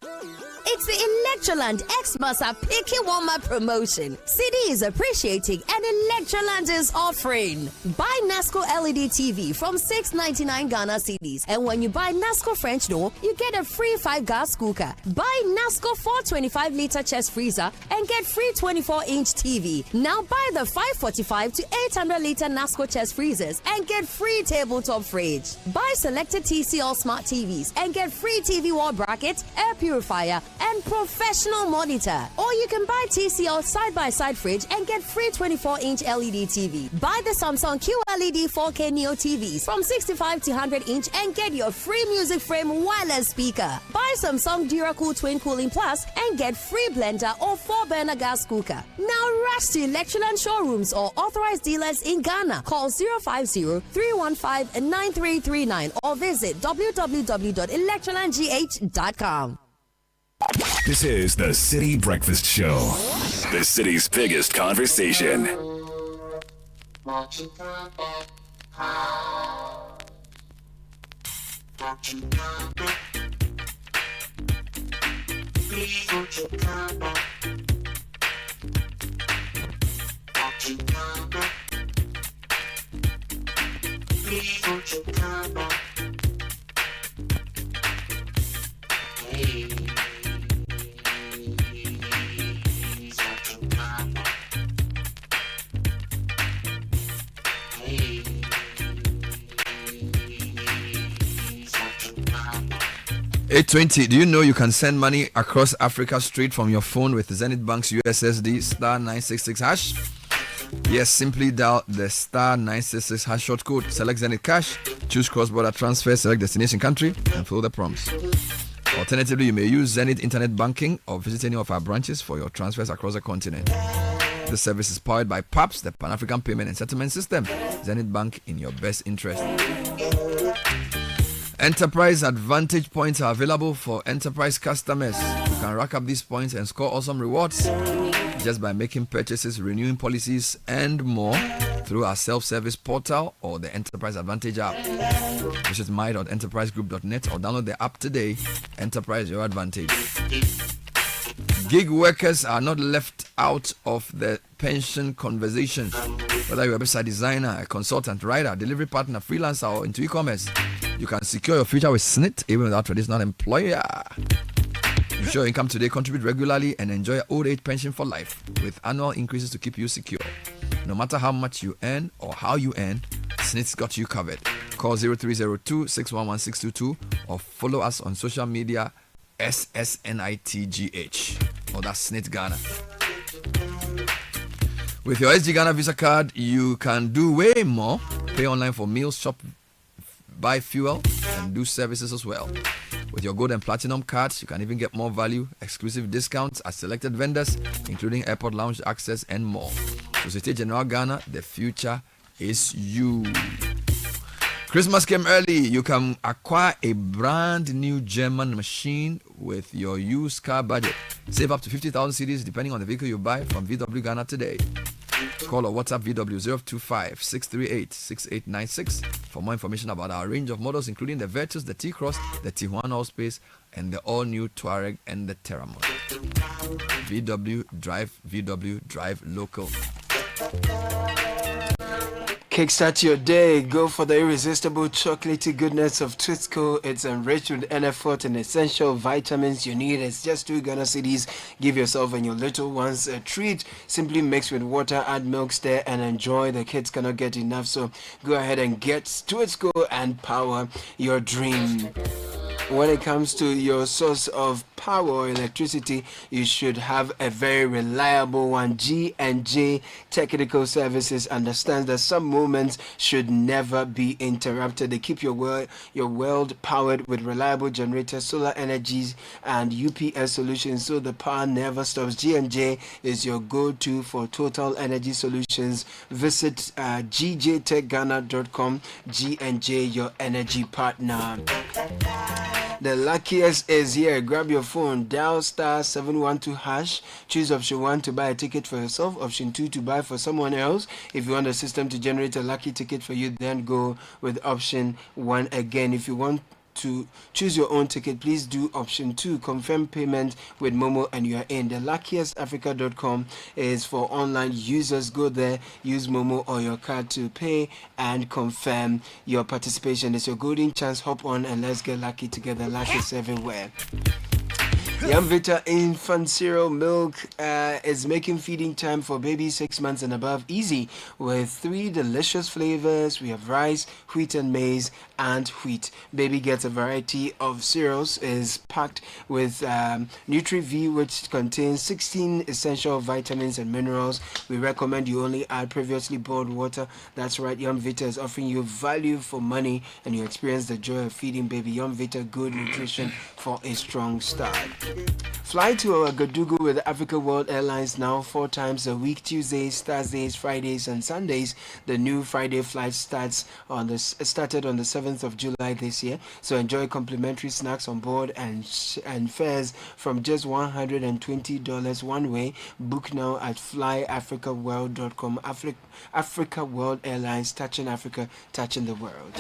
It's the Electroland Xmas are picking one more promotion. Citi is appreciating and Electroland is offering. Buy Nasco LED TV from $6.99 Ghana cedis, and when you buy Nasco French door, you get a free 5-gas cooker. Buy Nasco 425-liter chest freezer and get free 24-inch TV. Now buy the 545 to 800-liter Nasco chest freezers and get free tabletop fridge. Buy selected TCL smart TVs and get free TV wall bracket, air purifier, and professional monitor. Or you can buy TCL side-by-side fridge and get free 24-inch LED TV. Buy the Samsung QLED 4K Neo TVs from 65 to 100-inch and get your free music frame wireless speaker. Buy Samsung DuraCool Twin Cooling Plus and get free blender or 4-burner gas cooker. Now rush to Electroland showrooms or authorized dealers in Ghana. Call 050-315-9339 or visit www.electrolandgh.com. This is the Citi Breakfast Show, the city's biggest conversation. $8.20. Do you know you can send money across Africa straight from your phone with Zenith Bank's USSD star 966 hash? Yes, simply dial the star 966 hash short code, select Zenith Cash, choose cross-border transfer, select destination country, and follow the prompts. Alternatively, you may use Zenith Internet Banking or visit any of our branches for your transfers across the continent. This service is powered by PAPS, the Pan-African Payment and Settlement System. Zenith Bank, in your best interest. Enterprise Advantage points are available for enterprise customers. You can rack up these points and score awesome rewards just by making purchases, renewing policies, and more through our self-service portal or the Enterprise Advantage app. Visit my.enterprisegroup.net or download the app today. Enterprise Your Advantage. Gig workers are not left out of the pension conversation. Whether you're a website designer, a consultant, writer, delivery partner, freelancer, or into e-commerce, you can secure your future with SNIT even without traditional employer. Ensure your income today, contribute regularly, and enjoy old age pension for life with annual increases to keep you secure. No matter how much you earn or how you earn, SNIT's got you covered. Call 0302-611-622 or follow us on social media SSNITGH. Oh, that's SNIT Ghana. With your SG Ghana Visa card, you can do way more. Pay online for meals, shop, buy fuel, and do services as well. With your gold and platinum cards, you can even get more value, exclusive discounts at selected vendors, including airport lounge access and more. Societe Generale Ghana, the future is you. Christmas came early. You can acquire a brand new German machine with your used car budget. Save up to 50,000 cedis depending on the vehicle you buy from VW Ghana today. Call or WhatsApp VW 025-638-6896 for more information about our range of models, including the Virtus, the T-Cross, the T1 Allspace, and the all-new Touareg and the Terramon. VW, drive local. Kickstart your day. Go for the irresistible chocolatey goodness of Twisco. It's enriched with NF4 and essential vitamins you need. It's just 2 Ghana cedis. Give yourself and your little ones a treat. Simply mix with water, add milk, stir, and enjoy. The kids cannot get enough, so go ahead and get Twisco and power your dream. When it comes to your source of power or electricity, you should have a very reliable one. G&J Technical Services understands that some moments should never be interrupted. They keep your world powered with reliable generators, solar energies, and UPS solutions, so the power never stops. G&J is your go-to for total energy solutions. Visit gjtechghana.com. G&J, your energy partner. The luckiest is here. Grab your phone, dial star 712 hash, choose option 1 to buy a ticket for yourself, option 2 to buy for someone else. If you want the system to generate a lucky ticket for you, then go with option 1 again. If you want to choose your own ticket, please do option 2, confirm payment with Momo, and you are in. The luckiestafrica.com is for online users. Go there, use Momo or your card to pay and confirm your participation. It's your golden chance. Hop on and let's get lucky together. Luck is everywhere. Yamvita infant cereal milk is making feeding time for babies 6 months and above easy with 3 delicious flavors. We have rice, wheat and maize, and wheat. Baby gets a variety of cereals, is packed with Nutri-V, which contains 16 essential vitamins and minerals. We recommend you only add previously boiled water. That's right, Yamvita is offering you value for money, and you experience the joy of feeding baby. Yamvita, good nutrition for a strong start. Fly to Ouagadougou with Africa World Airlines now 4 times a week, Tuesdays, Thursdays, Fridays, and Sundays. The new Friday flight started on the 7th of July this year. So enjoy complimentary snacks on board and fares from just $120 one way. Book now at flyafricaworld.com. Africa World Airlines, touching Africa, touching the world.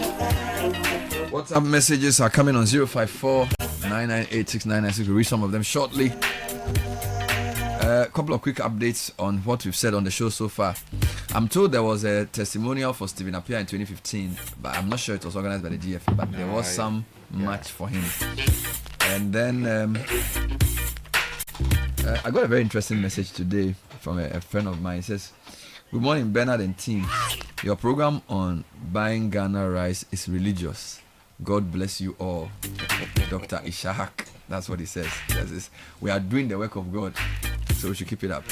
WhatsApp messages are coming on 054-998-6996. We'll read some of them shortly. A couple of quick updates on what we've said on the show so far. I'm told there was a testimonial for Stephen Appiah in 2015, but I'm not sure it was organized by the GFA, but there was some match for him. And then I got a very interesting message today from a friend of mine. He says, "Good morning, Bernard and team. Your program on buying Ghana rice is religious. God bless you all." Dr. Ishak. That's what he says. He says this. We are doing the work of God, so we should keep it up.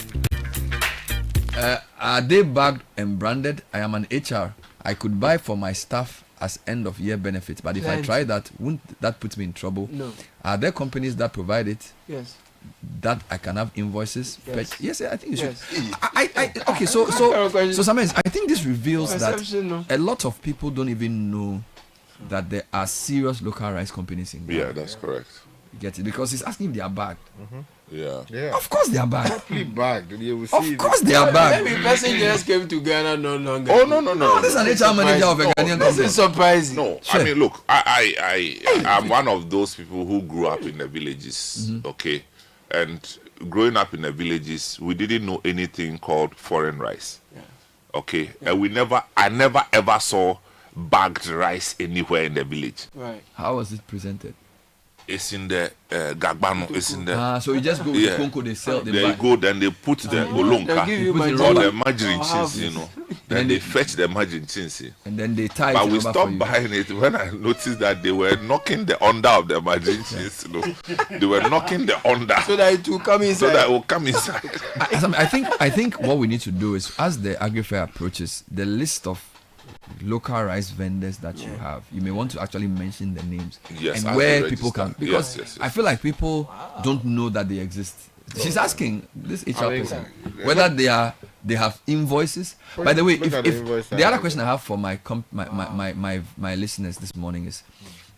Are they bagged and branded? I am an HR. I could buy for my staff as end of year benefits, but if I try that, wouldn't that put me in trouble? No. Are there companies that provide it? Yes. That I can have invoices? Yes, yes, I think you should. Okay, so Samuel, I think this reveals that a lot of people don't even know that there are serious local rice companies in Ghana. Yeah, that's correct. You get it? Because he's asking if they are bagged. Yeah. Of course they are bagged. Properly bagged. Of course they are bagged. Maybe passengers came to Ghana no longer. Oh no. This is an HR manager of a Ghanaian company. This is surprising. No, sure. I mean, look, I'm one of those people who grew up in the villages. Okay, and growing up in the villages, we didn't know anything called foreign rice. Okay, and I never ever saw bagged rice anywhere in the village. Right. How was it presented? It's in the Gagbano. It's in the. So you just go with the Conco, they sell the They bag. go, then they put the olonka or the margarine cheese, you know. Then they fetch the margarine cheese. And then they tie it. But we stopped buying it when I noticed that they were knocking the under of the margarine cheese. You know, they were knocking the under so that it will come inside. So that it will come inside. I think what we need to do is, as the agri fair approaches, the list of local rice vendors that you have, you may want to actually mention the names and where people can, because yes. I feel like people don't know that they exist. She's asking this HR person whether they have invoices. By the way, if the other question I have for my listeners this morning is,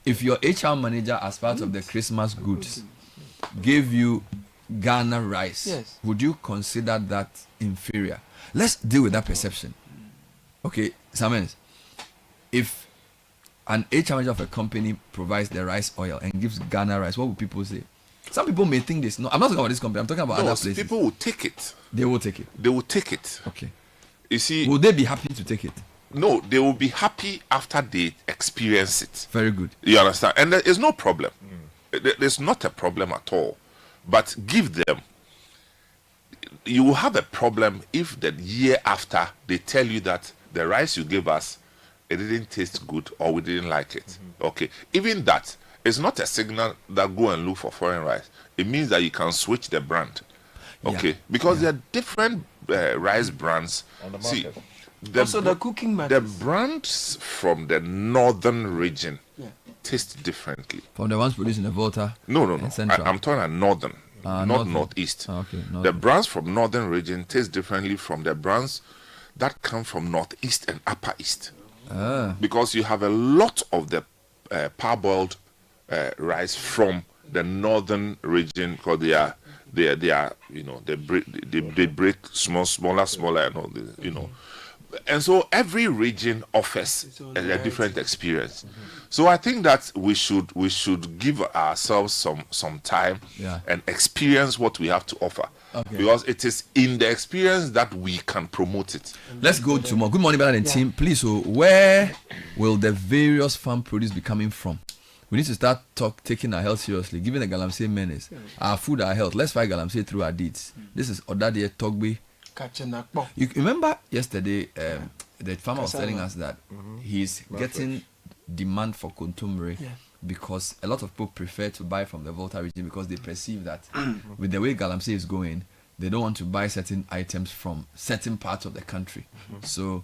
if your HR manager, as part of the Christmas goods, gave you Ghana rice, would you consider that inferior? Let's deal with that perception. Okay, Samuel, if an HR manager of a company provides the rice oil and gives Ghana rice, what would people say? Some people may think this. No, I'm not talking about this company. I'm talking about other places. People will take it. They will take it. They will take it. Okay. You see, will they be happy to take it? No, they will be happy after they experience it. Very good. You understand? And there is no problem. There's not a problem at all. But give them. You will have a problem if the year after they tell you that the rice you gave us, it didn't taste good or we didn't like it. Okay. Even that is not a signal that go and look for foreign rice. It means that you can switch the brand. Okay. Because there are different rice brands. On the see, market. Also the cooking the brands from the northern region taste differently. From the ones produced in the Volta? No. I'm talking about northern. Not northeast. Okay, the brands from northern region taste differently from the brands that come from northeast and upper east. Because you have a lot of the parboiled rice from the northern region, because they are you know, they break smaller and all this, you know. And so every region offers a different experience. So I think that we should give ourselves some time and experience what we have to offer. Okay. Because it is in the experience that we can promote it. Let's go to more. Good morning, Bernard and team. Please, so where will the various farm produce be coming from? We need to start taking our health seriously. Given the Galamsey menace, our food, our health. Let's fight Galamsey through our deeds. This is Odadie Togbe. You remember yesterday, the farmer was telling us that he's getting demand for kontomire because a lot of people prefer to buy from the Volta region because they perceive that with the way Galamsey is going, they don't want to buy certain items from certain parts of the country. So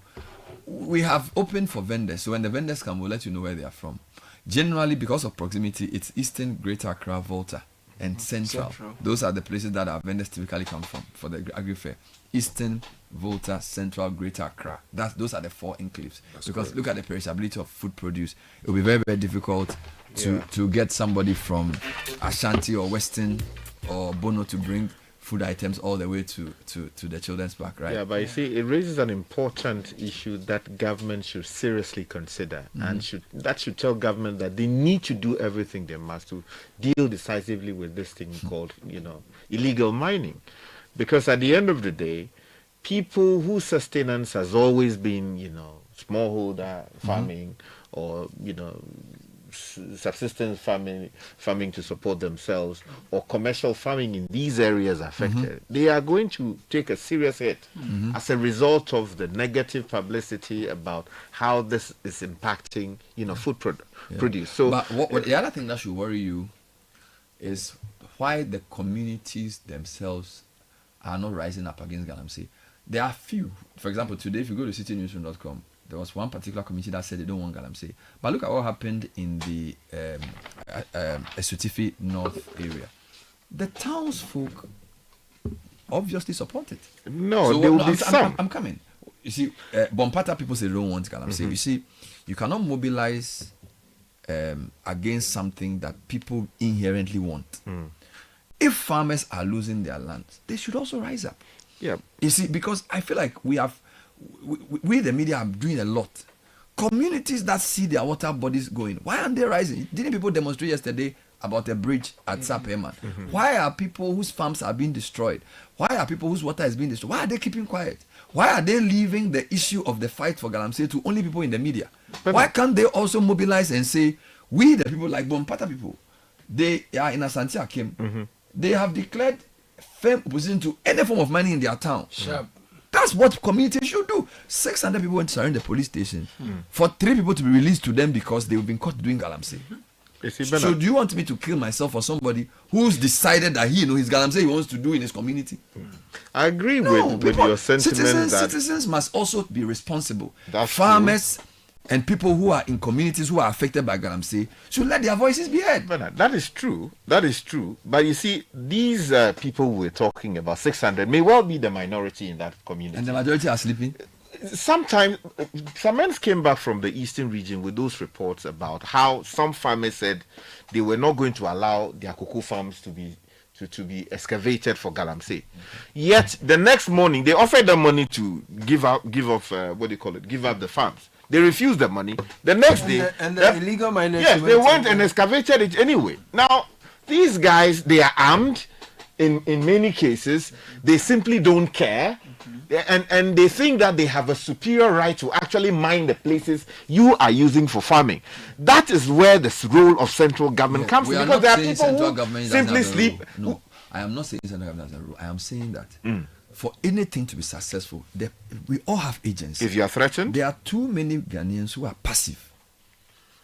we have opened for vendors. So when the vendors come, we'll let you know where they are from. Generally, because of proximity, it's Eastern Greater Accra, Volta, and Central. Those are the places that our vendors typically come from for the agri fair. Eastern, Volta, Central, Greater Accra. Those are the 4 enclaves. Because look at the perishability of food produce. It will be very, very difficult to get somebody from Ashanti or Western or Bono to bring food items all the way to the children's park, right? Yeah, but you see, it raises an important issue that government should seriously consider, and should tell government that they need to do everything they must to deal decisively with this thing called, illegal mining, because at the end of the day, people whose sustenance has always been, smallholder farming or subsistence farming to support themselves, or commercial farming in these areas affected, they are going to take a serious hit as a result of the negative publicity about how this is impacting, food produce. So, but the other thing that should worry you is why the communities themselves are not rising up against Galamsey. There are few. For example, today, if you go to citynewsroom.com, there was one particular community that said they don't want Galamsey. But look at what happened in the Esutifi North area. The townsfolk obviously support it. No, there will be some. I'm coming. You see, Bompata people say they don't want Galamsey. You see, you cannot mobilize against something that people inherently want. If farmers are losing their land, they should also rise up. Yeah. You see, because I feel like we the media are doing a lot. Communities that see their water bodies going, why aren't they rising? Didn't people demonstrate yesterday about a bridge at Sapeman? Why are people whose farms are being destroyed? Why are people whose water is being destroyed? Why are they keeping quiet? Why are they leaving the issue of the fight for Galamsey to only people in the media? Why can't they also mobilize and say, we the people like Bompata people, they are in Asante Akim, they have declared firm opposition to any form of mining in their town. That's what communities should do. 600 people went to surround the police station for 3 people to be released to them because they've been caught doing Galamsey. So do you want me to kill myself for somebody who's decided that his Galamsey he wants to do in his community? I agree with your sentiment that citizens must also be responsible. Farmers and people who are in communities who are affected by Galamsey should let their voices be heard. But that is true. That is true. But you see, these people we're talking about, 600, may well be the minority in that community. And the majority are sleeping? Sometimes, some men came back from the eastern region with those reports about how some farmers said they were not going to allow their cocoa farms to be excavated for Galamsey. Yet, the next morning, they offered them money to give up the farms. They refused the money. The next day, the illegal miners. Yes, they went and excavated it anyway. Now, these guys, they are armed. In many cases, they simply don't care, and they think that they have a superior right to actually mine the places you are using for farming. That is where the role of central government comes in, because there are people who simply sleep. No, I am not saying central government has a role. I am saying that. For anything to be successful, we all have agency. If you are threatened, there are too many Ghanaians who are passive.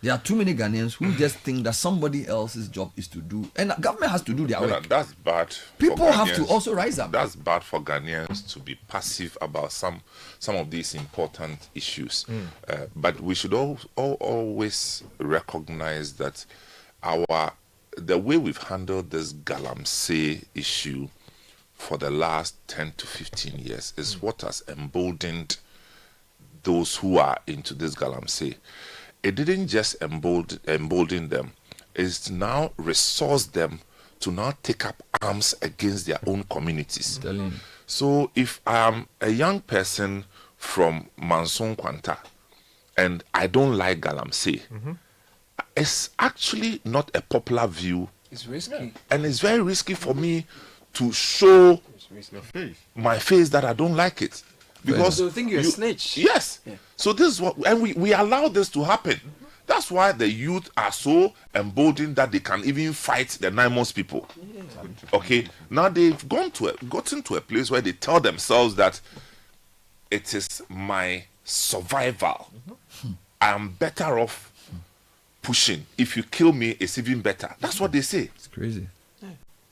There are too many Ghanaians who just think that somebody else's job is to do, and government has to do their work. That's bad. People have to also rise up. That's bad for Ghanaians to be passive about some of these important issues. But we should always recognize that the way we've handled this Galamsey issue for the last 10 to 15 years is what has emboldened those who are into this Galamsey. It didn't just embolden them, it's now resourced them to now take up arms against their own communities. So if I am a young person from Manson Kwanta and I don't like Galamsey, it's actually not a popular view. It's risky. And it's very risky for me to show my face that I don't like it. Because they think you're a snitch. Yes. Yeah. So this is what, and we allow this to happen. That's why the youth are so emboldened that they can even fight the Naimos people. Okay. Now they've gotten to a place where they tell themselves that it is my survival. I am better off pushing. If you kill me, it's even better. That's what they say. It's crazy.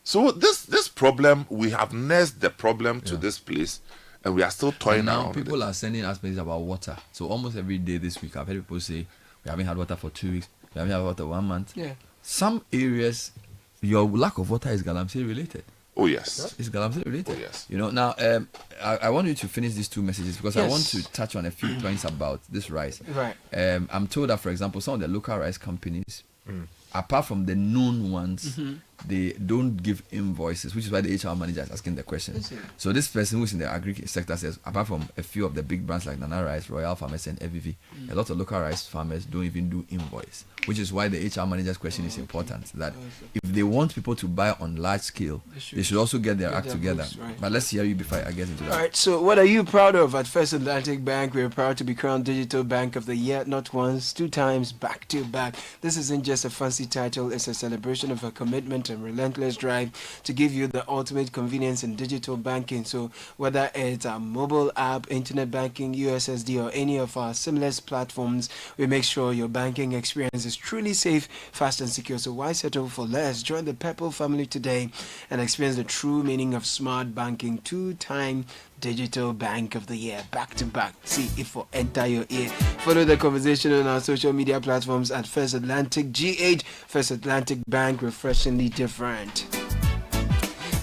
So this problem, we have nursed the problem to this place, and we are still toying now. around. People are sending us messages about water. So almost every day this week, I've heard people say we haven't had water for 2 weeks. We haven't had water 1 month. Yeah. Some areas, your lack of water is galamsey related. Oh yes, it's galamsey related. Oh yes. You know, now I want you to finish these two messages because I Yes. want to touch on a few points about this rice. Right. I'm told that, for example, some of the local rice companies, apart from the known ones, they don't give invoices, which is why the HR manager is asking the question. Is it? So this person who's in the agri sector says, apart from a few of the big brands like Nana Rice, Royal Farmers, and EVV, a lot of local rice farmers don't even do invoice, which is why the HR manager's question is important. That if they want people to buy on large scale, they should also get their act together. books, right. But let's hear you before I get into that. All right, so what are you proud of at First Atlantic Bank? We're proud to be crowned Digital Bank of the Year, not once, 2 times, back to back. This isn't just a fancy title, it's a celebration of a commitment and relentless drive to give you the ultimate convenience in digital banking. So whether it's a mobile app, internet banking, USSD, or any of our seamless platforms, we make sure your banking experience is truly safe, fast, and secure. So why settle for less? Join the Pepple family today and experience the true meaning of smart banking. 2-time Digital Bank of the Year, back to back. See if will enter your ear. Follow the conversation on our social media platforms at First Atlantic GH. First Atlantic Bank, refreshingly different.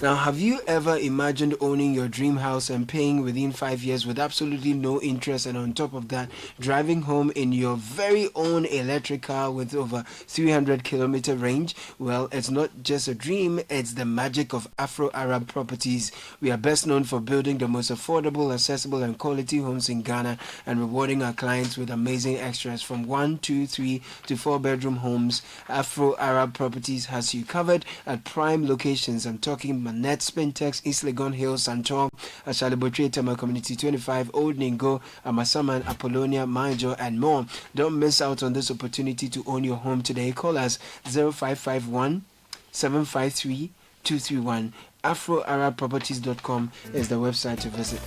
Now, have you ever imagined owning your dream house and paying within 5 years with absolutely no interest, and on top of that, driving home in your very own electric car with over 300-kilometer range? Well, it's not just a dream, it's the magic of Afro-Arab Properties. We are best known for building the most affordable, accessible, and quality homes in Ghana and rewarding our clients with amazing extras from 1, 2, 3 to 4-bedroom homes. Afro-Arab Properties has you covered at prime locations. I'm talking Manette, Spintex, East Legon Hills, Santor, Ashalibotre, Tema Community 25, Old Ningo, Amasaman, Apollonia, Manjo, and more. Don't miss out on this opportunity to own your home today. Call us 0551 753 231. AfroArabProperties.com is the website to visit.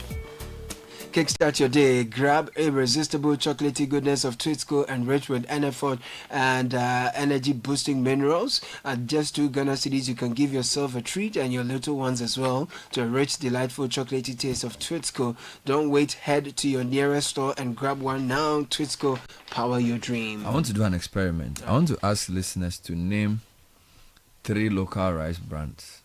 Kickstart your day. Grab irresistible chocolatey goodness of Twitsco and rich with NFOD and energy boosting minerals. At just 2 Ghana cedis, you can give yourself a treat and your little ones as well to a rich, delightful chocolatey taste of Twitsco. Don't wait. Head to your nearest store and grab one now. Twitsco, power your dream. I want to do an experiment. I want to ask listeners to name 3 local rice brands.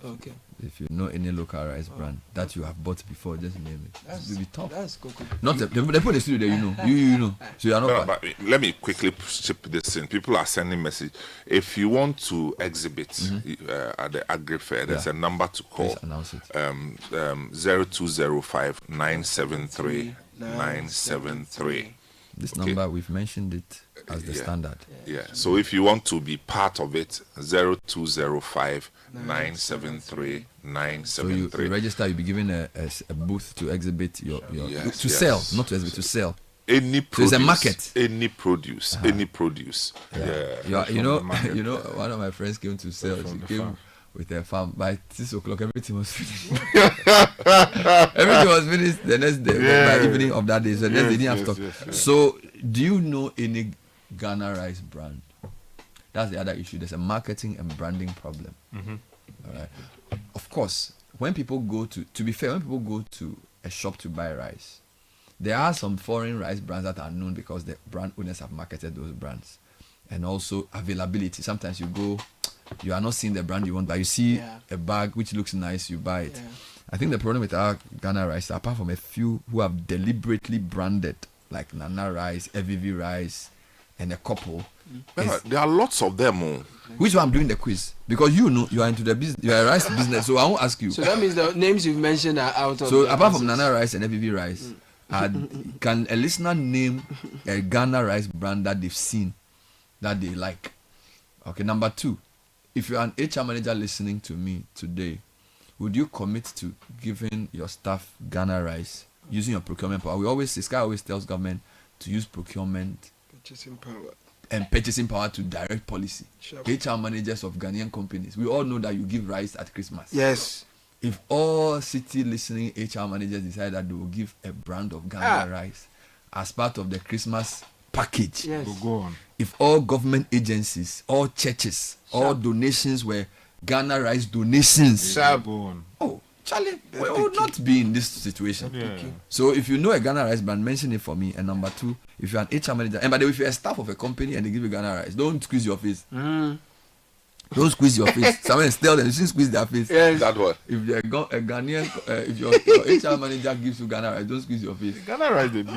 Okay. If you know any local rice brand that you have bought before, just name it. It will be tough. That's cool. Not they put the studio there, you know. So you are not. No, but let me quickly chip this in. People are sending message. If you want to exhibit at the Agri Fair, there's a number to call. Please announce it. 0205 973 973. This number, we've mentioned it as the standard. Yeah. So if you want to be part of it, 0205 973 973. So you register, you'll be given a booth to exhibit your sell, not to exhibit, to sell. Any produce, so it's a market. Any produce. Yeah. You know, one of my friends came to sell. She came with her farm. By 6 o'clock, everything was finished. Everything was finished the next day, by evening of that day. So they didn't have stock. So, do you know any Ghana rice brand? That's the other issue. There's a marketing and branding problem. All right. Of course, when people go to be fair, when people go to a shop to buy rice, there are some foreign rice brands that are known because the brand owners have marketed those brands. And also availability. Sometimes you go, you are not seeing the brand you want, but you see a bag which looks nice, you buy it. I think the problem with our Ghana rice, apart from a few who have deliberately branded, like Nana Rice, EVV Rice, and a couple. There are lots of them. Which one I'm doing the quiz? Because you know you are into the business, you are a rice business, so I won't ask you. So that means the names you've mentioned are out of. So apart from Nana Rice and EVV Rice, can a listener name a Ghana rice brand that they've seen that they like? Okay, number 2, if you're an HR manager listening to me today, would you commit to giving your staff Ghana rice using your procurement power? Sky always tells government to use procurement purchasing power to direct policy. Sure. HR managers of Ghanaian companies, we all know that you give rice at Christmas. Yes. If all Citi listening HR managers decide that they will give a brand of Ghana rice as part of the Christmas package, go on. If all government agencies, all churches, all donations were Ghana rice donations, go on. Oh, Charlie, we will not be in this situation. So if you know a Ghana rice brand, mention it for me. And number 2, if you're an HR manager, and by the way, if you're a staff of a company and they give you Ghana rice, don't squeeze your face. Don't squeeze your face. Someone tell them you shouldn't squeeze their face. Yes. That what? If you're a Ghanaian, if your HR manager gives you Ghana rice, don't squeeze your face. Ghana rice they be.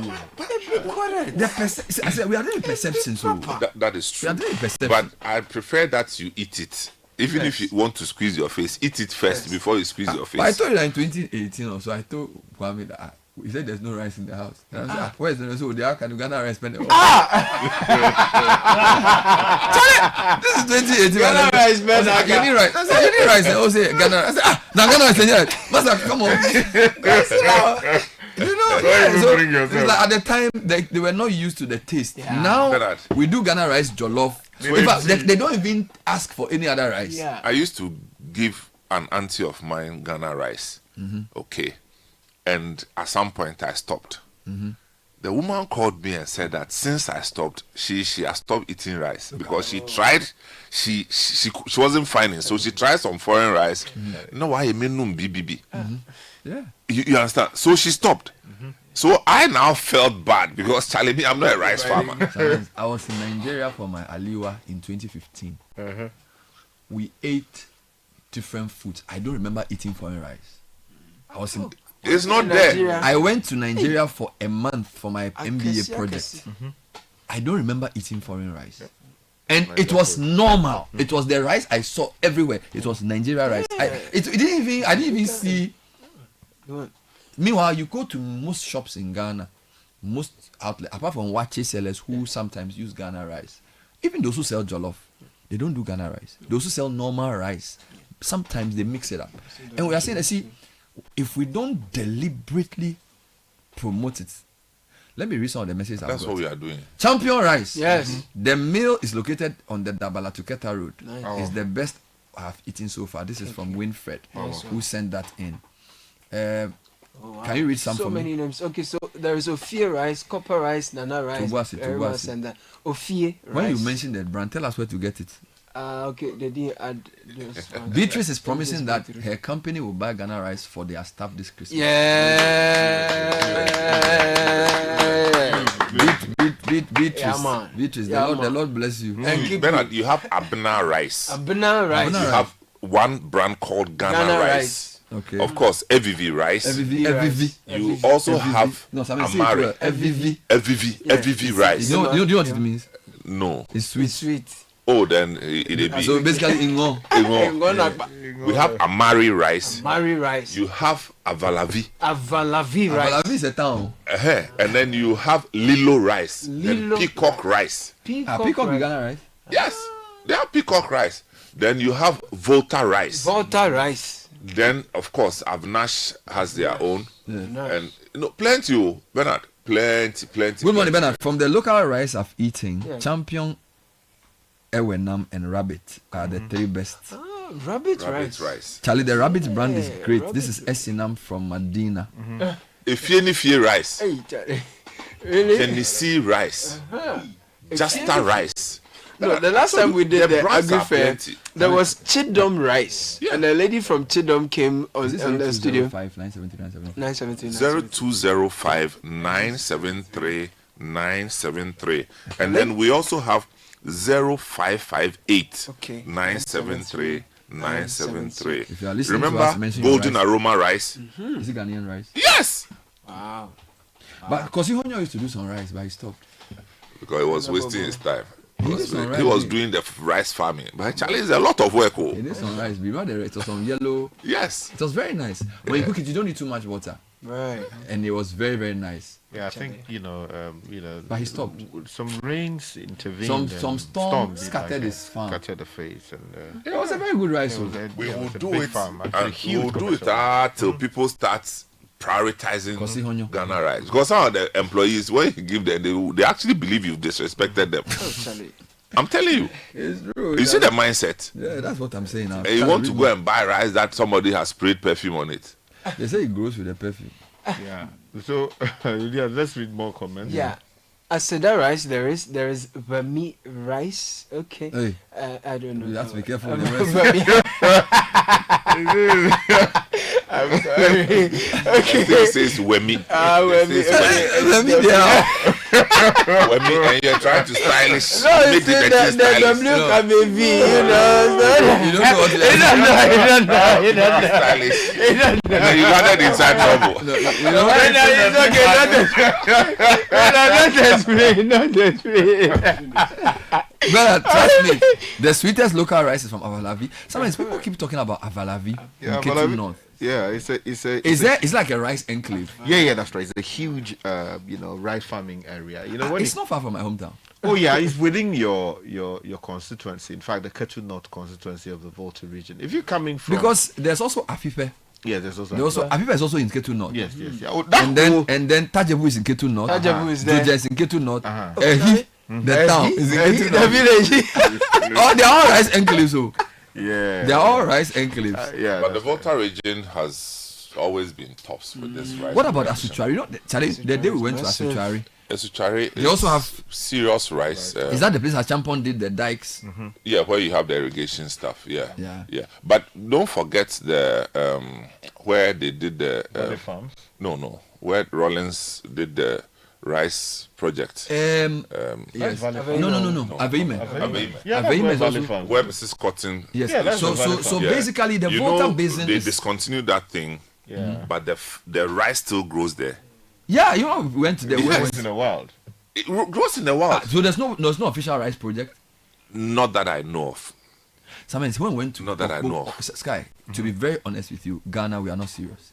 I said we are doing perception, so That is true. we are doing perception. But I prefer that you eat it. Even if you want to squeeze your face, eat it first before you squeeze your face. But I told you that in 2018 or so, I told Kwame that he said there's no rice in the house. And I said, where's the rice? So they can do Ghana rice spend it. This is 2018. Ghana rice spend. I said, you need rice. I said, you need rice. I say Ghana rice. I said, now Ghana rice. Master, come on. You know, so it's like at the time they were not used to the taste. Now we do Ghana rice jollof. In fact, they don't even ask for any other rice. I used to give an auntie of mine Ghana rice. Okay. And at some point I stopped. The woman called me and said that since I stopped, she has stopped eating rice because she tried, she wasn't finding, so she tried some foreign rice. No, why you mean BBB? Yeah, you understand? So she stopped. So I now felt bad because Charlie, me, I'm not a rice farmer. I was in Nigeria for my Aliwa in 2015. We ate different foods. I don't remember eating foreign rice. I was in. It's not there. I went to Nigeria for a month for my MBA project. I don't remember eating foreign rice. And it was normal. It was the rice I saw everywhere. It was Nigeria rice. I didn't even see. Meanwhile, you go to most shops in Ghana, most outlets, apart from Wache sellers who sometimes use Ghana rice. Even those who sell jollof, they don't do Ghana rice. Those who sell normal rice, sometimes they mix it up. And we are saying, see, if we don't deliberately promote it, let me read some of the messages. That's what we are doing. Champion rice. Yes. The mill is located on the Dabala Tuketa Road. Nice. It's the best I have eaten so far. This is from Winfred, who sent that in. Can you read some so for many me? names. Okay, so there is Ophir rice, Copper rice, Nana rice, Tubasi. and Ophir rice. When you mention that brand, tell us where to get it. Okay, they didn't add this one. Beatrice is promising that her company will buy Ghana rice for their staff this Christmas. Beatrice. Yeah, man. Beatrice, Yeah, the Lord bless you. Bernard, you have Abna rice. Abna rice. You have one brand called Ghana rice. Okay. Of course, EVV rice. EVV. You also have Amari. EVV rice. Do you know what it means? No. It's sweet. Sweet. Oh, then it be. So basically, Ingo. We have Amari rice. Amari rice. You have Avalavi. Avalavi rice. Avalavi is a town. And then you have Lilo rice. Lilo. Then Peacock rice. Peacock is Ghana rice? Yes. They have Peacock rice. Then you have Volta rice. Volta rice. Then, of course, Avnash has their own. Yeah. And, plenty, Bernard. Plenty. Good morning, Bernard. From the local rice I've eaten, Champion, Ewenam, and Rabbit are the three best. Rabbit rice. Charlie, the Rabbit brand is great. This is Esinam from Medina. Efie rice. Hey, Charlie. Really? Tennessee rice. Justa rice. No, the last time we did the agri fair, there was Chidom rice, and a lady from Chidom came on the studio. 0205 973 973, and then we also have 0558 973 973. If you are listening Remember to us mention golden rice. aroma rice? Is it Ghanaian rice? Yes. Wow. But Kosihonyo used to do some rice, but he stopped. Because he was wasting his time. He was doing the rice farming. But Charlie, it's a lot of work. He did some rice. It was some yellow. Yes. It was very nice. When you cook it, you don't need too much water. Right. And it was very, very nice. Yeah, I think But he stopped. Some rains intervened. Some storm scattered his farm. Scattered the face, and it was a very good rice. We will do it. We will do it till people start prioritizing Ghana rice. Because some of the employees, when you give them, they actually believe you've disrespected them. I'm telling you. It's true. You see the mindset? Yeah, that's what I'm saying now. And you want to go and buy rice that somebody has sprayed perfume on it. They say it grows with the perfume. Yeah. So let's read more comments. Yeah. Aseda rice, there is Bami rice. Okay. Hey. I don't know. You have to be careful. I'm sorry. Okay. It says Wemi. Wemi. and you're trying to stylish. No, you see the W can be V, you know. You don't know what You don't know. Stylish. And then you landed inside trouble. Not explain. Brother, trust me, the sweetest local rice is from Avalavi. Sometimes people keep talking about Avalavi in Ketu North. Yeah, it's like a rice enclave. Yeah, that's right. It's a huge, rice farming area. You know, it's not far from my hometown. Oh yeah, it's within your constituency. In fact, the Ketu North constituency of the Volta region. If you're coming from, because there's also Afife. Yeah, there's also Afife is also in Ketu North. Yes. Oh, and then Tajebu is in Ketu North. Tajebu is there. Joja is in Ketu North. The town is in Ketu North. The village. Oh, they are all rice enclaves. Yeah, they are all rice enclaves. But the Volta region has always been tops with this rice. What about Asuchari? You know, the day we went to Asuchari, they also have serious rice. Is that the place Achampon did the dikes? Mm-hmm. Yeah, where you have the irrigation stuff. Yeah. But don't forget the where they did the farms. No, where Rollins did the rice project. Yes. No. Aveime. Aveime is also where Mrs. Cotton. Yes. So basically the Volta Basin they discontinued that thing. But the rice still grows there. Yeah, you know, we went to the west in the wild. It grows in the wild. So there's no official rice project. Not that I know of. Sometimes when we went to not that I know of. Sky, to be very honest with you, Ghana, we are not serious.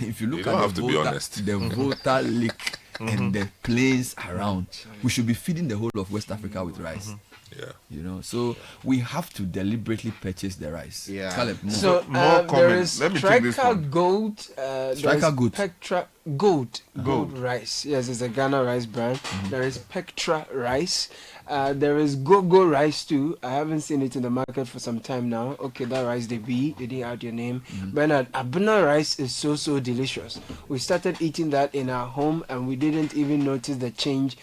If you look at the Volta Lake and the plains around, we should be feeding the whole of West Africa with rice. Yeah, you know, so we have to deliberately purchase the rice. Yeah. Caleb, more. So there is Striker Gold, Striker Gold, Pectra Gold rice. Yes, it's a Ghana rice brand. There is Pectra rice. There is Go rice too. I haven't seen it in the market for some time now. Okay, that rice they didn't add your name. Bernard, Abuna rice is so delicious. We started eating that in our home and we didn't even notice the change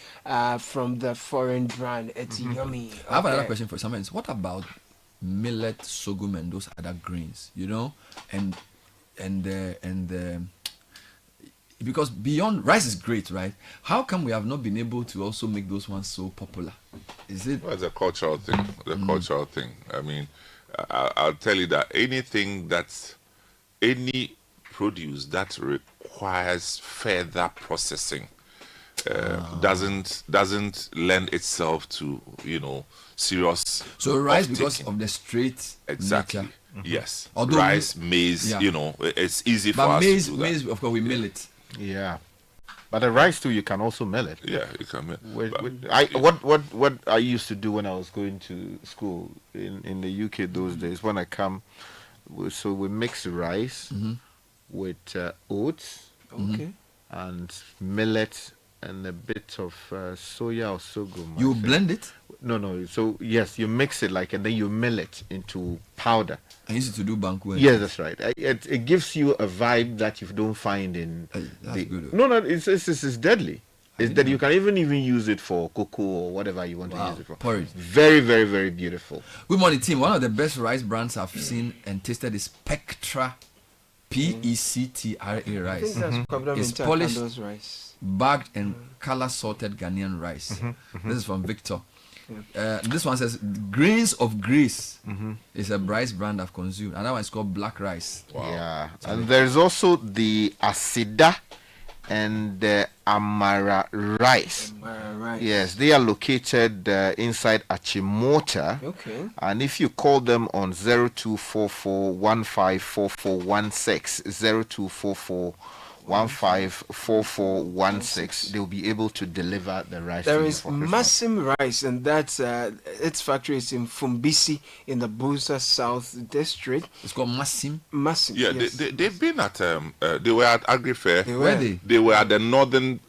from the foreign brand. It's yummy. I have another question for someone. What about millet, sorghum, and those other grains? You know, and because beyond rice is great, right? How come we have not been able to also make those ones so popular? Is it? Well, it's a cultural thing. Cultural thing. I mean, I'll tell you that any produce that requires further processing doesn't lend itself to serious. So rice because of the straight exactly. nature. Yes. Although rice, maize, it's easy for us to do that. Maize, of course, we mill it. Yeah, but the rice too, you can also mill it. Yeah, you can mill. What I used to do when I was going to school in the UK those days, when I come, so we mix rice with oats, and millet and a bit of soya or sorghum. You blend it? No. So yes, you mix it and then you mill it into powder. I used to do banku. Yes, that's right. It gives you a vibe that you don't find in. That's good. No, it's deadly. It's that you can even use it for cocoa or whatever you want to use it for. Porridge. Very, very, very beautiful. Good morning, team. One of the best rice brands I've seen and tasted is Pectra, Pectra rice. It's polished rice, bagged and color sorted Ghanaian rice. This is from Victor. This one says Grains of Grace is a rice brand I've consumed. Another one is called Black Rice. Wow. Yeah, and there's also the Asida and the Amara rice. Yes, they are located inside Achimota. Okay. And if you call them on 0244154416, 0244154416, they'll be able to deliver the rice. There is Massim Rice, and that's its factory is in Fumbisi in the Busa South District. It's called Massim. Massim. Yeah, yes. they've been at they were at Agri Fair. Where they? They were at the Northern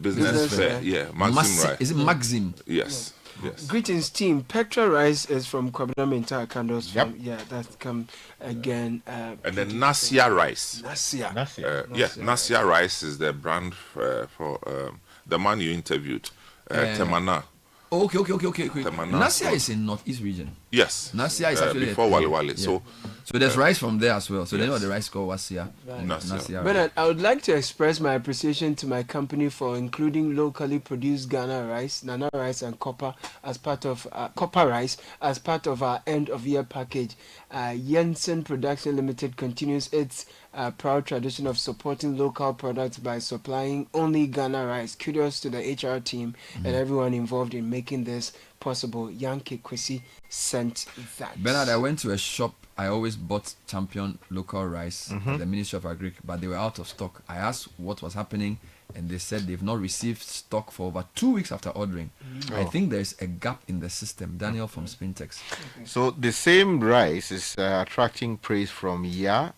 Business Fair. Yeah, Maxim Rice. Is it Maxim? Yes. Yes. Greetings, team. Pectra rice is from Kwabena Kando's farm. Yeah, that's come again. And then Nasia rice. Nasia. Nasia rice is the brand for the man you interviewed, Temana. Okay. Nasia is in Northeast region. Yes. Nasia is actually before Wale Wale. Yeah. So So there's rice from there as well. So they know what the rice called was here. Nasia. Bernard, I would like to express my appreciation to my company for including locally produced Ghana rice, Nana rice, and copper as part of copper rice as part of our end of year package. Jensen Production Limited continues its proud tradition of supporting local products by supplying only Ghana rice. Kudos to the HR team and everyone involved in making this possible. Yankee Kwesi sent that. Bernard, I went to a shop. I always bought Champion local rice at the Ministry of Agric, but they were out of stock. I asked what was happening, and they said they've not received stock for over 2 weeks after ordering. I think there's a gap in the system. Daniel from Spintex. So the same rice is attracting praise from Ya,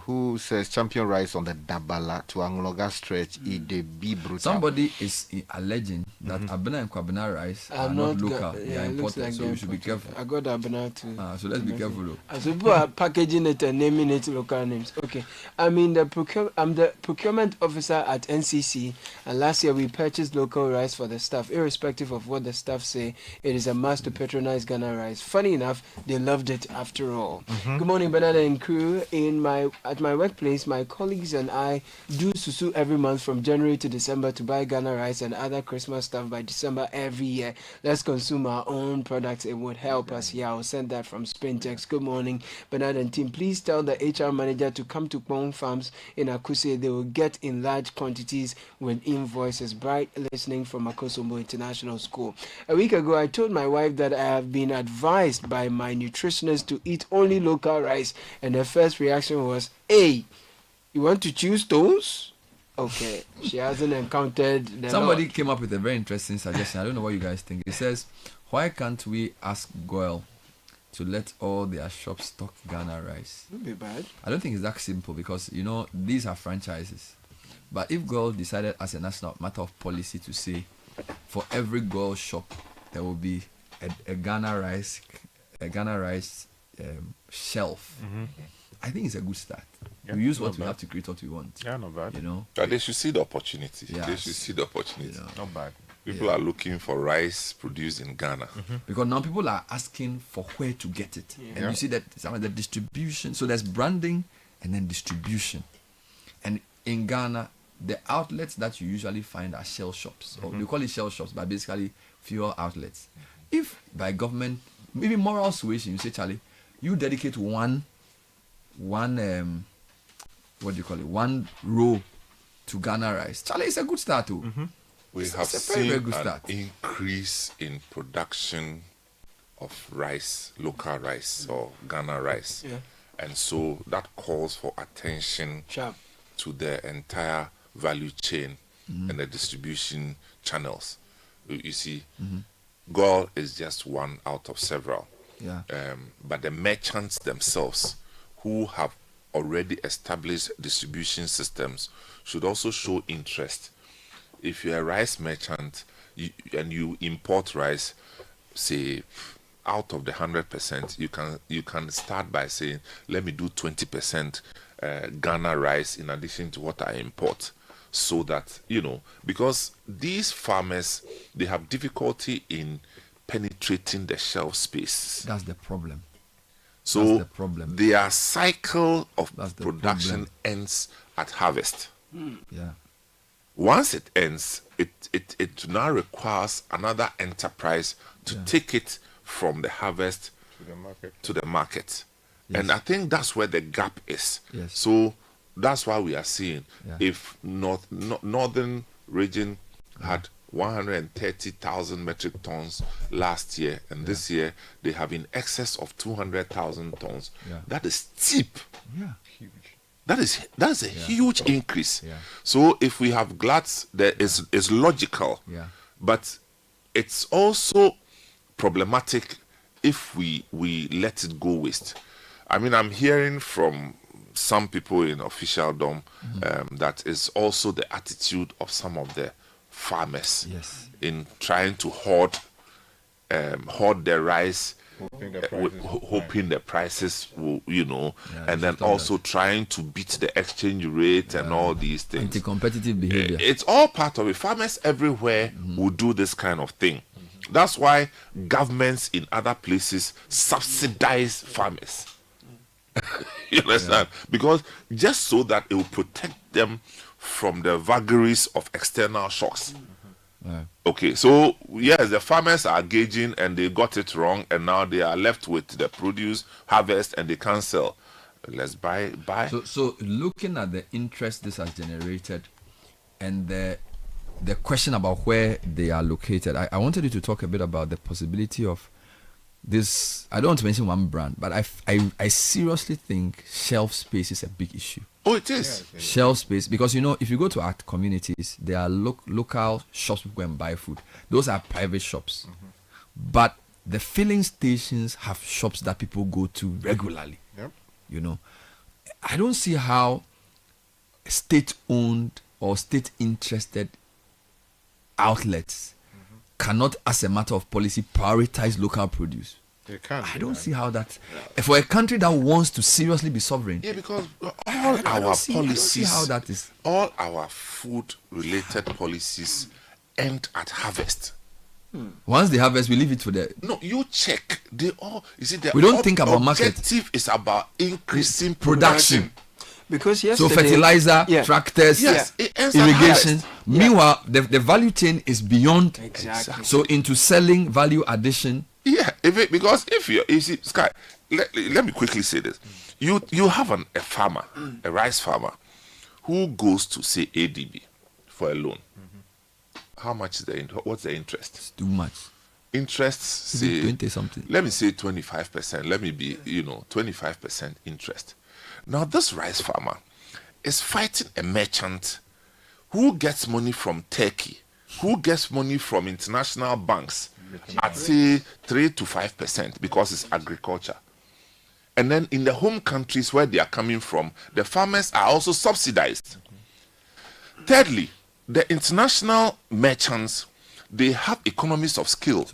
who says Champion rice on the Dabala to Angloga stretch the B brutal. Somebody is alleging that Abena and Kwabena rice are not local. They are imported, like so we should be careful. I got Abena too. So let's be careful though. As people are packaging it and naming it local names. Okay. I'm the procurement officer at NCC, and last year we purchased local rice for the staff. Irrespective of what the staff say, it is a must to patronize Ghana rice. Funny enough, they loved it after all. Good morning, Bernard and crew. At my workplace, my colleagues and I do susu every month from January to December to buy Ghana rice and other Christmas stuff by December every year. Let's consume our own products. It would help us here. I'll send that from Spintex. Good morning, Bernard and team. Please tell the HR manager to come to Kwong Farms in Akuse. They will get in large quantities with invoices. Bright listening from Akosombo International School. A week ago, I told my wife that I have been advised by my nutritionist to eat only local rice, and her first reaction was, "Hey, you want to chew stones?" Okay, she hasn't encountered the Somebody came up with a very interesting suggestion. I don't know what you guys think. It says, why can't we ask Goyle to let all their shops stock Ghana rice? Wouldn't be bad. I don't think it's that simple because, these are franchises. But if Goyle decided as a national matter of policy to say, for every Goyle shop, there will be a Ghana rice shelf. I think it's a good start. Yeah, we use what we have to create what we want. Yeah, not bad. But they should see the opportunity. Yes. They should see the opportunity. Not bad. People are looking for rice produced in Ghana. Because now people are asking for where to get it. And you see that some of the distribution. So there's branding and then distribution. And in Ghana, the outlets that you usually find are shell shops. Or they call it shell shops, but basically fuel outlets. If by government, maybe moral suasion, you say, Charlie, you dedicate one row to Ghana rice. Charlie, it's a good start too. We have seen an increase in production of rice, local rice or Ghana rice. And so that calls for attention to the entire value chain and the distribution channels. You see, Gold is just one out of several. But the merchants themselves who have already established distribution systems should also show interest. If you're a rice merchant and you import rice, say out of the 100%, you can start by saying, let me do 20% Ghana rice in addition to what I import, so that because these farmers, they have difficulty in penetrating the shelf space. That's the problem. So their cycle of production ends at harvest. Once it ends, it now requires another enterprise to take it from the harvest to the market. And I think that's where the gap is. So that's why we are seeing if northern region had 130,000 metric tons last year, and this year they have in excess of 200,000 tons. That is steep. That is a huge increase. So if we have gluts, that is logical. But it's also problematic if we let it go waste. I mean, I'm hearing from some people in officialdom that is also the attitude of some of the farmers in trying to hoard their rice, hoping the prices will, and then also trying to beat the exchange rate and all these things. Anti-competitive behavior. It's all part of it. Farmers everywhere will do this kind of thing. That's why governments in other places subsidize farmers. You understand? Because just so that it will protect them from the vagaries of external shocks. Okay, so yes, the farmers are gauging and they got it wrong, and now they are left with the produce, harvest, and they can't sell. Let's buy. So looking at the interest this has generated, and the question about where they are located, I wanted you to talk a bit about the possibility of this. I don't want to mention one brand, but I seriously think shelf space is a big issue. Oh, it is. Shelf space, because if you go to our communities, there are local shops people go and buy food. Those are private shops. But the filling stations have shops that people go to regularly. Yep. I don't see how state-owned or state-interested outlets cannot, as a matter of policy, prioritize local produce. They can't. I don't see how that, for a country that wants to seriously be sovereign. Yeah, because all our policies, how that is. All our food-related policies end at harvest. Once they harvest, we leave it for the. No, you check. They all. You see, we don't think about market. Objective is about increasing production. Because yesterday, so fertilizer, tractors, irrigation. Meanwhile, the value chain is beyond. Exactly. So into selling, value addition. Yeah, because if you see, Sky, let me quickly say this. You have a farmer, a rice farmer, who goes to say ADB for a loan. How much is what's the interest? It's too much. Interest, say 20 something. Let me say 25%. Let me be 25% interest. Now this rice farmer is fighting a merchant who gets money from Turkey, who gets money from international banks at say 3 to 5% because it's agriculture. And then in the home countries where they are coming from, the farmers are also subsidized. Thirdly, the international merchants, they have economies of scale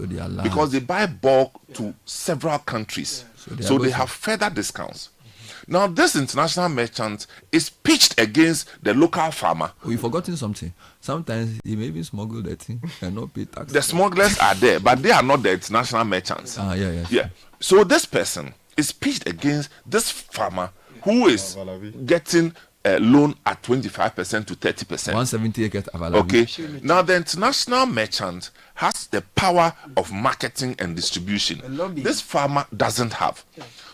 because they buy bulk to several countries. So they have further discounts. Now, this international merchant is pitched against the local farmer. Oh, you've forgotten something. Sometimes he may even smuggle that thing and not pay tax. The smugglers are there, but they are not the international merchants. Yeah. So this person is pitched against this farmer who is getting a loan at 25% to 30%. 170 get available. Okay. Now, the international merchant has the power of marketing and distribution. This farmer doesn't have.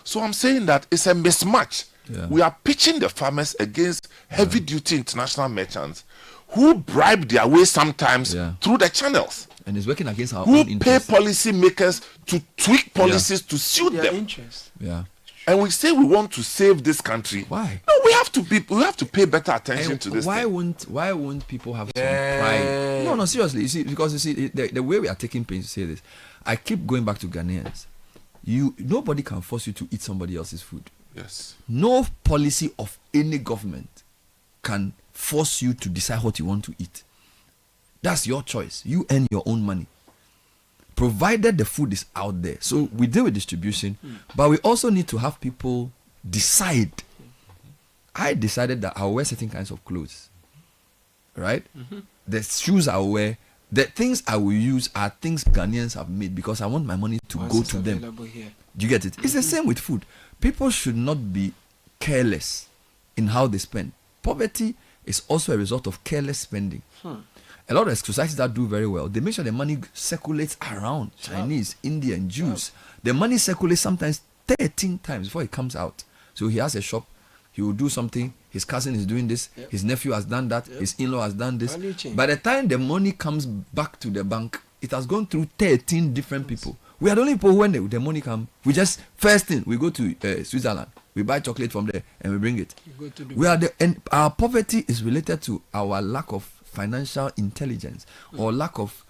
So I'm saying that it's a mismatch. We are pitching the farmers against heavy-duty international merchants who bribe their way sometimes through the channels. And it's working against our who own interests. Pay policy makers to tweak policies to suit their them. interests. And we say we want to save this country. Why? No, we have to pay better attention to this. Why won't people have some pride? No, seriously. You see, because the way we are taking pains to say this, I keep going back to Ghanaians. Nobody can force you to eat somebody else's food. Yes. No policy of any government can force you to decide what you want to eat. That's your choice. You earn your own money, provided the food is out there. So we deal with distribution, but we also need to have people decide. I decided that I'll wear certain kinds of clothes, right? The shoes I'll wear, the things I will use are things Ghanaians have made because I want my money to go to them. Do you get it? It's the same with food. People should not be careless in how they spend. Poverty is also a result of careless spending. A lot of societies that do very well, they make sure the money circulates around. Chinese, Indian, Jews. The money circulates sometimes 13 times before it comes out. So he has a shop, he will do something, his cousin is doing this, his nephew has done that, his in-law has done this. By the time the money comes back to the bank, it has gone through 13 different people. We are the only people when the money comes, we just, first thing, we go to Switzerland, we buy chocolate from there and we bring it. And our poverty is related to our lack of financial intelligence or lack of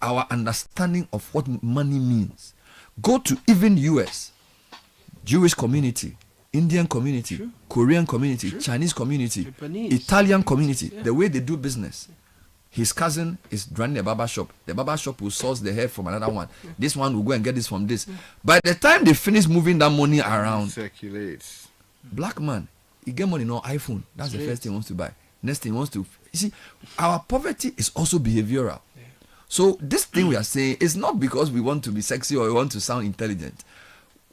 our understanding of what money means. Go to even US, Jewish community, Indian community, Korean community, Chinese community, Italian community, the way they do business. His cousin is running a barber shop. The barber shop will source the hair from another one. This one will go and get this from this. By the time they finish moving that money around, circulates. Black man, he get money on iPhone. That's the first thing he wants to buy. Next thing he wants to. You see, our poverty is also behavioral. So this thing we are saying is not because we want to be sexy or we want to sound intelligent.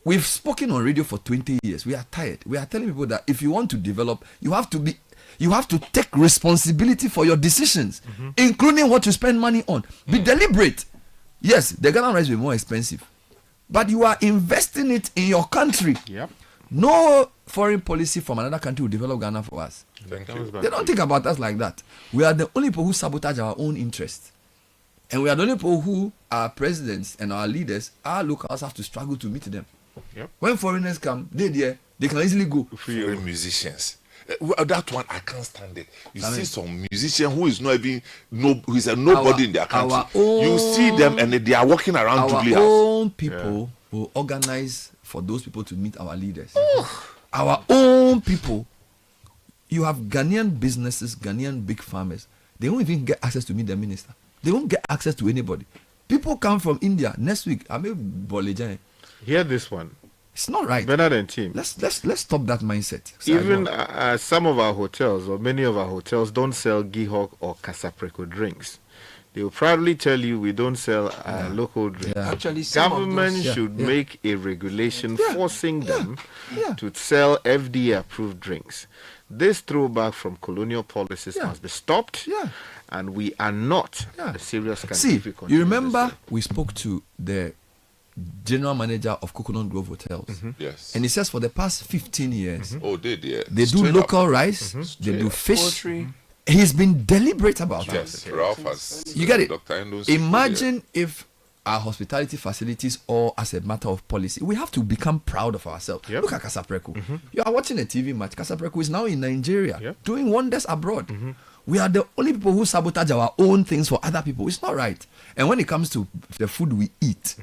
We've spoken on radio for 20 years. We are tired. We are telling people that if you want to develop, you have to take responsibility for your decisions, including what you spend money on. Be deliberate. Yes, the Ghana rice will be more expensive, but you are investing it in your country. Yep. No foreign policy from another country will develop Ghana for us. Thank you. They don't think about us like that. We are the only people who sabotage our own interests. And we are the only people who, our presidents and our leaders, our locals have to struggle to meet them. Yep. When foreigners come, they can easily go. Foreign musicians. Well, that one I can't stand it. You see some musician who is not even who is a nobody in their country. You see them and they are walking around Jubilee Our House. own people will organize for those people to meet our leaders. Our own people. You have Ghanaian businesses, Ghanaian big farmers. They won't even get access to meet the minister. They won't get access to anybody. People come from India next week. I mean, Bolejan. Hear this one. It's not right. Bernard and team. Let's stop that mindset. Even some of our hotels or many of our hotels don't sell Gihok or Casapreco drinks. They will proudly tell you we don't sell local drinks. Yeah. Actually, government should make a regulation forcing them to sell FDA-approved drinks. This throwback from colonial policies must be stopped, and we are not a serious country. See, you remember we spoke to the general manager of Coconut Grove Hotels. Yes. And he says for the past 15 years, they do local rice, they do fish. Poultry. He's been deliberate about it. Yes, Ralph has. You get it? Dr. Endo's Imagine if our hospitality facilities, or as a matter of policy, we have to become proud of ourselves. Look at Casapreco. You are watching a TV match. Casapreco is now in Nigeria doing wonders abroad. We are the only people who sabotage our own things for other people. It's not right. And when it comes to the food we eat,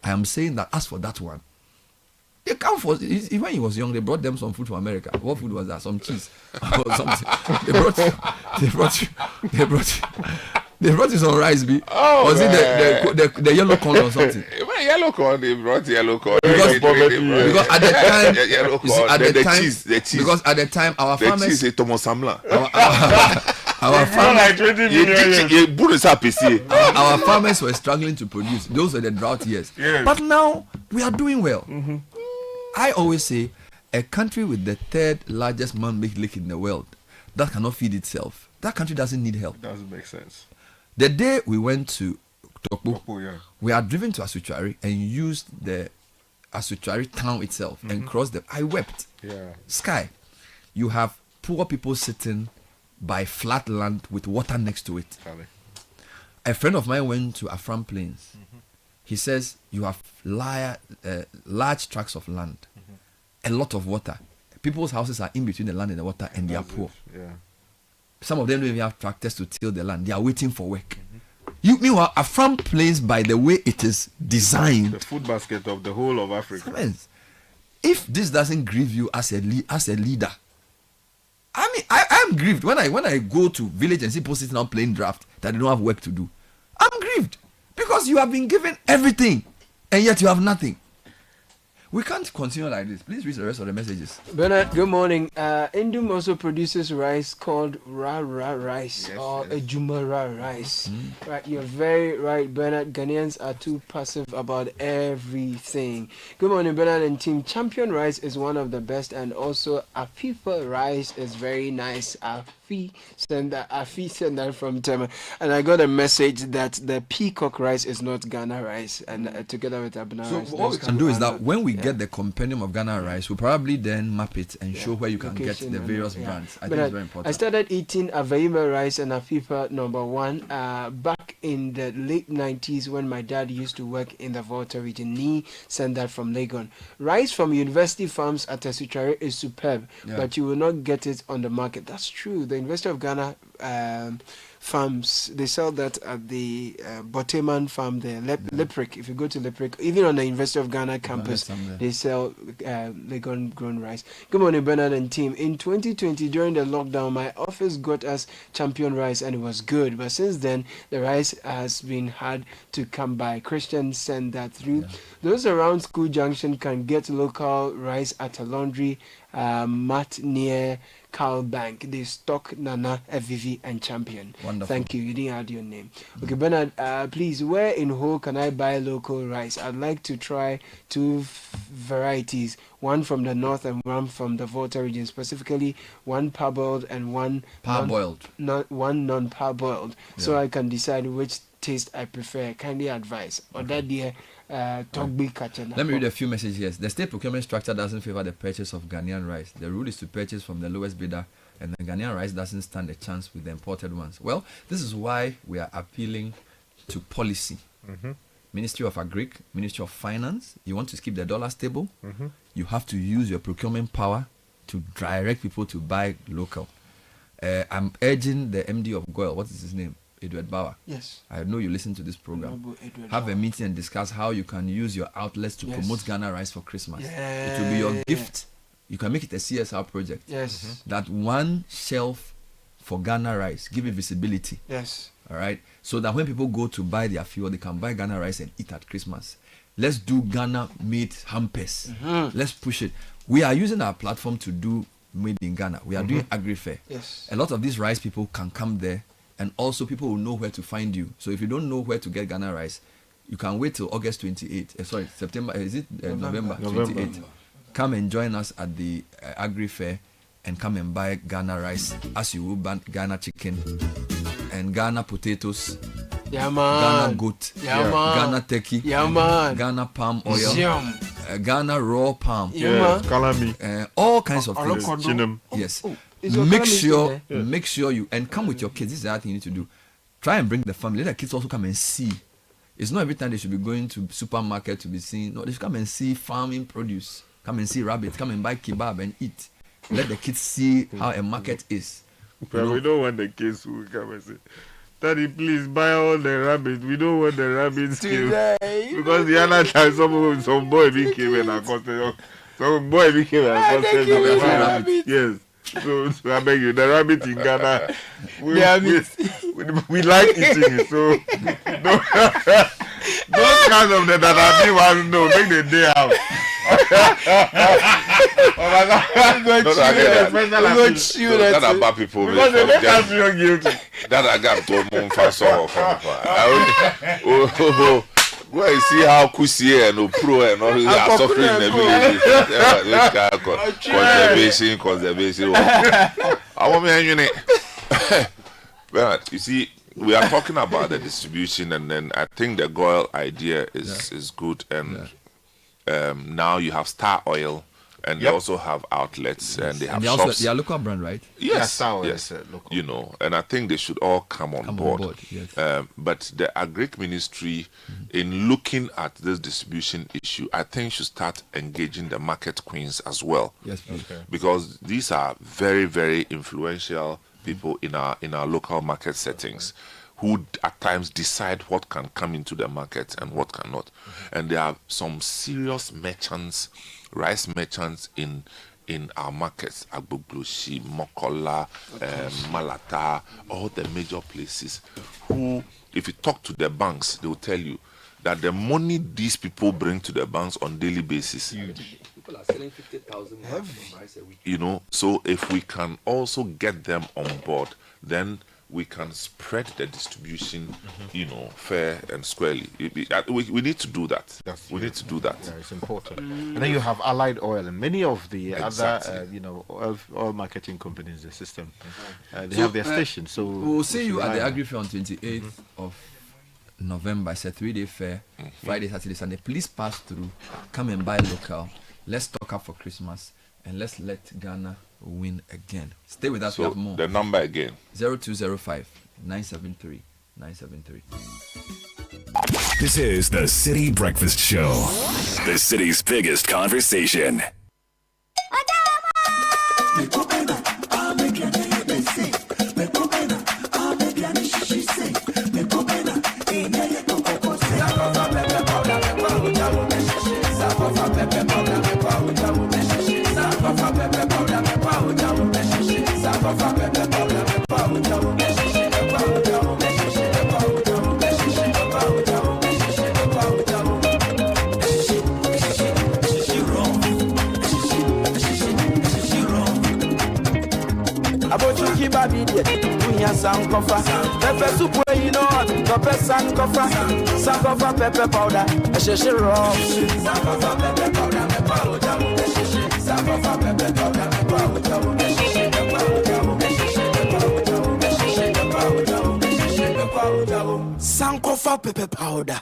I am saying that as for that one, they come for when he was young, they brought them some food from America. What food was that? Some cheese or something. They brought you some rice, B. Was it the yellow corn or something? Yellow corn, they brought yellow corn. Because at the time, yellow corn, you see, the cheese. Because at the time, our farmers. The cheese is Thomas Samla. Our farmers were struggling to produce. Those were the drought years. But now we are doing well. I always say a country with the third largest man-made lake in the world that cannot feed itself, that country doesn't need help. Doesn't make sense. The day we went to Tokpo, we are driven to Asuchari and used the Asuchari town itself and crossed the. I wept. Sky, you have poor people sitting by flat land with water next to it. A friend of mine went to Afram Plains. He says you have large tracts of land, a lot of water. People's houses are in between the land and the water, and they are poor. Some of them don't even have tractors to till the land. They are waiting for work. Meanwhile, Afram Plains, by the way it is designed, the food basket of the whole of Africa. If this doesn't grieve you as a leader, I mean, I'm grieved when I go to village and see people sitting down playing draft that they don't have work to do. I'm grieved because you have been given everything and yet you have nothing. We can't continue like this. Please read the rest of the messages. Bernard, good morning. Indum also produces rice called Ra rice or Ejumara rice. Right, you're very right, Bernard. Ghanaians are too passive about everything. Good morning, Bernard and team. Champion rice is one of the best, and also Afifa rice is very nice. Afi sent that from Tema, and I got a message that the peacock rice is not Ghana rice, and together with Abna rice. So what we can do is that when we get the compendium of Ghana rice, we'll probably then map it and show where you can get the various brands. I think it's very important. I started eating Avaima rice and Afifa #1 back in the late 90s when my dad used to work in the Volta region. He sent that from Legon. Rice from University Farms at Asuchari is superb, but you will not get it on the market. That's true. The University of Ghana farms, they sell that at the Boteman farm there, Lepric. If you go to Lepric, even on the University of Ghana campus, they sell Legon grown rice. Good morning, Bernard and team. In 2020, during the lockdown, my office got us champion rice and it was good. But since then, the rice has been hard to come by. Christian sent that through. Those around School Junction can get local rice at a laundry mat near Carl Bank. They stock Nana, FVV, and Champion. Wonderful. Thank you. You didn't add your name. Okay, Bernard, please, where in Ho can I buy local rice? I'd like to try two varieties, one from the north and one from the Volta region, specifically one parboiled and one parboiled. One non-parboiled, so I can decide which taste I prefer. Kindly advise. Or that dear Let me read a few messages here. The state procurement structure doesn't favor the purchase of Ghanaian rice. The rule is to purchase from the lowest bidder, and the Ghanaian rice doesn't stand a chance with the imported ones. Well, this is why we are appealing to policy. Ministry of Agric, Ministry of Finance. You want to keep the dollar stable? You have to use your procurement power to direct people to buy local. I'm urging the MD of GOIL, what is his name? Edward Bauer. Yes. I know you listen to this program. Have a meeting and discuss how you can use your outlets to promote Ghana rice for Christmas. It will be your gift. You can make it a CSR project. Yes. That one shelf for Ghana rice, give it visibility. Yes. All right. So that when people go to buy their fuel, they can buy Ghana rice and eat at Christmas. Let's do Ghana made hampers. Let's push it. We are using our platform to do made in Ghana. We are doing agri-fair. Yes. A lot of these rice people can come there, and also people will know where to find you. So if you don't know where to get Ghana rice, you can wait till August 28. September. Is it November 28? Come and join us at the agri-fair and come and buy Ghana rice as you will buy Ghana chicken and Ghana potatoes. Yeah, man. Ghana goat. Yeah, man. Ghana turkey. Yeah, man. Ghana palm oil. Yum. Ghana raw palm. Yeah, all kinds of things. Yes. Make sure you and come with your kids. This is the other thing you need to do. Try and bring the family. Let the kids also come and see. It's not every time they should be going to supermarket to be seen. No, they should come and see farming produce. Come and see rabbits. Come and buy kebab and eat. Let the kids see how a market is. But we don't want the kids who come and say, Daddy, please buy all the rabbits. We don't want the rabbits killed. Because the other time some boy became an accosted. Some boy became an accosted. Yes. So I beg you, the rabbit in Ghana, we like eating it. So those kinds of the that I didn't want to know, make the day out. That about people because they make us feel guilty. That I got to move fast off. Well, you see how Kusi and Pro and all these are suffering in the village. Conservation. I want me but you see, we are talking about the distribution, and then I think the GOIL idea is good, and now you have Star Oil, and they also have outlets, and they have shops. They are local brand, right? Yes, local. You know, and I think they should all come on board. Yes. But the Agric Ministry, in looking at this distribution issue, I think should start engaging the market queens as well. Yes, please. Okay. Because these are very, very influential people in our local market settings, who at times decide what can come into the market and what cannot. And there are some serious merchants, rice merchants in our markets, Agbogloshi, Mokola, Malata, all the major places, who, if you talk to the banks, they will tell you that the money these people bring to the banks on daily basis. People are selling 50,000 rice a week. You know, so if we can also get them on board, then we can spread the distribution, you know, fair and squarely. We need to do that. We need to do that. Yeah, it's important. And then you have Allied Oil and many of the other, oil marketing companies in the system. They have their stations. So we'll see you at the Agri Fair on 28th of November. It's a 3-day fair, Friday, Saturday, Sunday. Please pass through. Come and buy local. Let's stock up for Christmas, and let's let Ghana win again. Stay with us. So we have more. The number again: 0205 973 973. This is the City Breakfast Show, the city's biggest conversation. Abidi, Punya Sankofa, Pepper soup, you know, Pepper Sankofa, Sankofa pepper powder, a shishi raw, Sankofa pepper powder, Sankofa pepper powder, Sankofa pepper powder.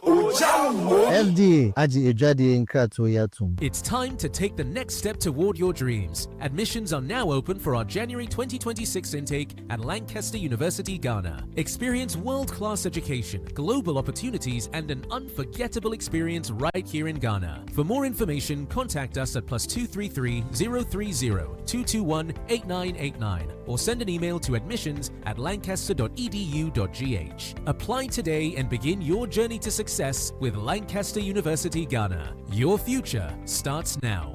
FDA Aji Ejadi Nkrato Yatum. It's time to take the next step toward your dreams. Admissions are now open for our January 2026 intake at Lancaster University, Ghana. Experience world-class education, global opportunities, and an unforgettable experience right here in Ghana. For more information, contact us at +233 030 221 8989 or send an email to admissions@lancaster.edu.gh. Apply today and begin your journey to success with Lancaster University, Ghana. Your future starts now.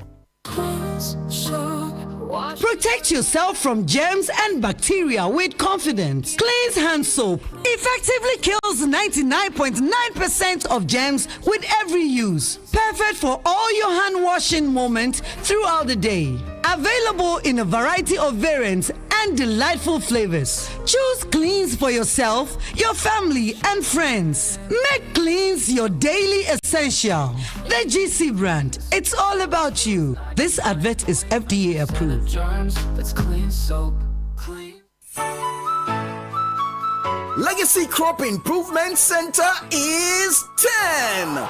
Protect yourself from germs and bacteria with confidence. Cleanse hand soap effectively kills 99.9% of germs with every use. Perfect for all your hand washing moments throughout the day. Available in a variety of variants and delightful flavors. Choose Cleanse for yourself, your family, and friends. Make Cleanse your daily essential. The GC brand. It's all about you. This advert is FDA approved. Legacy Crop Improvement Center is 10.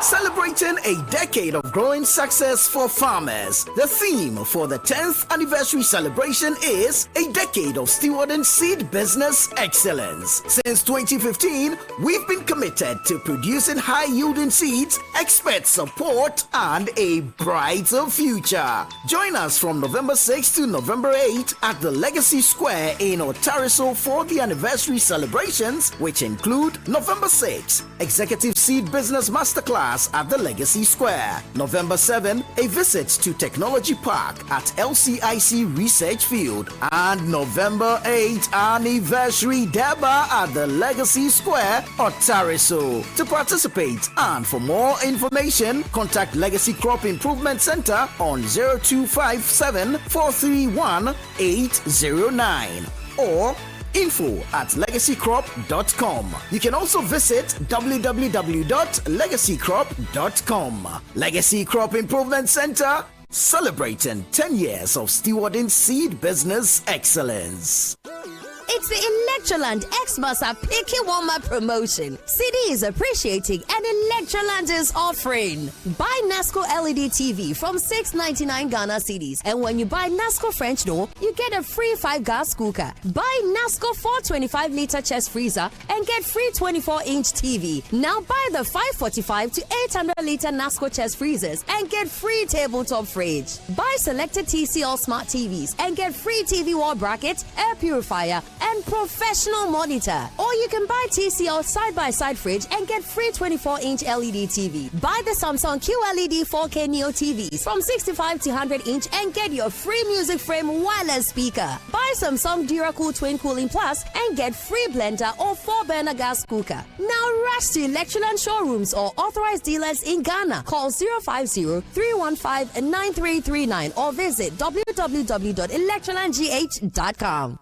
Celebrating a decade of growing success for farmers. The theme for the 10th anniversary celebration is a decade of stewarding seed business excellence. Since 2015, we've been committed to producing high-yielding seeds, expert support, and a brighter future. Join us from November 6 to November 8 at the Legacy Square in Otariso for the anniversary celebrations, which include November 6, Executive Seed Business Masterclass at the Legacy Square. November 7, a visit to Technology Park at LCIC Research Field. And November 8, Anniversary Deba at the Legacy Square, Otariso. To participate and for more information, contact Legacy Crop Improvement Center on 0257 431 809 or info@legacycrop.com. You can also visit www.legacycrop.com. Legacy Crop Improvement Center, celebrating 10 years of stewarding seed business excellence. It's the Electroland Xmas are picking one my promotion. Citi is appreciating and Electroland is offering. Buy Nasco LED TV from 699 Ghana cedis, and when you buy Nasco French door, you get a free 5-gas cooker. Buy Nasco 425-liter chest freezer and get free 24-inch TV. Now buy the 545 to 800-liter Nasco chest freezers and get free tabletop fridge. Buy selected TCL smart TVs and get free TV wall bracket, air purifier, and professional monitor. Or you can buy TCL side-by-side fridge and get free 24-inch LED TV. Buy the Samsung QLED 4K Neo TVs from 65 to 100-inch and get your free music frame wireless speaker. Buy Samsung DuraCool Twin Cooling Plus and get free blender or 4-burner gas cooker. Now rush to Electroland showrooms or authorized dealers in Ghana. Call 050-315-9339 or visit www.electrolandgh.com.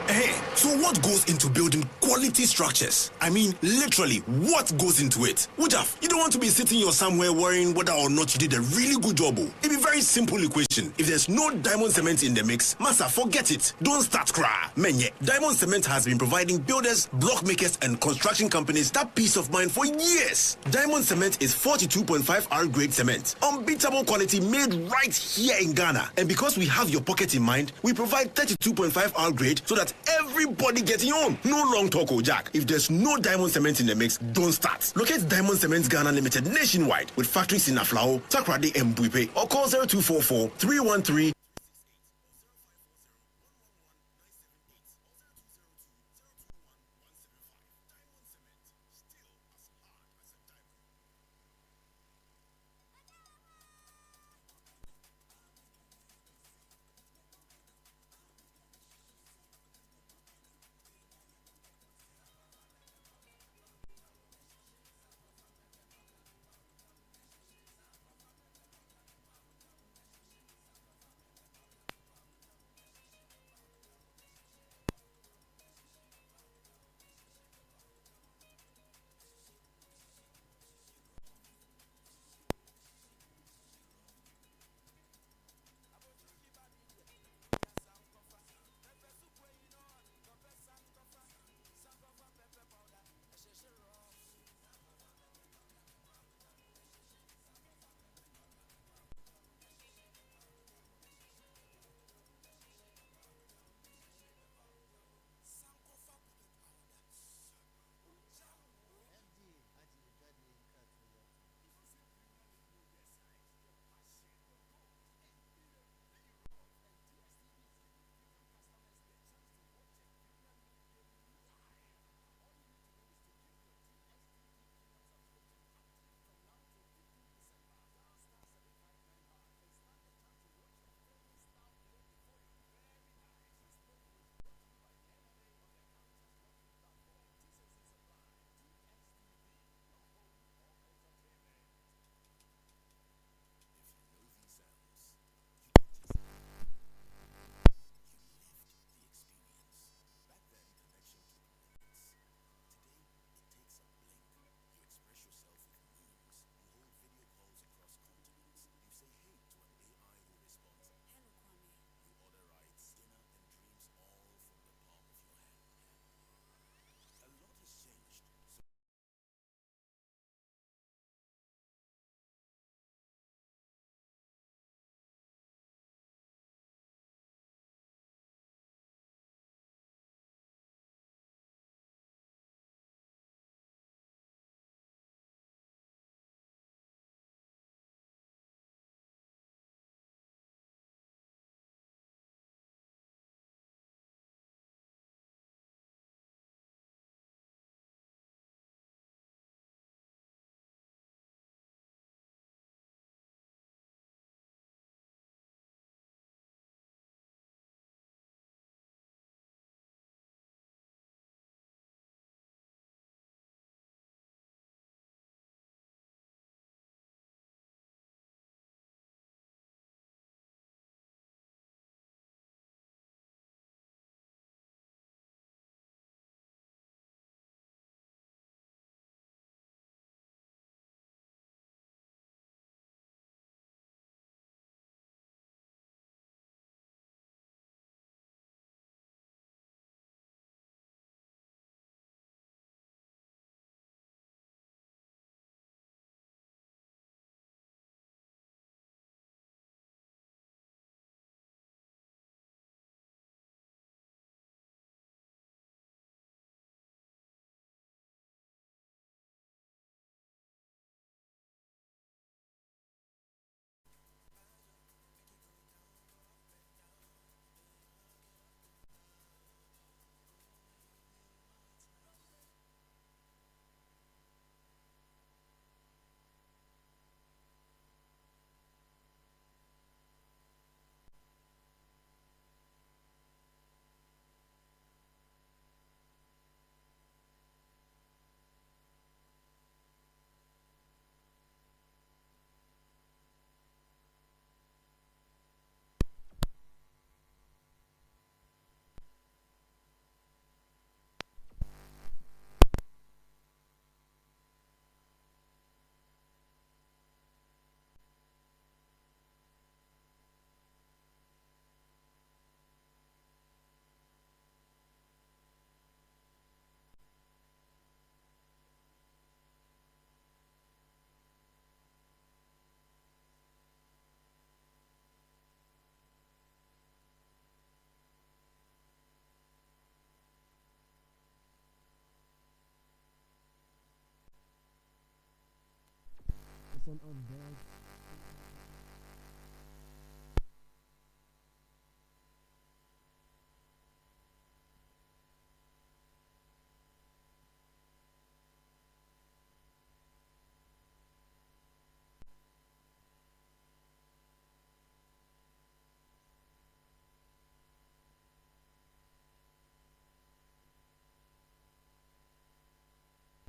Hey, so what goes into building quality structures? I mean, literally, what goes into it? Wujaf, you don't want to be sitting here somewhere worrying whether or not you did a really good job. It's a very simple equation. If there's no diamond cement in the mix, massa, forget it. Don't start cry. Menye, diamond cement has been providing builders, block makers, and construction companies that peace of mind for years. Diamond cement is 42.5 R grade cement. Unbeatable quality made right here in Ghana. And because we have your pocket in mind, we provide 32.5 R grade so that everybody getting on. No long talk, Jack. If there's no diamond cement in the mix, don't start. Locate Diamond Cement Ghana Limited nationwide with factories in Aflao, Takrady, and Buipe, or call 0244 313. Listen on board.